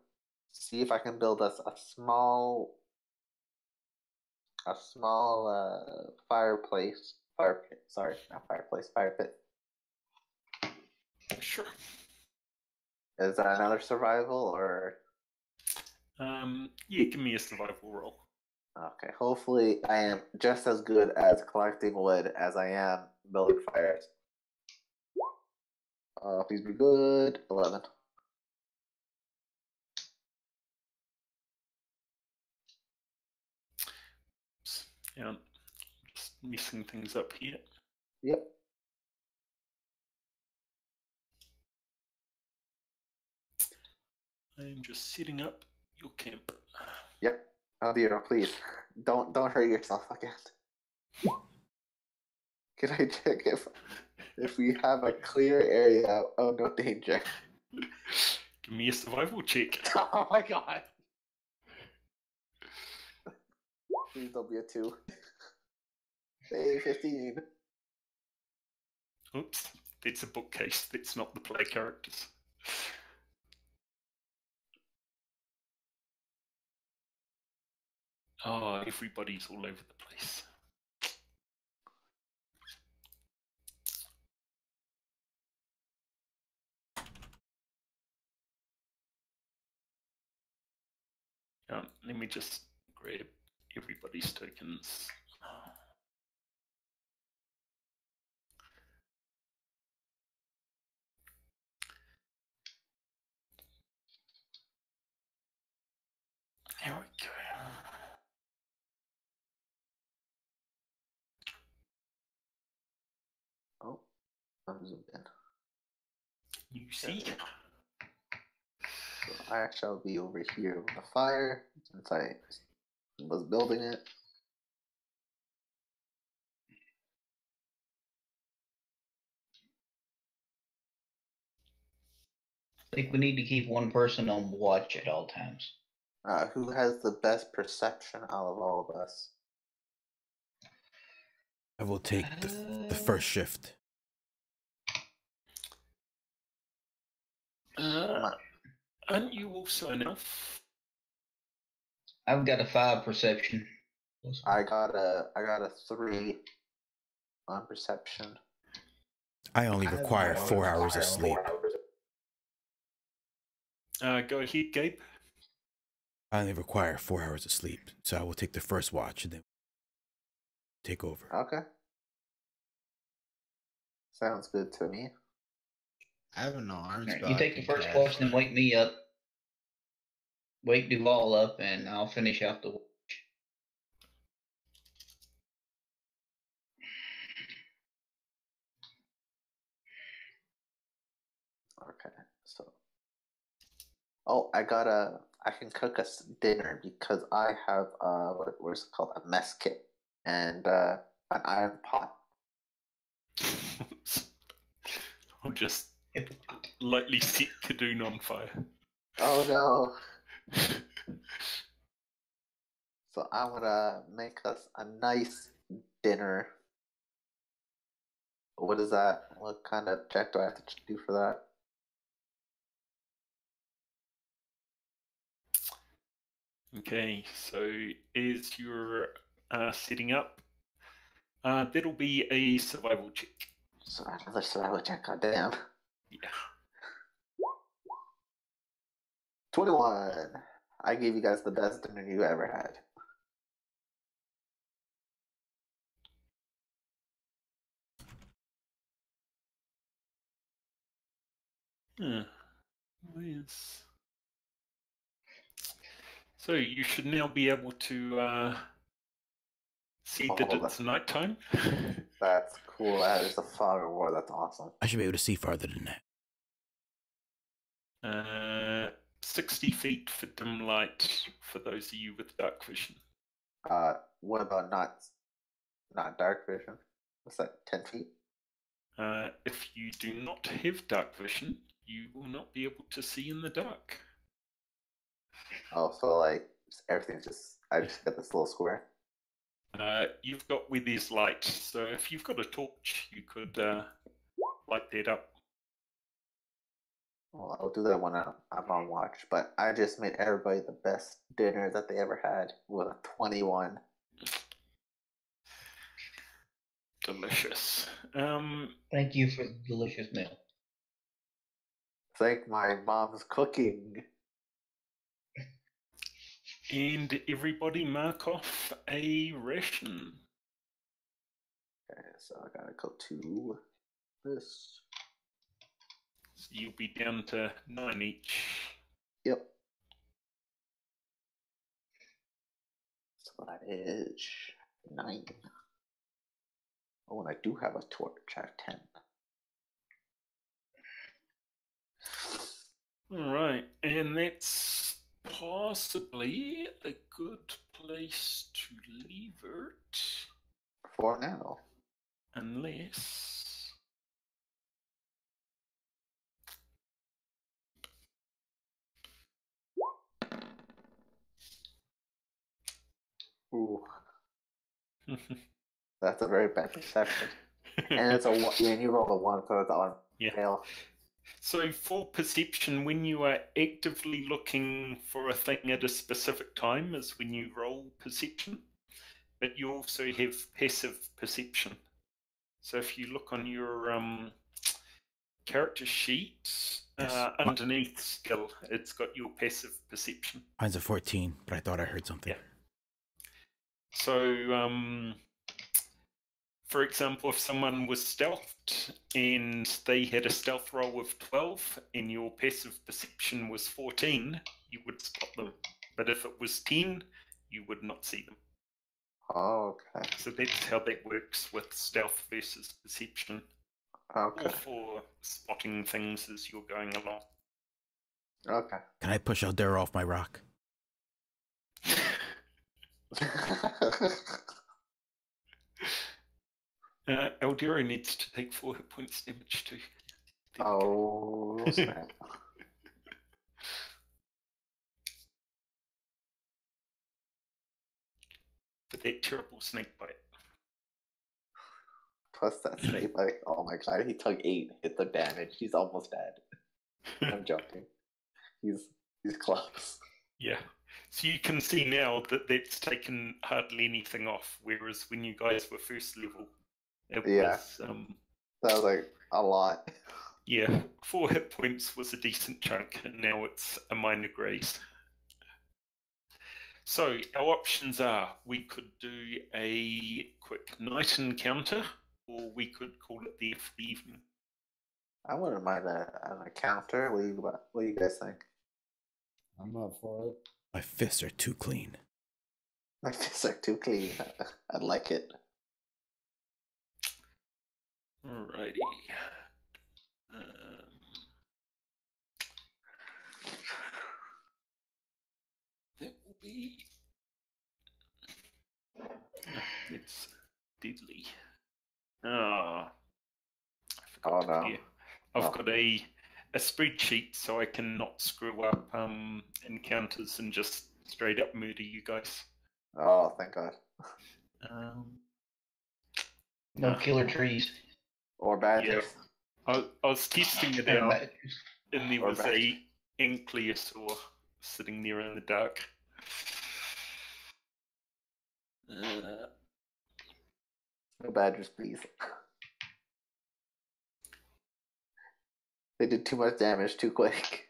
see if I can build us a small fireplace. Fire pit. Sorry, not fireplace. Fire pit. Sure. Is that another survival or? Yeah, give me a survival roll. Okay, hopefully I am just as good as collecting wood as I am building fires. Please be good. 11. Yeah, just messing things up here. Yep. I'm just setting up your camp. Yep. Oh dear, please don't hurt yourself again. Can I check if we have a clear area of no danger? Give me a survival check. Oh my god! Please don't be a 2. Hey, 15. Oops, that's a bookcase. That's not the play characters. Oh, everybody's all over the place. Let me just grab everybody's tokens. There we go. Oh, I'm zoomed in. You see? So I shall be over here with the fire since I was building it. I think we need to keep one person on watch at all times. Who has the best perception out of all of us? I will take the first shift. Aren't you also an elf? I've got a 5 perception. I got a 3 on perception. I only require 4 hours of sleep. Go ahead, Gabe. I only require 4 hours of sleep, so I will take the first watch and then take over. Okay. Sounds good to me. I have an arm spell. You take the first watch and wake me up. Wake Duval up, and I'll finish out the watch. Okay, so. Oh, I can cook us dinner because I have what's it called, a mess kit and an iron pot. I'll just lightly set Kadoon on fire. Oh no! So I'm gonna make us a nice dinner. What is that? What kind of check do I have to do for that? Okay, so as you're setting up, that'll be a survival check. So another survival check. Goddamn. Yeah. 21. I gave you guys the best dinner you ever had. Yes. So you should now be able to see that Oh, it's nighttime. That's cool. That is the fog of war. That's awesome. I should be able to see farther than that. 60 feet for dim light for those of you with dark vision. What about not dark vision? What's that? 10 feet? If you do not have dark vision, you will not be able to see in the dark. Oh, so like everything's just I just got this little square. You've got where there's light, so if you've got a torch, you could light that up. Well, I'll do that when I'm on watch. But I just made everybody the best dinner that they ever had with a 21. Delicious. Thank you for the delicious meal. Thank my mom's cooking. And everybody mark off a ration. Okay, so I gotta go to this. So you'll be down to 9 each. Yep. So that is 9. Oh, and I do have a torch. I have 10. Alright, and that's possibly a good place to leave it. For now. Unless... Ooh. That's a very bad perception. And it's and you roll a 1, so it's on fail. So for perception, when you are actively looking for a thing at a specific time is when you roll perception, but you also have passive perception. So if you look on your character sheet, underneath skill, it's got your passive perception. Mine's a 14, but I thought I heard something. Yeah. So, for example, if someone was stealthed and they had a stealth roll of 12 and your passive perception was 14, you would spot them. But if it was 10, you would not see them. Oh, okay. So that's how that works with stealth versus perception. Okay. Or for spotting things as you're going along. Okay. Can I push Aldera off my rock? Aldera needs to take 4 hit points damage too. Oh, snap. For that terrible snake bite. Plus that snake bite. Oh my god, he took 8 hit the damage. He's almost dead. I'm joking. He's close. Yeah. So you can see now that that's taken hardly anything off, whereas when you guys were first level, it was... that was like a lot. Yeah, 4 hit points was a decent chunk, and now it's a minor graze. So our options are, we could do a quick night encounter, or we could call it the evening. I wouldn't mind an encounter. What do you guys think? I'm up for it. My fists are too clean. My fists are too clean. I like it. Alrighty. That will be... It's deadly. Oh. Oh no. I've got a spreadsheet so I can not screw up encounters and just straight up murder you guys. Oh, thank God. No killer trees. Or badgers. I was testing it And out, badgers. and there Or was a ankylosaur sitting there in the dark. No badgers, please. They did too much damage too quick.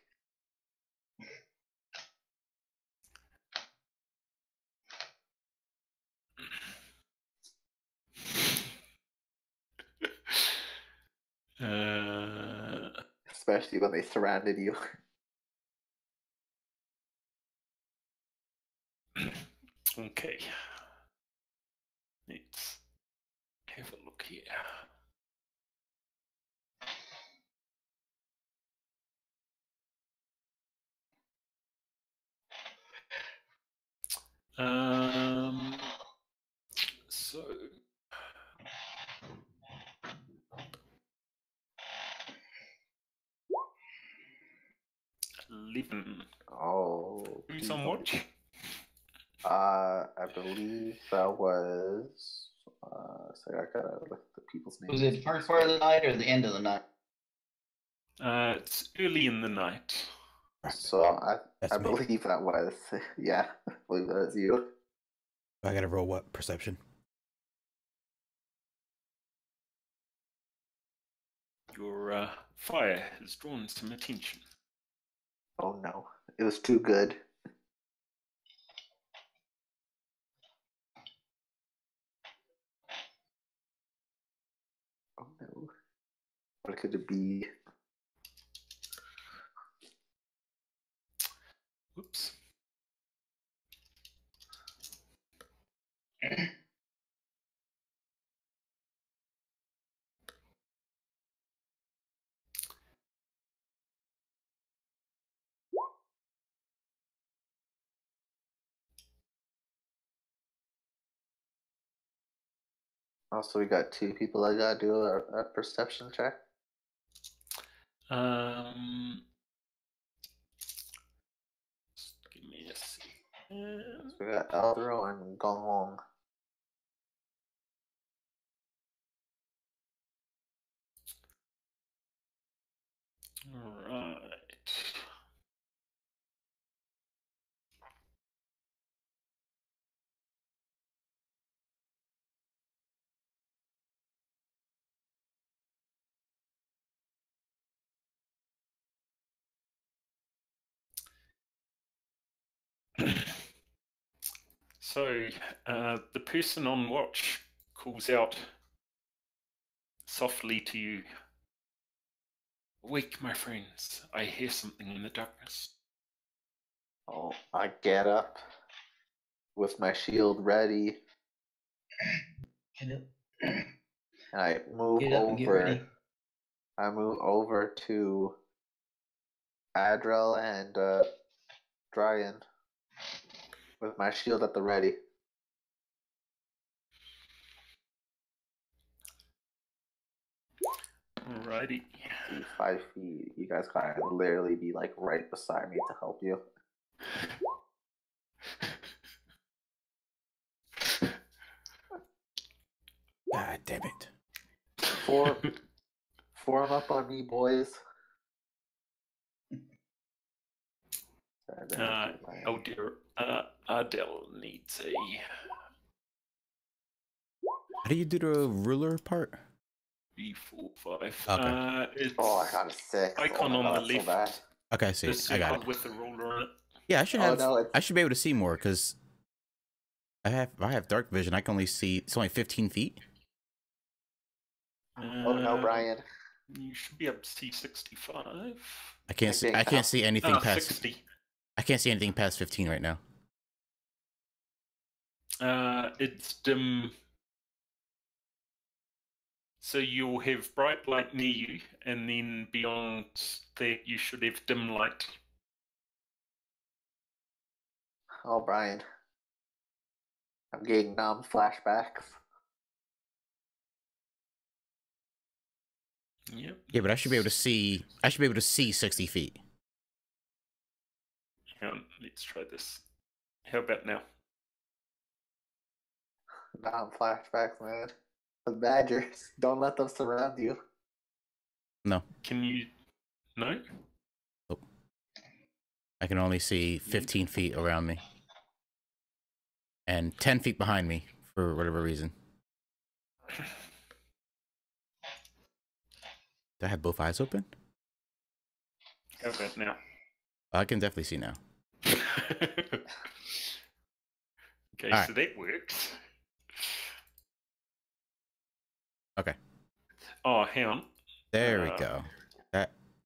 Especially when they surrounded you. Okay. Let's have a look here. So 11. Oh. Who's on watch? I believe that was. So I gotta look at the people's names. Was it the first part of the night or the end of the night? It's early in the night. So I That's me. believe that was. Yeah, I believe that was you. I gotta roll what? Perception? Your fire has drawn some attention. Oh no, it was too good. Oh no, what could it be? Whoops. Also, we got two people that gotta do a perception check. Just give me a second. So we got Eldro and Gonglong. All right. So, the person on watch calls out softly to you. Awake, my friends. I hear something in the darkness. Oh, I get up with my shield ready, Get up. and I move Get up and get ready. over. I move over to Adrel and Dryan with my shield at the ready. Alrighty. 5 feet. You guys gotta literally be like right beside me to help you. God damn it. Form up on me, boys. Oh dear. Ardell needs a. How do you do the ruler part? 3, 4, 5. Okay. It's Oh, I got a 6. icon oh my on God, the so bad. left. Okay, I see. The I got circle it. with the ruler on it. Yeah, I should Oh, have. no, I should be able to see more because I have dark vision. I can only see. It's only 15 feet. Oh no, Brian. You should be able to see 65. I can't see. I can't see anything past. 60. I can't see anything past 15 right now. It's dim. So you'll have bright light near you, and then beyond that, you should have dim light. Oh, Brian. I'm getting numb flashbacks. Yep. Yeah, but I should be able to see. I should be able to see 60 feet. Hang on, let's try this. How about now? Numb flashbacks, man. The badgers. Don't let them surround you. No, Can you? No. I can only see 15 feet around me. And 10 feet behind me, for whatever reason. Do I have both eyes open? How about now? I can definitely see now. Okay, All right. so that works. Okay. Oh, hang on. There we go.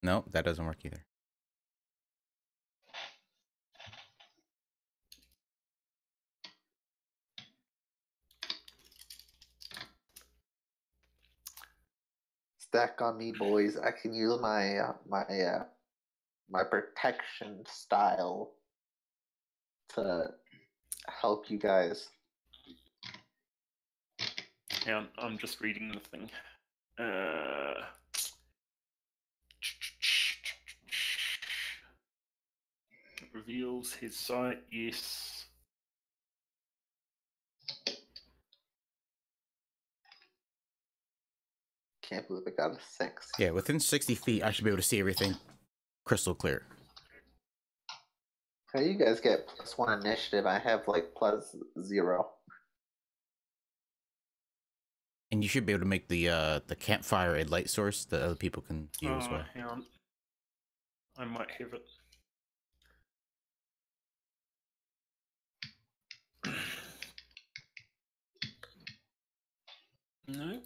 No, that doesn't work either. Stack on me, boys. I can use my protection style to help you guys. Hang on, I'm just reading the thing. Reveals his sight, yes. Can't believe I got a 6. Yeah, within 60 feet, I should be able to see everything crystal clear. How you guys get +1 initiative? I have like +0. And you should be able to make the campfire a light source that other people can view as well. Hang on. I might have it. No.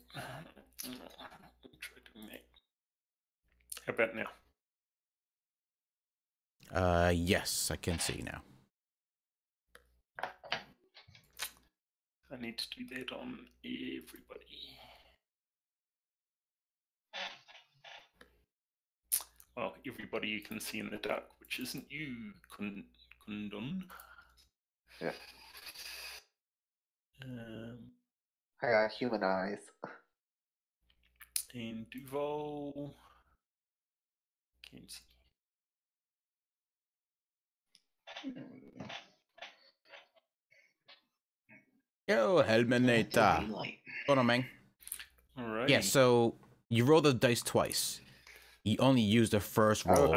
Try doing that. How about now? Yes, I can see now. I need to do that on everybody. Well, everybody you can see in the dark, which isn't you, Kundun. Yeah. I got human eyes. And Duval. Can't see. Yo, Helminator. Hold on, man. Alright. Yeah, so you roll the dice twice. You only use the first roll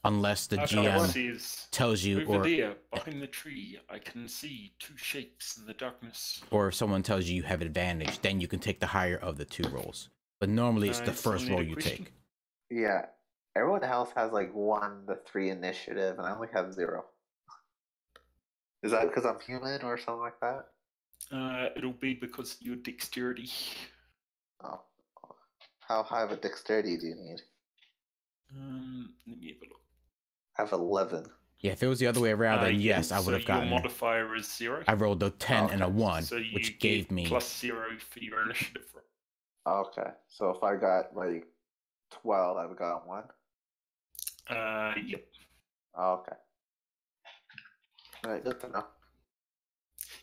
unless the GM tells you, over there, behind the tree, I can see 2 shapes in the darkness. or if someone tells you you have advantage, then you can take the higher of the 2 rolls. But normally it's the first roll you take. Yeah. Everyone else has like 1 to 3 initiative, and I only have 0. Is that because I'm human or something like that? It'll be because of your dexterity. Oh. How high of a dexterity do you need? Let me have a look. I have 11. Yeah, if it was the other way around, then yes, I would have gotten. Your modifier is 0. I rolled a 10 and a 1, so which gave me +0 for your initiative roll. Okay, so if I got like 12, I've got 1. Yep. Okay. Alright, good to know.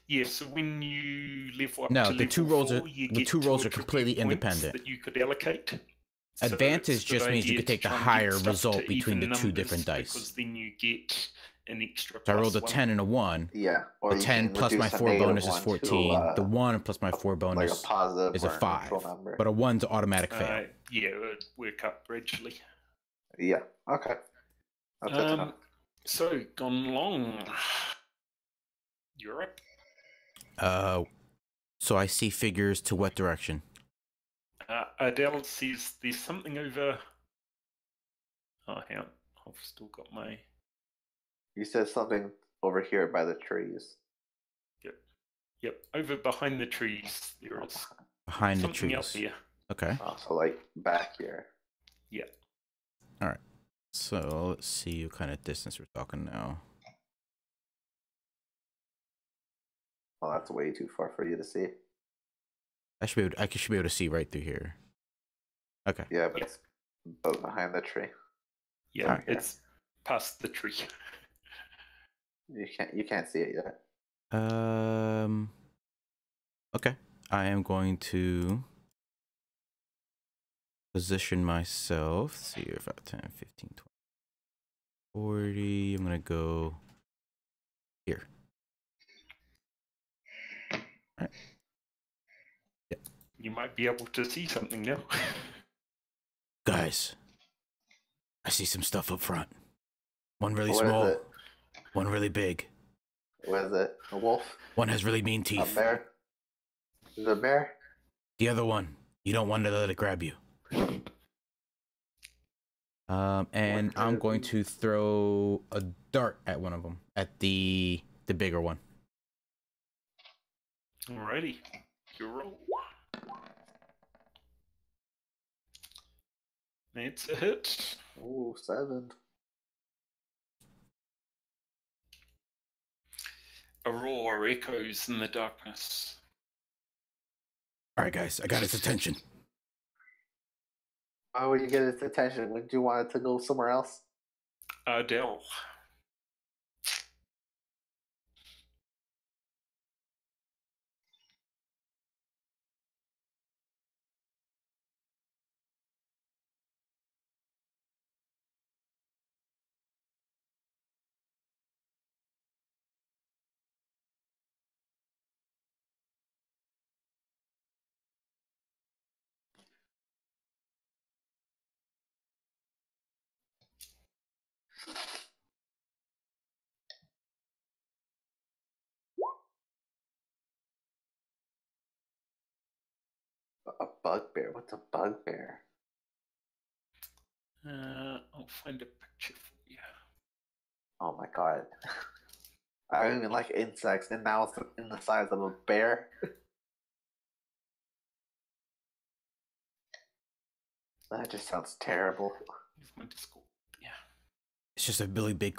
Yeah, so when you level up no, to the level 2 rolls 4, are you the get 2 rolls are completely points independent. that you could allocate. Advantage So just means you could take the higher result between the 2 different dice. Because then you get an extra. So I rolled a 10 and a 1. Yeah. Or the 10 plus my 4 bonus is 14. The 1 plus my 4 bonus like a positive is a 5. But a 1's an automatic fail. Yeah, it would work up gradually. Yeah. Okay. That's good to know. So gone long. You're up. So I see figures to what direction? Adele says there's something over. Oh, hang on. I've still got my. You said something over here by the trees. Yep. Over behind the trees, there is behind the something trees. else here. Okay. Oh, so like back here. Yeah. All right. So let's see what kind of distance we're talking now. Oh, that's way too far for you to see. I should be able to see right through here. Okay. Yeah, but it's behind the tree. Yeah, right, it's past the tree. You can't see it yet. Okay. I am going to position myself. Let's see if I have 10, 15, 20, 40. I'm gonna go here. All right. Yep. You might be able to see something now. Guys, I see some stuff up front. One really What is small, it? one really big. What is it? A wolf? One has really mean A teeth. bear? Is it a bear? The other one, you don't want to let it grab you. And What I'm could it going be? to throw a dart at one of them, at the bigger one. Alrighty, you roll. It's a hit. Ooh, 7. A roar echoes in the darkness. All right, guys, I got its attention. Why would you get its attention? Wouldn't you want it to go somewhere else? Adele. A bugbear? What's a bugbear? I'll find a picture for you. Oh my god. I don't even like insects, and now it's in the size of a bear. That just sounds terrible. Here's my Discord. Yeah. It's just a really big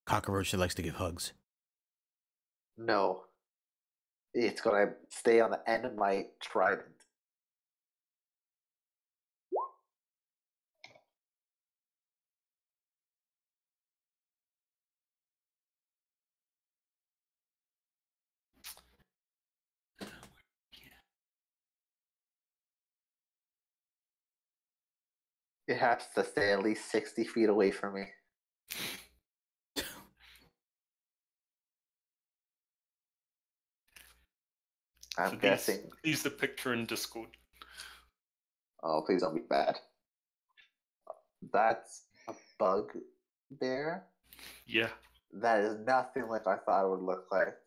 cockroach that likes to give hugs. No. It's gonna stay on the end of my trident. It has to stay at least 60 feet away from me. I'm So guessing. These the picture in Discord. Oh, please don't be bad. That's a bugbear? Yeah. That is nothing like I thought it would look like.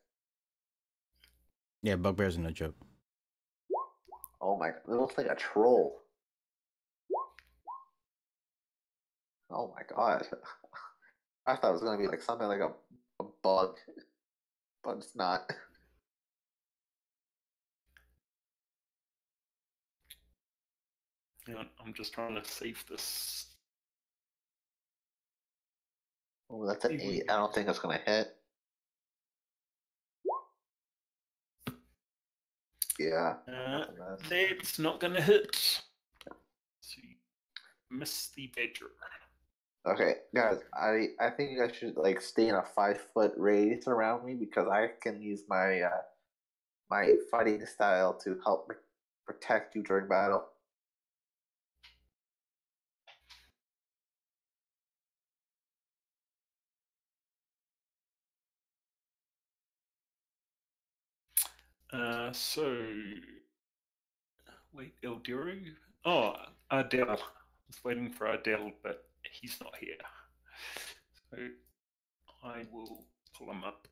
Yeah, bugbears are no joke. Oh my, it looks like a troll. Oh my god. I thought it was gonna be like something like a bug, but it's not. Yeah, I'm just trying to save this. Oh, that's an 8. I don't think it's gonna hit. Yeah. It's not gonna hit. So you miss the badger. Okay, guys, I think you guys should like stay in a 5-foot radius around me because I can use my my fighting style to help protect you during battle. So wait, Eldiro? Oh, Adele. I was waiting for Adele, but he's not here. So I will pull him up.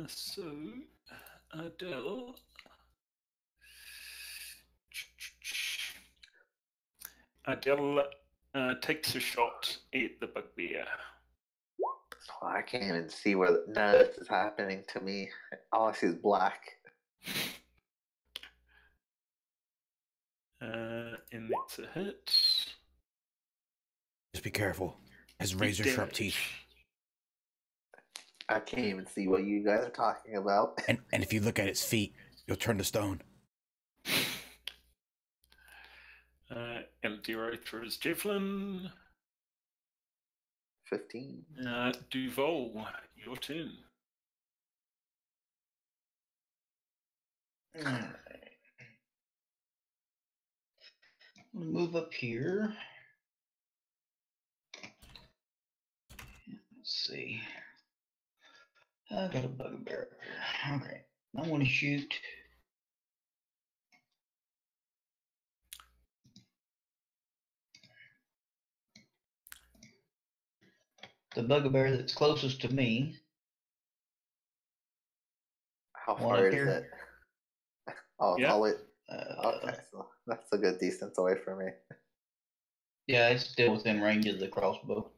So Adele. Adele takes a shot at the bugbear. Oh, I can't even see where none of this is happening to me. All I see is black. And it's a hit. Just be careful. Has razor sharp teeth. I can't even see what you guys are talking about. And if you look at its feet, you'll turn to stone. Eldiro throws javelin. 15. Duval, your turn. Alright. I'm gonna move up here. see. I got a bugbear. Okay. I want to shoot. The bugbear that's closest to me. How One far up is here. it? Oh, it's Yeah. all it. Okay, so that's a good distance away from me. Yeah, it's still within range of the crossbow.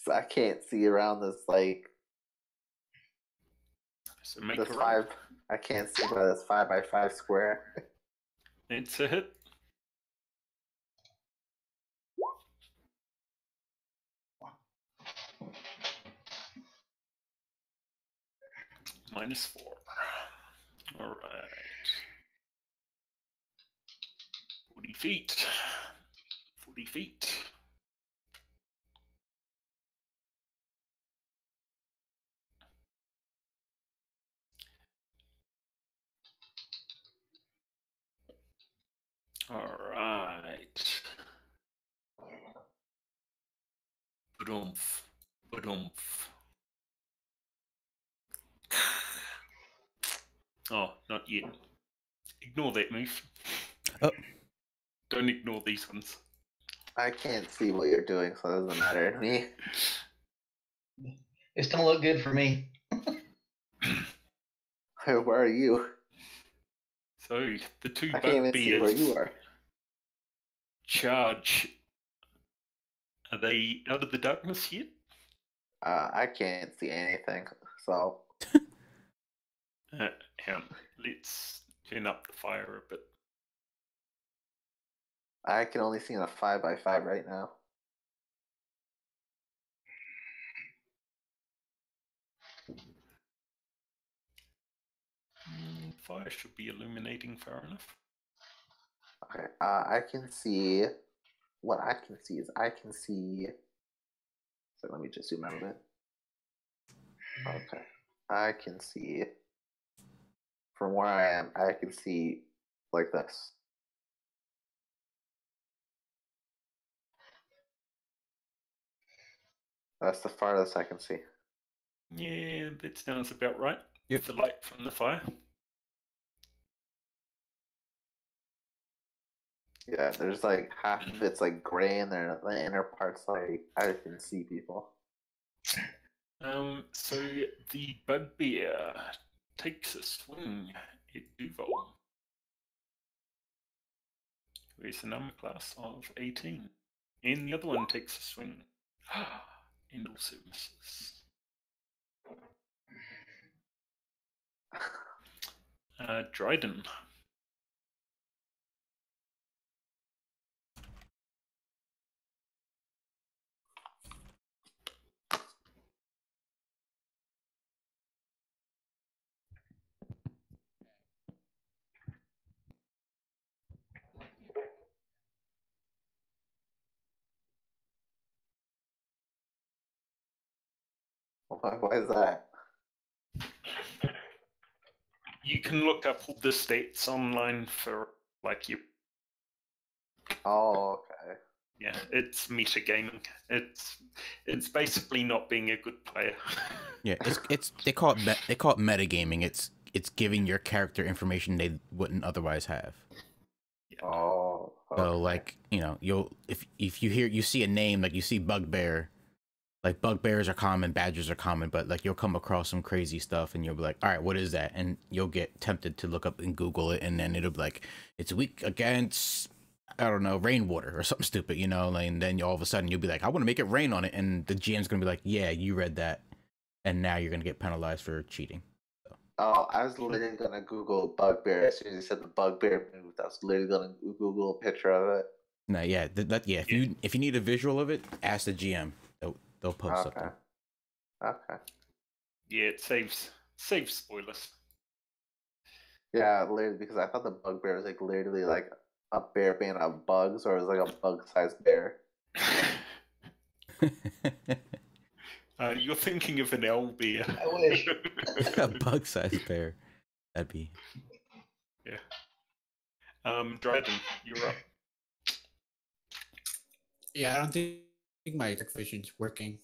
So I can't see around this So make this a roll. 5. I can't see by this 5x5 square. It's a hit. -4. All right. 40 feet. 40 feet. All right. Ba-dumph. Ba-dumph. Oh, not yet. Ignore that move. Oh. Don't ignore these ones. I can't see what you're doing, so it doesn't matter to me. It's gonna look good for me. Where are you? So the two I can't even see where bugbears you are. charge. Are they out of the darkness yet? I can't see anything, so Let's turn up the fire a bit. I can only see in a 5x5 right now. Fire should be illuminating far enough. Okay, I can see. What I can see is I can see. So let me just zoom out a bit. Okay, I can see. From where I am, I can see like this. That's the farthest I can see. Yeah, that sounds about right. Yep. The light from the fire. Yeah, there's like half of it's like gray in there, and the inner part's like I can see people. So the bugbear takes a swing at Duval. Where's the number class of 18? And the other one takes a swing. And also misses. Dryden. Why is that? You can look up all the stats online for like you. Oh, okay. Yeah, it's metagaming. It's basically not being a good player. Yeah, it's they call it metagaming. It's giving your character information they wouldn't otherwise have. Oh. Okay. So like, you know, you'll if you see a name, like you see bugbear, like bugbears are common, badgers are common, but like you'll come across some crazy stuff and you'll be like, all right, what is that? And you'll get tempted to look up and Google it, and then it'll be like, it's weak against, I don't know, rainwater or something stupid, you know, and then all of a sudden you'll be like, I want to make it rain on it, and the GM's gonna be like, yeah, you read that, and now you're gonna get penalized for cheating. So. Oh, I was literally gonna Google bugbear as soon as you said the bugbear moved. I was literally gonna Google a picture of it. No, yeah, yeah. If you need a visual of it, ask the GM. They'll post something. Okay. Yeah, it saves spoilers. Yeah, literally because I thought the bugbear was like literally like a bear made of bugs, or it was like a bug-sized bear. You're thinking of an owl bear. I wish. A bug-sized bear. That'd be. Yeah. Dryden, you're up. Yeah, I don't think think my tech vision's working.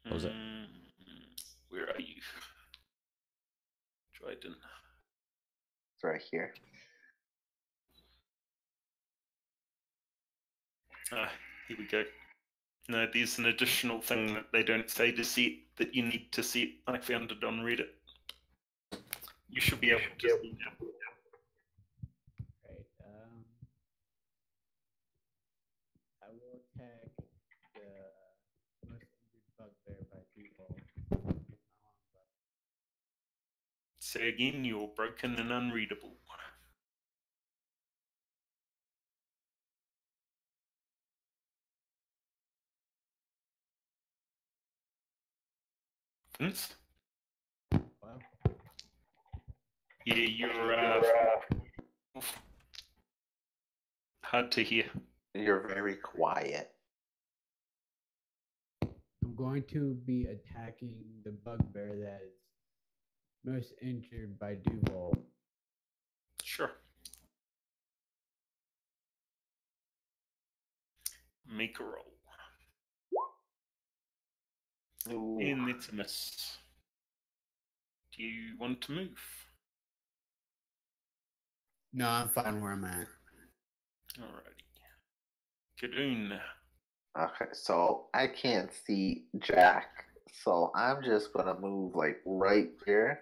What was it? Where are you? Dryden. It's right here. Here we go. No, there's an additional thing that they don't say to set that you need to set. I found it on Reddit. You should be able to see now. Right. I will attack the most injured bugbear by default. Say again, you're broken and unreadable. Vince? Wow. Yeah, you're hard to hear. You're very quiet. I'm going to be attacking the bugbear that is most injured by Duval. Sure. Make a roll. Ooh. And it's a miss. Do you want to move? No, I'm fine where I'm at. Alrighty. Kadoon. Okay, so I can't see Jack, so I'm just gonna move like right here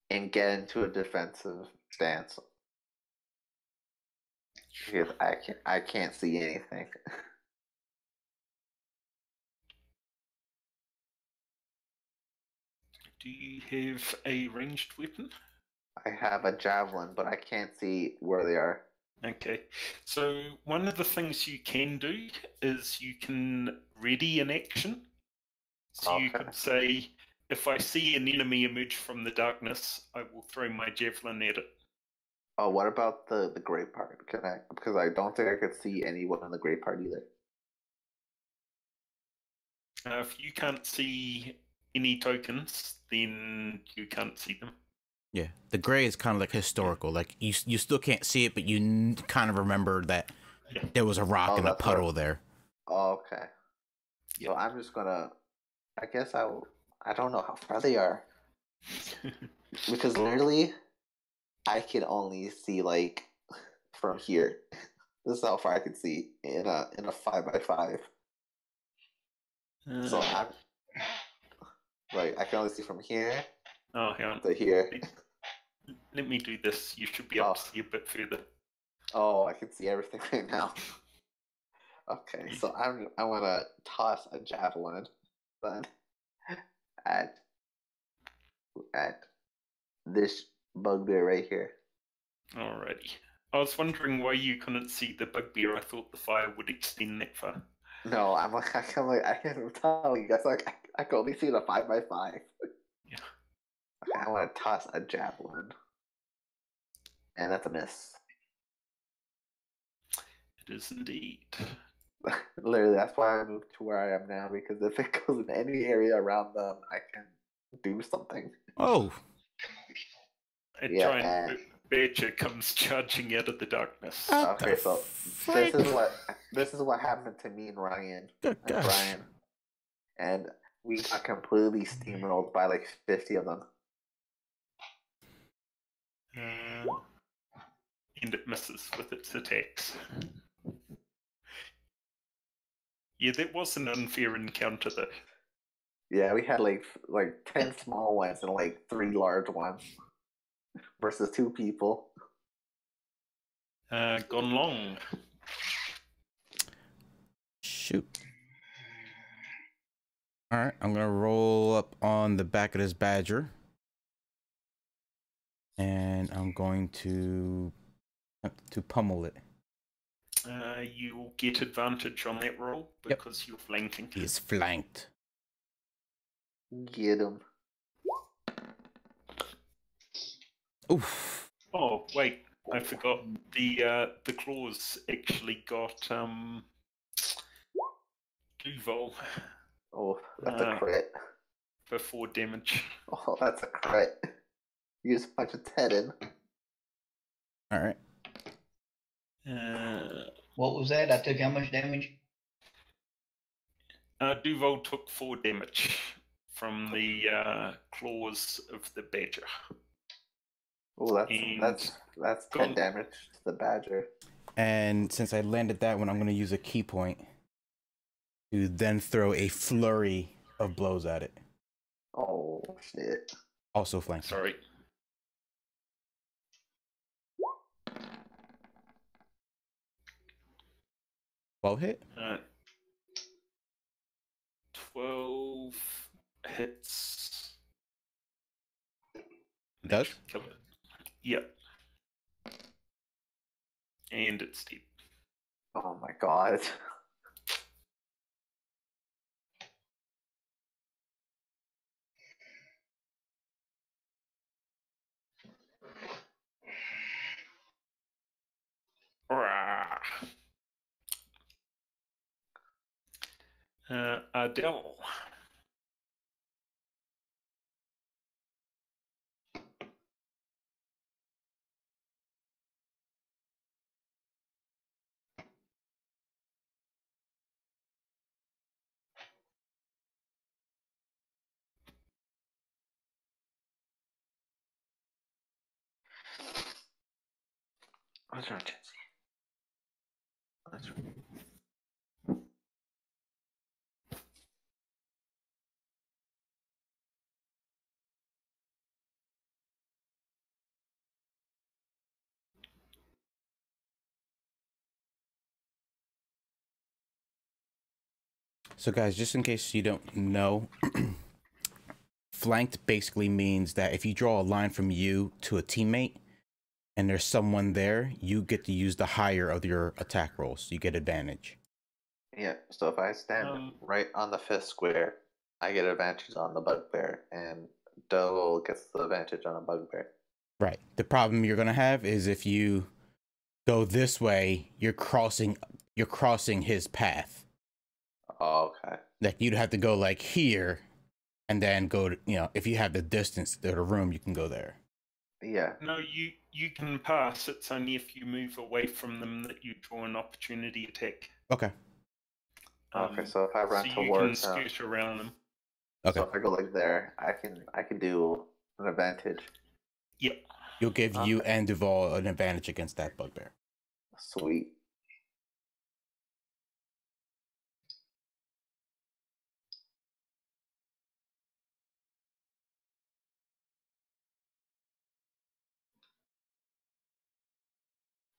and get into a defensive stance because I can't see anything. Do you have a ranged weapon? I have a javelin, but I can't see where they are. Okay, so one of the things you can do is you can ready an action. So you Okay. could say, if I see an enemy emerge from the darkness, I will throw my javelin at it. Oh, what about the gray part? Can I? Because I don't think I could see anyone in the gray part either. If you can't see any tokens, then you can't see them. Yeah, the gray is kind of like historical. Like you still can't see it, but you kind of remember that Yeah. there was a rock Oh, and a that's puddle right. there. Oh, okay. So I'm just gonna. I guess I will. I don't know how far they are because literally, I can only see like from here. This is how far I can see in a 5x5. So I'm like I can only see from here Oh, hang on. to here. Let me do this. You should be able to see a bit further. Oh, I can see everything right now. Okay, so I'm gonna toss a javelin then at this bugbear right here. Alrighty. I was wondering why you couldn't see the bugbear. I thought the fire would extend that far. No, I can tell you guys like I can only see the 5x5. Yeah. Okay, I want to toss a javelin, and that's a miss. It is indeed. Literally, that's why I moved to where I am now because if it goes in any area around them, I can do something. Oh, A Yeah, giant and- badger comes charging out of the darkness. Okay, so this is what happened to me and Ryan good and gosh. Brian, and we got completely steamrolled by like 50 of them. And it misses with its attacks. Yeah, that was an unfair encounter, though. Yeah, we had like 10 small ones and like 3 large ones versus 2 people. Gone long. Shoot. All right, I'm gonna roll up on the back of this badger, and I'm going to pummel it. You'll get advantage on that roll Yep. because you're flanking. He is flanked. Get him. Oof. Oh wait, I forgot the claws actually got Duval Oh, that's a crit. for 4 damage. Oh, that's a crit. You just punch its head in. All right. What was that? I took how much damage? Duval took 4 damage from the claws of the badger. Oh, And that's 10 gone. damage to the badger. And since I landed that one, I'm going to use a key point to then throw a flurry of blows at it. Oh shit! Also flanking. Sorry. Well hit. 12 hits. Does? Kill it. Yep. And it's dead. Oh my god! Rah. Adele. What's wrong, Jesse? What's wrong? So guys, just in case you don't know, flanked basically means that if you draw a line from you to a teammate and there's someone there, you get to use the higher of your attack rolls. You get advantage. Yeah. So if I stand right on the 5th square, I get advantage on the bugbear, and Doe gets the advantage on a bugbear. Right. The problem you're going to have is if you go this way, you're crossing his path. Oh, okay. Like you'd have to go like here and then go to, if you have the distance to the room, you can go there. Yeah. No, you can pass. It's only if you move away from them that you draw an opportunity attack. Okay. Okay, so if I run so towards you can skirt around them. Okay. So if I go like there, I can do an advantage. Yep. You'll give you and Duval an advantage against that bugbear. Sweet.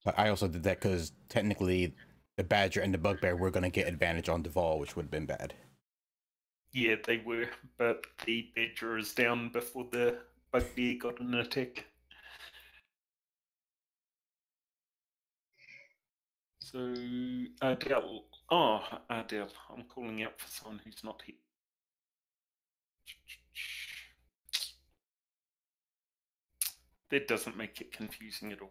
But I also did that because technically the badger and the bugbear were going to get advantage on Duval, which would have been bad. Yeah, they were, but the badger is down before the bugbear got an attack. So, Adele. Oh, Adele. I'm calling out for someone who's not here. That doesn't make it confusing at all.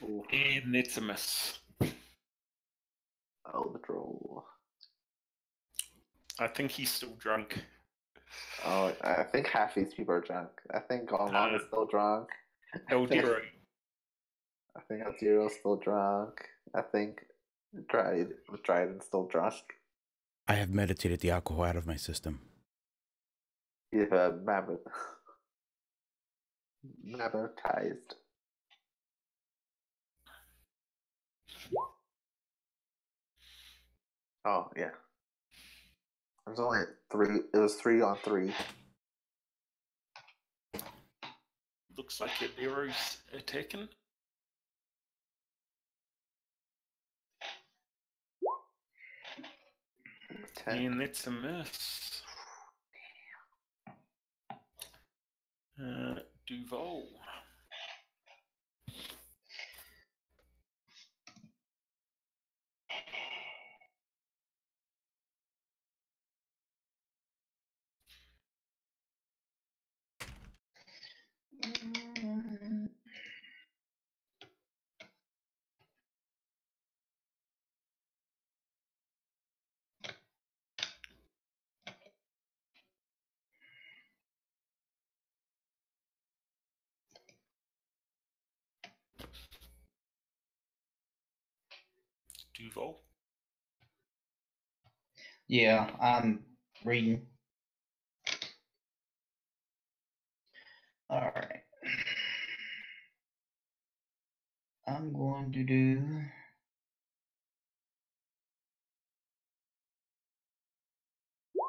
Ooh. And that's a miss. Oh, the troll. I think he's still drunk. Oh, I think half these people are drunk. I think Gonlong is still drunk. Eldiro. I think Eldiro's still drunk. I think Dryden's still drunk. I have meditated the alcohol out of my system. You've mammotized. Oh yeah. It was only 3. It was 3 on 3. Looks like Eldiro's attacking. And that's a miss. Duval. Duval. Yeah, I'm reading. All right. I'm going to do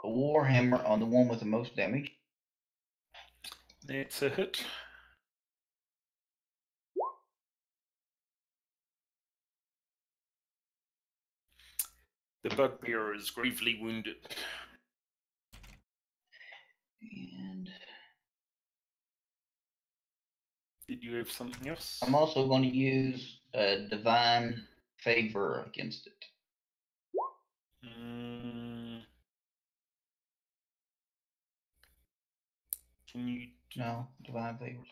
a Warhammer on the one with the most damage. That's a hit. The bugbear is gravely wounded. And did you have something else? I'm also going to use a divine favor against it. Can you? No, divine favor.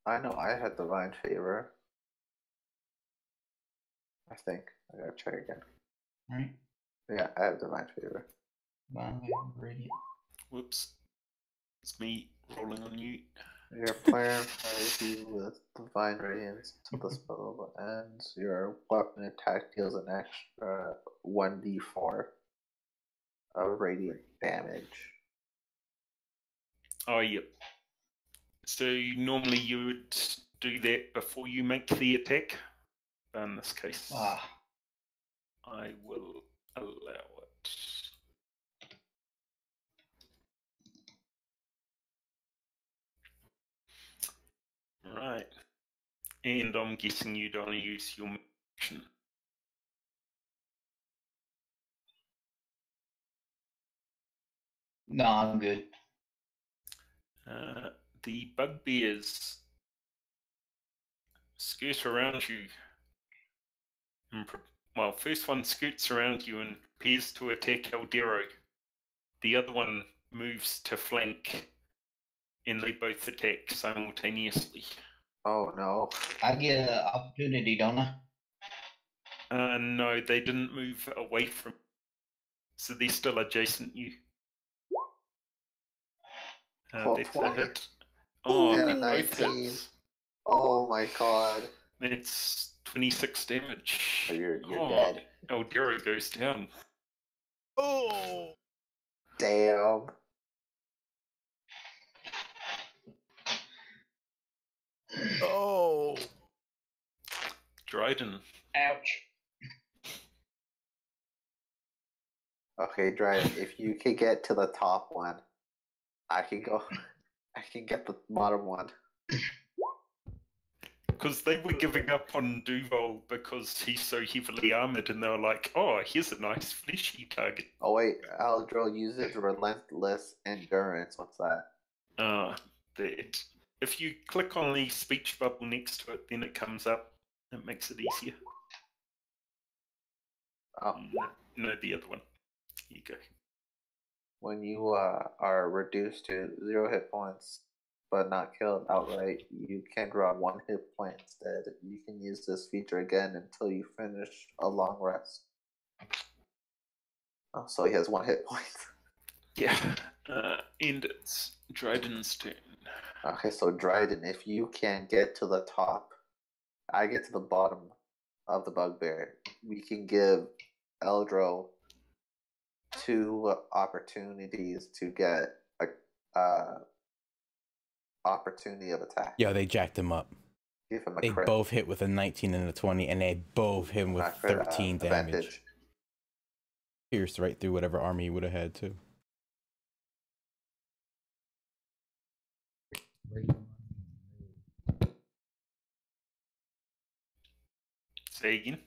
I know I had divine favor. I think. I gotta check again. Right? Yeah, I have divine favor. Divine favor, radiant. Whoops. It's me rolling on you. Your player fires you with divine radiance until the spell ends. Your weapon attack deals an extra 1d4 of radiant damage. Oh, yep. So normally you would do that before you make the attack. But in this case, I will allow it. Right. And I'm guessing you don't use your action. No, I'm good. The bugbears skirt around you. Well, first one skirts around you and prepares to attack Eldero. The other one moves to flank, and they both attack simultaneously. Oh no. I get an opportunity, don't I? No, they didn't move away from, so they're still adjacent you. That's a hit. Oh, yeah, they both 19. hits. Oh my god. That's 26 damage. Oh, you're dead. Eldero goes down. Oh! Damn. Oh! Dryden. Ouch. Okay, Dryden, if you could get to the top one, I can get the bottom one. Because they were giving up on Duval because he's so heavily armored, and they were like, oh, here's a nice fleshy target. Oh wait, Aldril uses Relentless Endurance. What's that? That. If you click on the speech bubble next to it, then it comes up. It makes it easier. Oh. No, the other one. Here you go. When you are reduced to 0 hit points, but not killed outright, you can draw 1 hit point instead. You can use this feature again until you finish a long rest. Oh, so he has 1 hit point. Yeah. And it's Dryden's turn. Okay, so Dryden, if you can get to the top, I get to the bottom of the bugbear, we can give Eldro 2 opportunities to get a opportunity of attack. Yeah, they jacked him up. Give him a they crit. both hit with a 19 and a 20, and they both hit him with 13 damage. Advantage. Pierced right through whatever armor he would have had, too. Say again.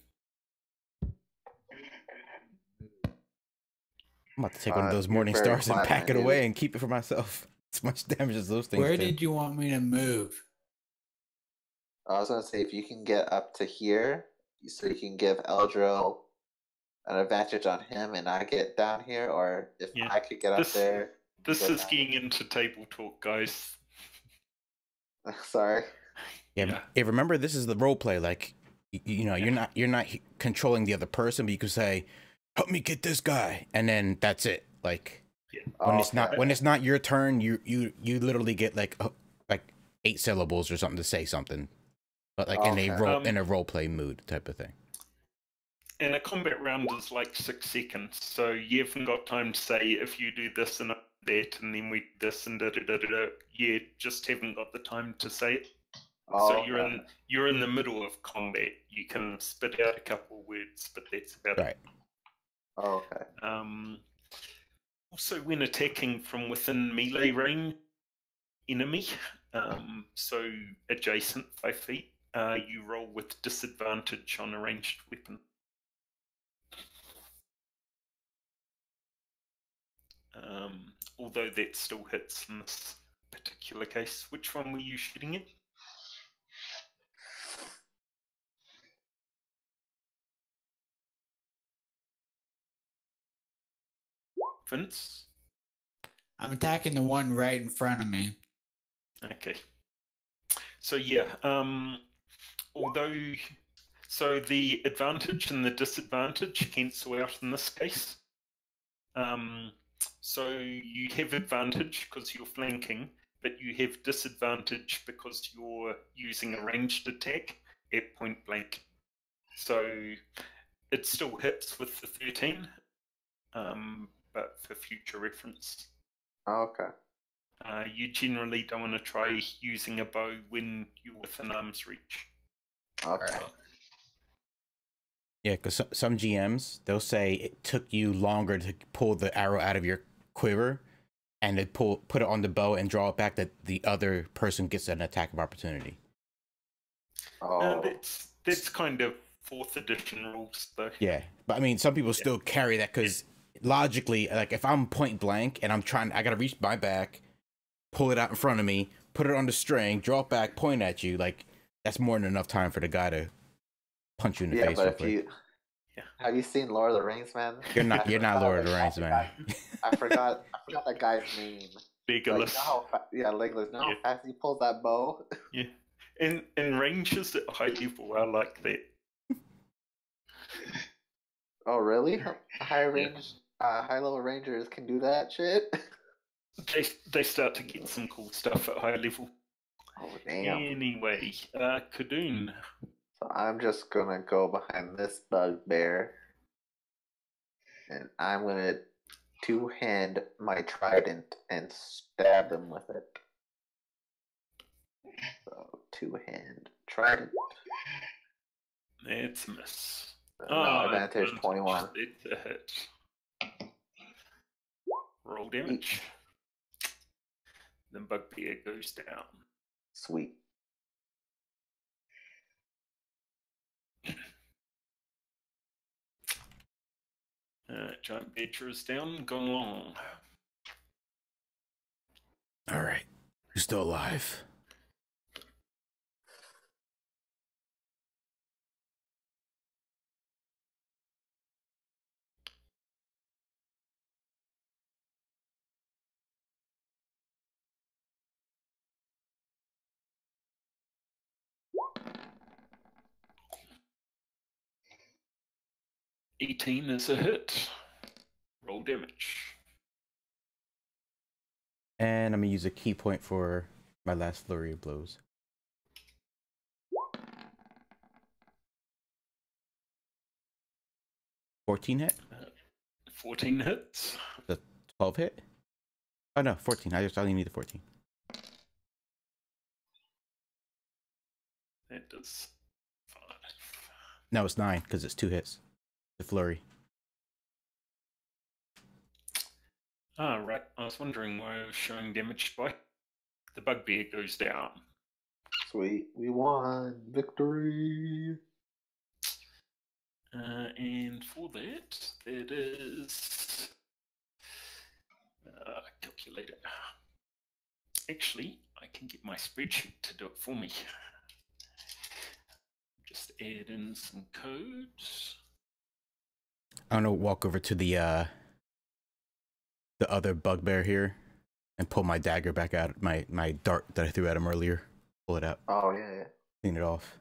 I'm about to take one of those morning stars and pack it away and keep it for myself. As much damage as those things Where do. did you want me to move? I was going to say, if you can get up to here, so you can give Eldro an advantage on him and I get down here, or if I could get up there. This is getting into table talk, guys. Sorry. Yeah. Hey, remember, this is the role play. Like, you know, you're not controlling the other person, but you could say, "Help me get this guy," and then that's it. Like, when it's not your turn, you literally get like 8 syllables or something to say something. but like in a Okay. role play mood type of thing. And a combat round is like 6 seconds, so you haven't got time to say if you do this and that, and then we do this and da da da da da. You just haven't got the time to say it. So Okay. you're in the middle of combat. You can spit out a couple words, but that's about Right. it. Okay. Also, when attacking from within melee range enemy, so adjacent 5 feet, you roll with disadvantage on a ranged weapon. Although that still hits in this particular case. Which one were you shooting at? Vince? I'm attacking the one right in front of me. Okay. So yeah, so the advantage and the disadvantage cancel out in this case. So you have advantage because you're flanking, but you have disadvantage because you're using a ranged attack at point blank. So it still hits with the 13, but for future reference. Okay. You generally don't want to try using a bow when you're within arm's reach. Okay. Yeah, because some GMs, they'll say it took you longer to pull the arrow out of your quiver and then put it on the bow and draw it back, that the other person gets an attack of opportunity. Oh. That's kind of 4th edition rules, though. Yeah, but I mean, some people still carry that because logically, like if I'm point blank and I gotta reach my back, pull it out in front of me, put it on the string, draw it back, point at you, like that's more than enough time for the guy to punch you in the face. But if have you seen Lord of the Rings, man? You're not Lord of the Rings, man. I forgot that guy's name. Legolas. Like, Legolas. How fast he pulls that bow. Yeah. And ranges at high level are like that. Oh really? High level rangers can do that shit? They start to get some cool stuff at high level. Oh damn. Anyway, Kadoon. So I'm just gonna go behind this bugbear, and I'm gonna two-hand my trident and stab him with it. So two-hand trident. It's a miss. Advantage 21. It's a hit. Roll damage. The bugbear goes down. Sweet. Giant Badger is down, gone long. All right, you're still alive. $18 is a hit. Roll damage. And I'm gonna use a key point for my last flurry of blows. 14 hit? 14 hits. The 12 hit? Oh no, 14. I only need the 14. That does 5. No, it's 9 because it's 2 hits. The flurry. Ah, right. I was wondering why I was showing damage by. The bugbear goes down. Sweet. We won. Victory. And for that is calculator. Actually, I can get my spreadsheet to do it for me. Just add in some codes. I'm gonna walk over to the other bugbear here and pull my dagger back out, my dart that I threw at him earlier. Pull it out. Oh yeah. Clean it off.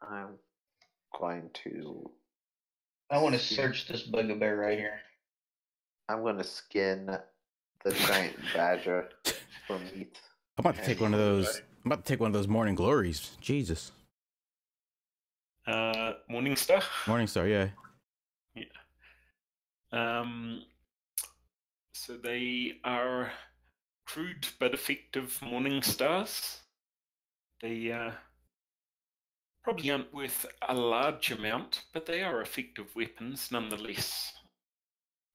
I'm going to. I want to search this bugbear right here. I'm going to skin the giant badger for meat. I'm about to take one of those I'm about to take one of those morning glories. Jesus. Morningstar. Morningstar, yeah. Yeah. So they are crude but effective morning stars. They probably aren't worth a large amount, but they are effective weapons nonetheless.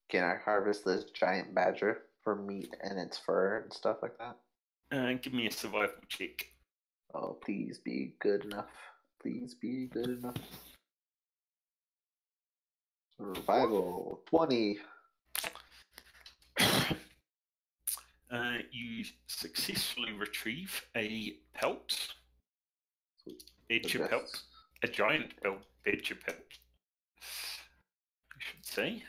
Can I harvest this giant badger for meat and its fur and stuff like that? Give me a survival check. Oh, please be good enough. Please be good enough. Survival 20. You successfully retrieve a pelt, badger pelt, a giant badger pelt, I should say.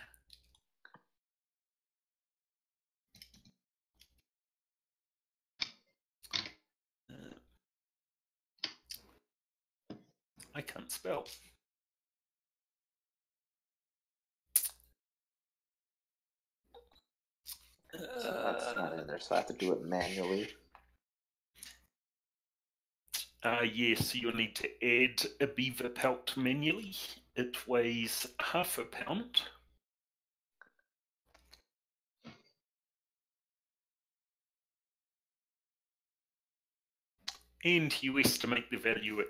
I can't spell. So that's not in there, so I have to do it manually. Yes, you'll need to add a beaver pelt manually. It weighs half a pound. And you estimate the value at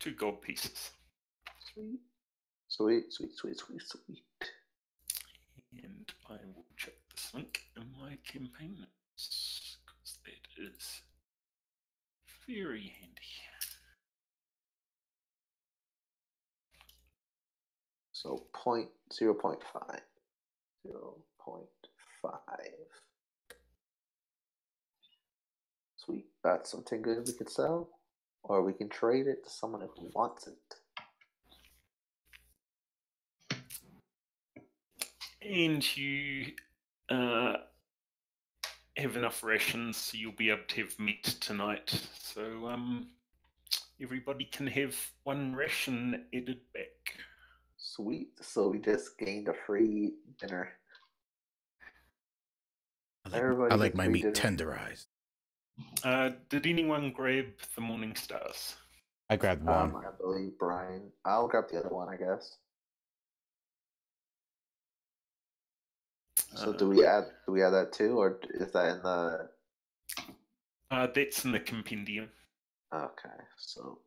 2 gold pieces. Sweet. Sweet, sweet, sweet, sweet, sweet. And I will check this link in my campaign notes, because that is very handy. So 0.5. 0.5. Sweet. That's something good we could sell. Or we can trade it to someone who wants it. And you have enough rations, so you'll be able to have meat tonight. So everybody can have 1 ration added back. Sweet. So we just gained a free dinner. I like my meat tenderized. Did anyone grab the morning stars? I grabbed one. I believe Brian. I'll grab the other one, I guess. So do we add that too, or is that in the? That's in the compendium. Okay, so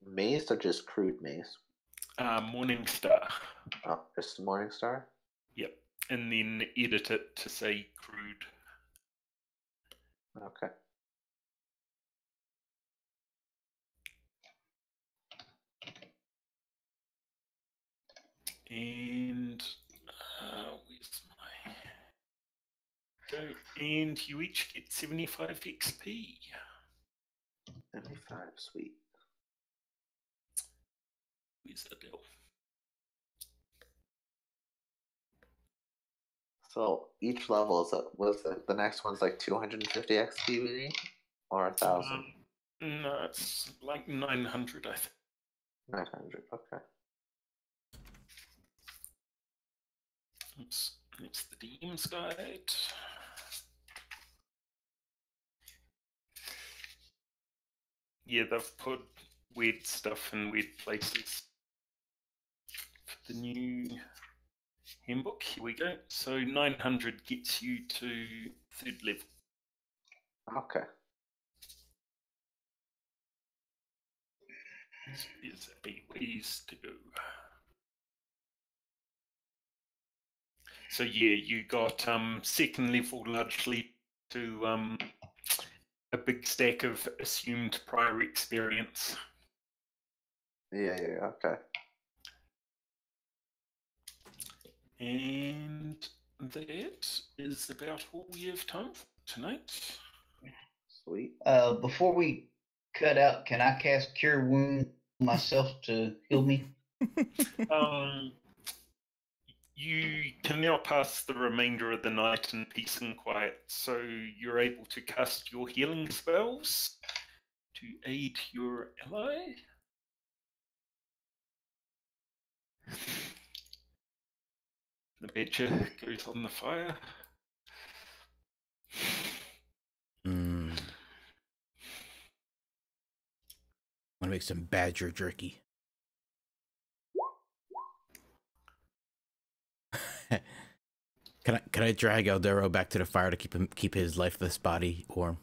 mace or just crude mace? Morning star. Oh, just morning star. Yep, and then edit it to say crude. Okay. And where's my? Go, and you each get 75 XP. 75, sweet. Where's the deal? So each level is the next one's like 250 XP we need, or 1,000? No, it's like 900, I think. 900, okay. Oops, it's the DM's guide. Yeah, they've put weird stuff in weird places. For the new handbook, here we go. So 900 gets you to 3rd level. Okay. So there's a big ways to go. So yeah, you got 2nd level largely to a big stack of assumed prior experience. Yeah, okay. And that is about all we have time for tonight. Sweet. Before we cut out, can I cast Cure Wound myself to heal me? You can now pass the remainder of the night in peace and quiet, so you're able to cast your healing spells to aid your ally. The badger goes on the fire. I'm gonna make some badger jerky. Can I drag Eldero back to the fire to keep his lifeless body warm?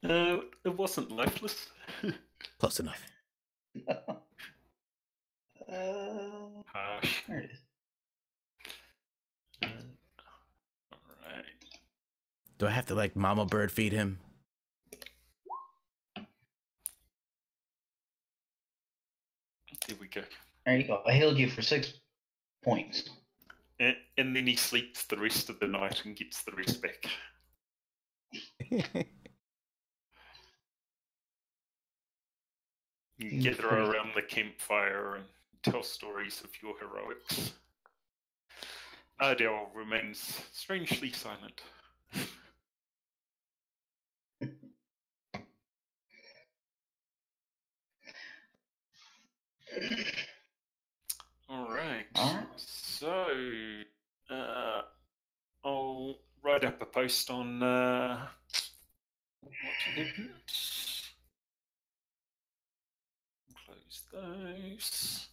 It wasn't lifeless. Close enough. Harsh. There it is. Alright. Do I have to like mama bird feed him? There we go. There you go. I healed you for 6 points. And then he sleeps the rest of the night and gets the rest back. You gather around the campfire and tell stories of your heroics. Ardell remains strangely silent. Alright. So, I'll write up a post on what happened. Close those.